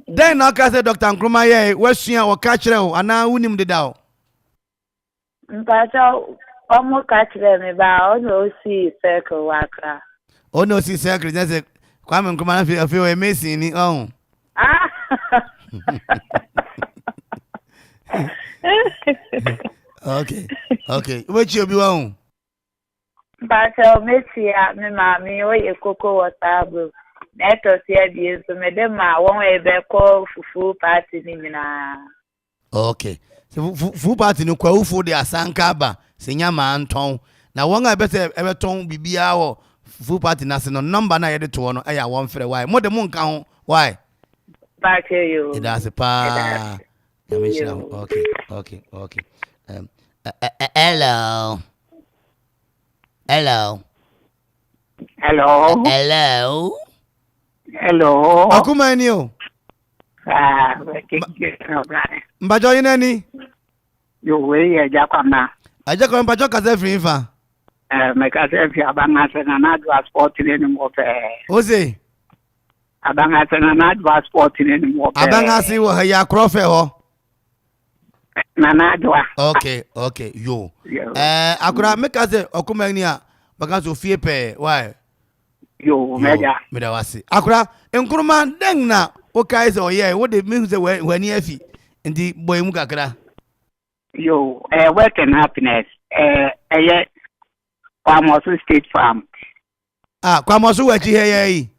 Then now can say Dr. Nkrumah ye we sua o ka kire o ana wunim de da o. Pastor, omo ka kire me ba o no see circle waka. O no see circle just say Kwame Nkrumah feel amazing ni oh. Okay. What you be on? Pastor, Messia, me mami o ye koko water bro. Neto sia bi so me dem ma won e be call fufu party ni mina. Okay. So fufu party no kwa ufu de asanka ba senya ma anton. Na won a better e ton bibia wo fufu party na se no number na ye de to no e ya won frɛ why. Mo de mo nka ho why? Pastor you. It does pa. Okay. Hello. Akuma ni o. Mbajo yin ani. Yo we ya jakwama. Aja ko mbajo ka se free fa. Me ka se fi abanga se na na do sport ni mo fe. O se. Abanga se na na do sport ni mo fe. Abanga si wo ya krofe ho. Na do. Okay, yo. Akura me ka se okuma ni a baka so fie pe why? Yo meja. Me da wasi. Akura Nkrumah den na o kai se o ye wo de me se wani afi. Ndi boy mu kakra. Yo, work and happiness. Kwamosu State Farm. Kwamosu wachi he.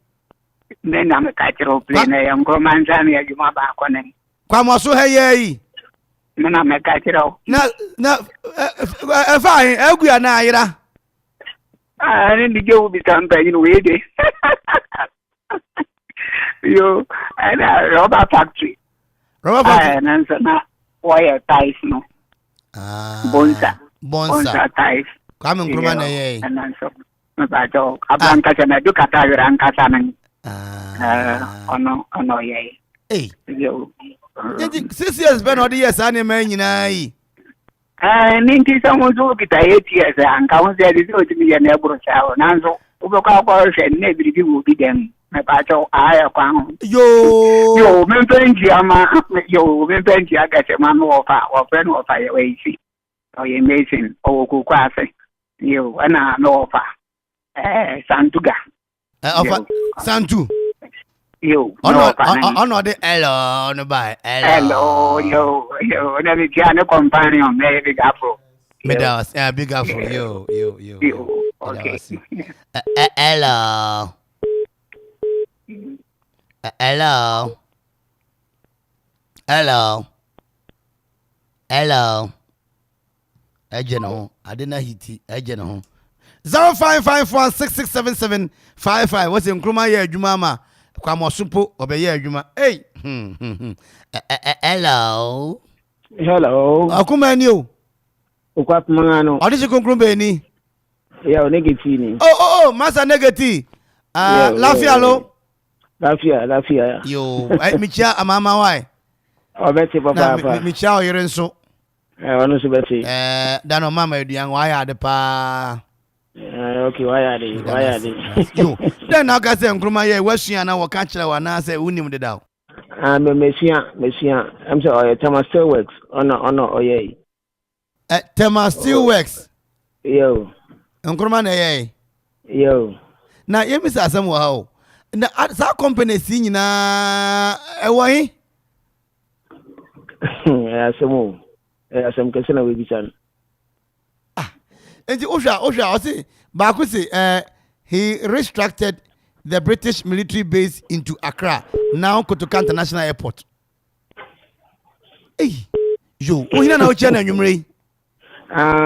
Men na me kachiro play na Nkrumah nzani ya juma ba konen. Kwamosu he. Na me kachiro. Na fine, egu ya na ayira. Ni dige ubi tamba yin we de. Yo, rubber factory. Nansa na wire ties no. Bonsa ties. Kwame Nkrumah na ye. Nansa. Mabajo abanka sana dukata yuranka sana. Ono ye. Hey. Yo. 6 years ben odi yes ani man nyina yi. Ninti samuzu kita 8 years anka wonse adi so timi ye na eburo chawo nanzo ubekwa kwa hwe ne biribi wo bi dem. Mabajo aya kwa. Yo mempenji agase manu ofa ye we si. O ye amazing o ku kwase. Yo ana no ofa. Santuga. Ofa Santu. Yo. Ono de hello no bye. Hello yo. Na mi tiane companion me big afro. Me da big afro yo. Okay. Hello. Ejeno, adena hiti, ejeno. 0551667755. What's in Nkrumah ye adwuma ma? Kwamosupo obeye adwuma. Hey. Hello. Akuma ni o. Ukwap mangano. Odisi Nkrumah ni. Ya negati ni. Oh, masa negati. Lafialo. Lafia. Yo, Micha Amama why? Betty Papa. Micha Yerenso. Ono so Betty. Dano mama eduan why are the pa. Okay, why are they? Yo, then I got them Gruma ye Weshian na waka kire wa na say unim de daw. Messia. I'm sorry, Thomas still works. Oh yeah. Tema still works. Yo. Nkruma na ye. Yo. Na ye misa asem wa ho. Na sa company si nyina ewo hi. Asem kese na we bi chan. Enti Osha o say ba ku say he restructured the British military base into Accra, now Kotoka International Airport. Hey, yo, ohina na oche na nwumre.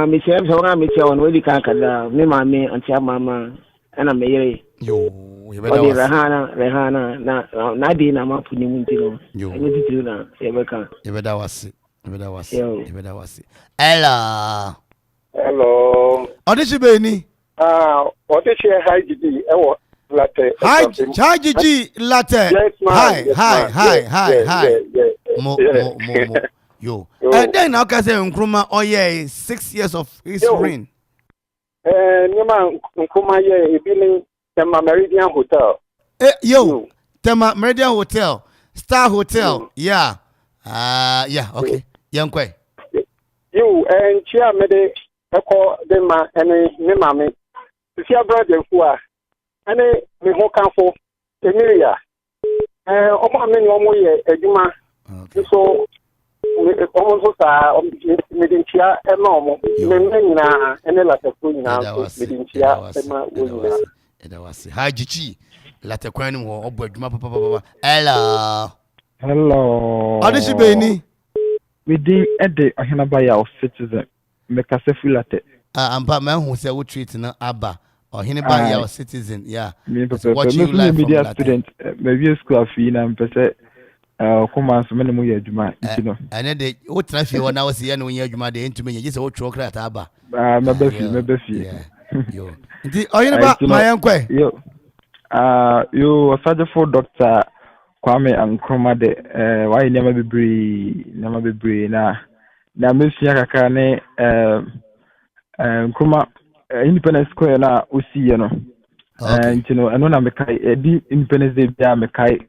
Me say am so na me say on we di kan kada me mama anti mama na me yere. Yo, ye beda was. Rehana na di na ma puni mu ntino. Yo. Enye titiri na ye beka. Ye beda was. Hello. Odishi be ni. Odishi high GD ewo latte. High GG latte. Yes, hi. Yeah. Mo. Yo. Then now can say Nkrumah 6 years of his reign. Nima Nkrumah ye building Tema Meridian Hotel. Tema Meridian Hotel, Star Hotel. Yeah. Okay. Young kwe. You and Chia Mede Eko Dema and me mame. If your brother who are and me ho kanfo Emilia. Omo ameni omo ye eduma. So omo so sa me din chia e ma omo. Me nyina ene la tefu nyina me din chia e ma wo nyina. Eda wase. Ha jichi la tekwan ni wo obo eduma papa. Hello. Adishi be ni. We did Eddie Ohinabaya of Citizen. Make us a filate. Ampa man who say we treat na Abba or Hinabaya of Citizen. Yeah. What you like media student, maybe a school fee and per come on, so many more years. And then they what traffic when I was here when you're the into me, just what chocolate at Abba. Maybe. Yo. My uncle. You search for Dr. Kwame Nkrumah de why never be na mesua kaka ne Nkrumah Independence Square na osi no ntino eno na mekai di Independence Day bia mekai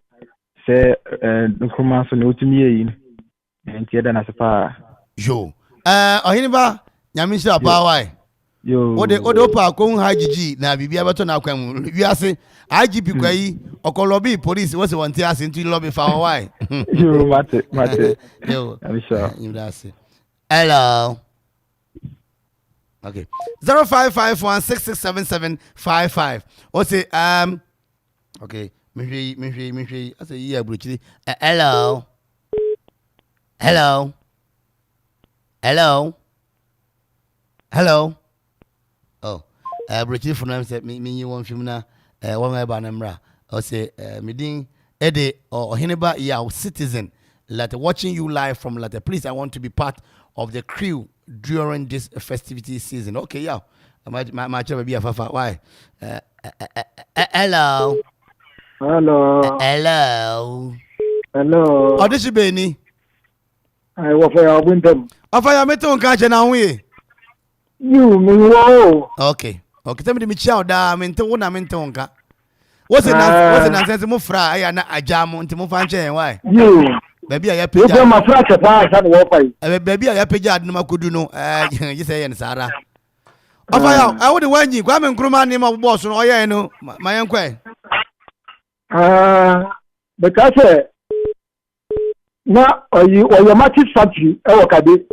se Nkrumah so ne otumi yi ntia na sepa yo ohiniba nyamisha pa why yo ode opa ko hajiji na bibia beto na kwam wiase IGP kwai okolobi police was want to ask into lobby for why yo mate yo I'm sure you that's it. Hello. Okay. 0551667755. What's it? Okay. Me. I say yeah, bro. Hello. Oh. Bro, for now say me you want film na one ba namra. I say me ding Ede or Hineba ya Citizen like watching you live from Latte. Please, I want to be part of the crew during this festivity season. Okay, yeah. My job be a fafa. Why? Hello. Oh, this is Benny. I was for winter. Offer your metal catch now. We. You me wow. Okay. Tell me the Michelle da minto na minto nka. What's the nonsense mo fra aya na ajamo nti mo fa nche why? You. Baby aya page. You ma fra che pa sa wo pai. Baby aya page adu ma kodu no you say yen sara. Offer ya I would wan yi Kwame Nkrumah ni ma boss no oye no ma yen kwai. Because na oyo match factory e wo kade.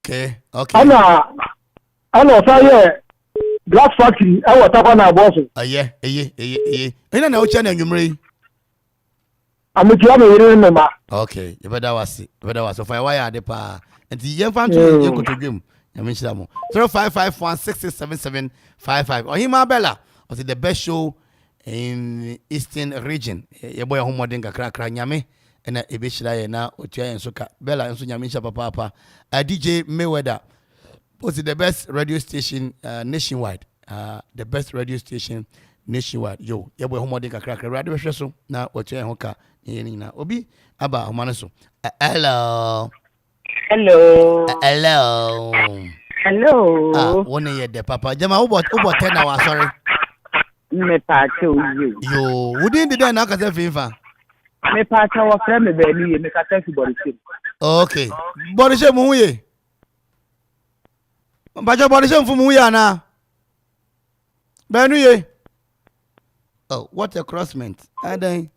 Okay. Ana say glass factory e wo tapa na boss. Eye. Ina na oche na nwumre. Amutia me yire me ma. Okay, you better was. So for why are the pa? And the young fan to you go to game. I mean, 0551667755. Or him Bella was the best show in Eastern region. Your boy home modern kakra nyame and a bishla na otia and soka Bella and so nyamisha papa. DJ Mayweather was the best radio station nationwide. The best radio station nationwide. Yo, yabo homode kakra radio hwe so na wache ho ka ni na obi aba homane so. Hello. One ye de papa jama wo ten na wa sorry. Me pa che you. Yo, wouldn't the na ka se fifa. Me pa che wo frɛ me ba ni me ka se body shape. Okay. Body shape mu ye. Bajo body shape fu mu ye ana. Ba nu ye. Oh, what a crossment. Adan.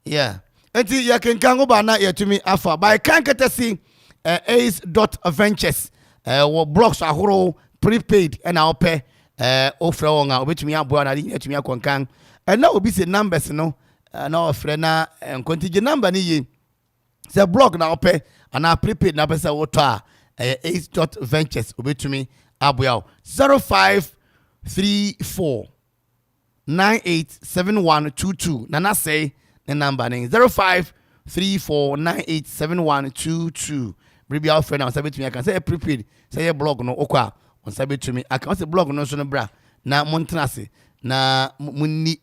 Yeah. Enti ya kenkan go ba na yetumi afa. By kan ketesi ace.ventures. Wo blocks ahoro prepaid and our pay offer on our between your boy and yetumi akonkan. And now obi say numbers no na offer na contingent number ni ye. Say block na pay and our prepaid na pesa water ace.ventures obetumi aboya 0534 987122. Nana say the number name 0534987122. Maybe our friend, I say to me, I can say a prepaid, say a blog no okwa. On say to me, I can say blog no so no bra. Na montrase na munye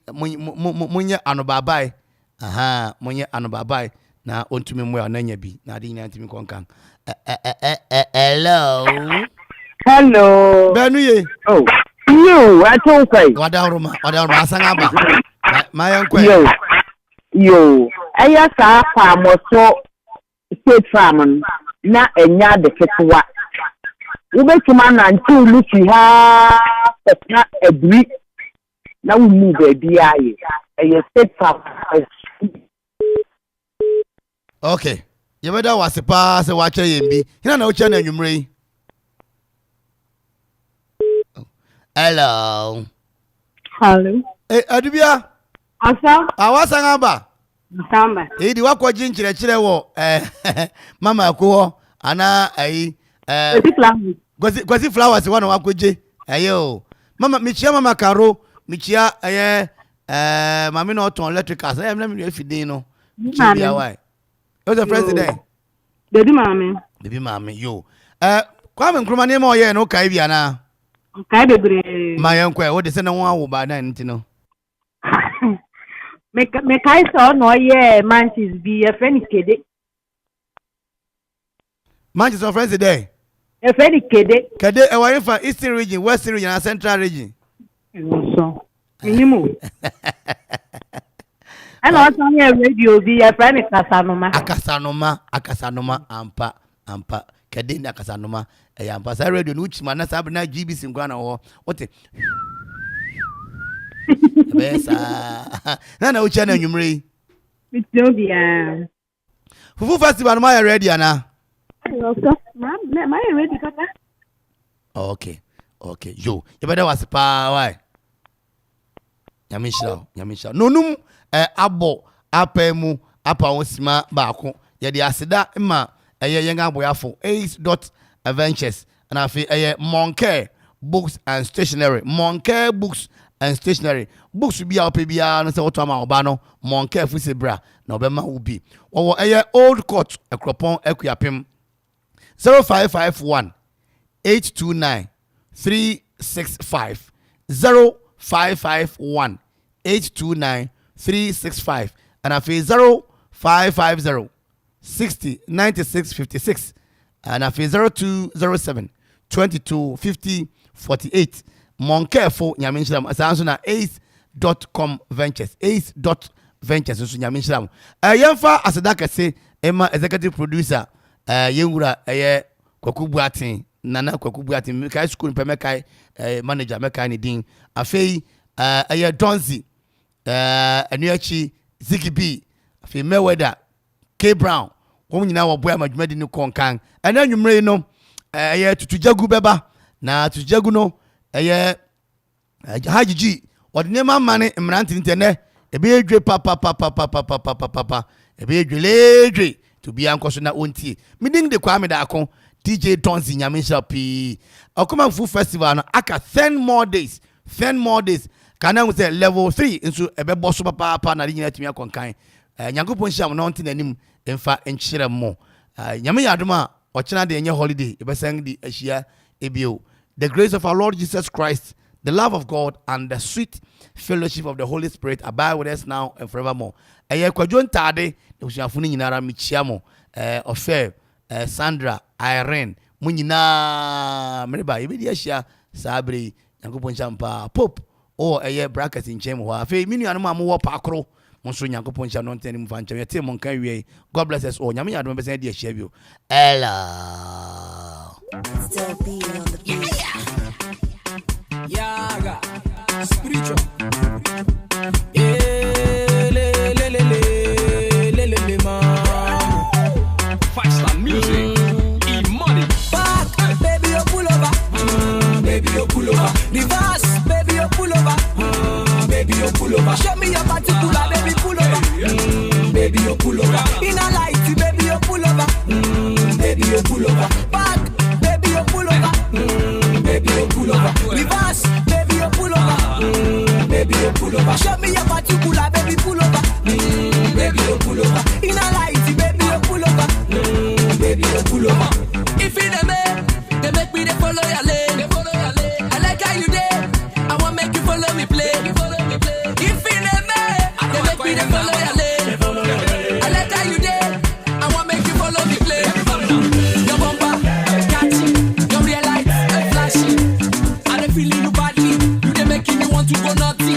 anobabai. Aha, munye anobabai na ontumi mo ya nanya bi. Na di na ntimi konkan. Hello. Benu ye. Oh. You, I told you. Wadaruma asangaba. Mayankwe. Yo. Aya sa farm so state farm na enya de ketewa. Ubetuma na ntu luki ha na ebri na we move baby aye. Aya state farm. Okay. You better was pa se wache yembi. Hina na uche na nwumre. Hello. Adubia. Asa. Awasanga ba. Samba. Di wakwaji nchire wo mama ko ana Kwasi flowers wana wakwaje. Ayo. Mama michia mama Karo, michia mami no ton electricals. Na me fidin no. Chibia why. Who's the president? Baby mama. Yo. Kwame Nkrumah ne mo ye no kai bia na. Kai bebre. Mayankwe, what is na won wo ba na ntino. Me kai so no ye Manchester be a friend kede. Manchester friends today. A friend kede. Kede e wa from Eastern region, Western region and Central region. So. Inimu. And also on radio be a friend Akasanoma. Akasanoma ampa. Kede na Akasanoma. Ampa sa radio no chima na sabe na GBC ngwa na ho. Wote. Besa. Na uche na nwumre. Ethiopia. Fufu festival ma ready ana. Ma ready kaka. Okay. Yo, you better was pa why? Nyamisha. Nonum abo apemu apa wonsima baako. Ye de aseda ma yenga aboyafo ace.ventures and afi Moncare Books and Stationery. Moncare Books and Stationery. Books be out bia no se wotama oba no Moncare fu sebra na obema ubi. Wo Old Court Ekropon Ekuapem 0551 829 365 0551 829 365 and afi 0550 60 96 56 and afi 0207 22 50 48. Moncare for Nyaminshiram asanso na ace.com ventures ace.ventures so Nyaminshiram yemfa asedaka se ema executive producer yenwura Kwaku Buatin Nana Kwaku Buatin kai school pemekai manager mekai ni din afei Donzi anuachi Ziggy B afei Mayweather K Brown won nyina wo boya madwumadi ni konkan ana nwumre no tutujagu beba na tutujagu no hajiji odinema mane mranti ntene ebe edwe papa ebe edwe to be ankoso na ontie miding de kwame da akon DJ Donzi Nyaminsha P Okuma Food Festival no aka 10 more days kana we say level 3 nso ebe boso papa na nyina tumi akonkan nyankopon hia no nti nanim emfa enkyere mo nyame yadoma ochena de enye holiday ebe sang di ahia ebio. The grace of our Lord Jesus Christ, the love of God and the sweet fellowship of the Holy Spirit abide with us now and forevermore. Eye kwadwo ntade usiafunu nyinara michia mo ofe Sandra Irene mu nyina mereba ibedi ahia sabre Nyankopon champa Pope o eye bracket nchem ho afi minu anu am wo pakro monso Nyankopon cha no ntani mu fanche yete mon kan wie. God bless us all. Nyame yadom be say de ahia bio. Ella Yaga spiritual. Five-star music, E-money. Back, baby, you pull over. Baby, you pull over. Reverse, baby, you pull over. Baby, you pull over. Show me your particular, baby, pull over. Baby, you pull over. In a light, baby, you pull over. Baby, you pull over. Back, baby, you pull over. Baby, you pull over. Reverse, baby, you pull over. Baby, you pull over. Show me your particular, baby, pull over. Baby, you pull over. In a light, baby, you pull over. Baby, you pull over. If in a man, they make me they follow your lane. I like how you did. I want make you follow me play. If in a man, they make me they follow your lane. I like how you did. I want make you follow me play. Your bumper, catchy, your real lights and flashy. And I feeling you badly. You they making me want to go naughty.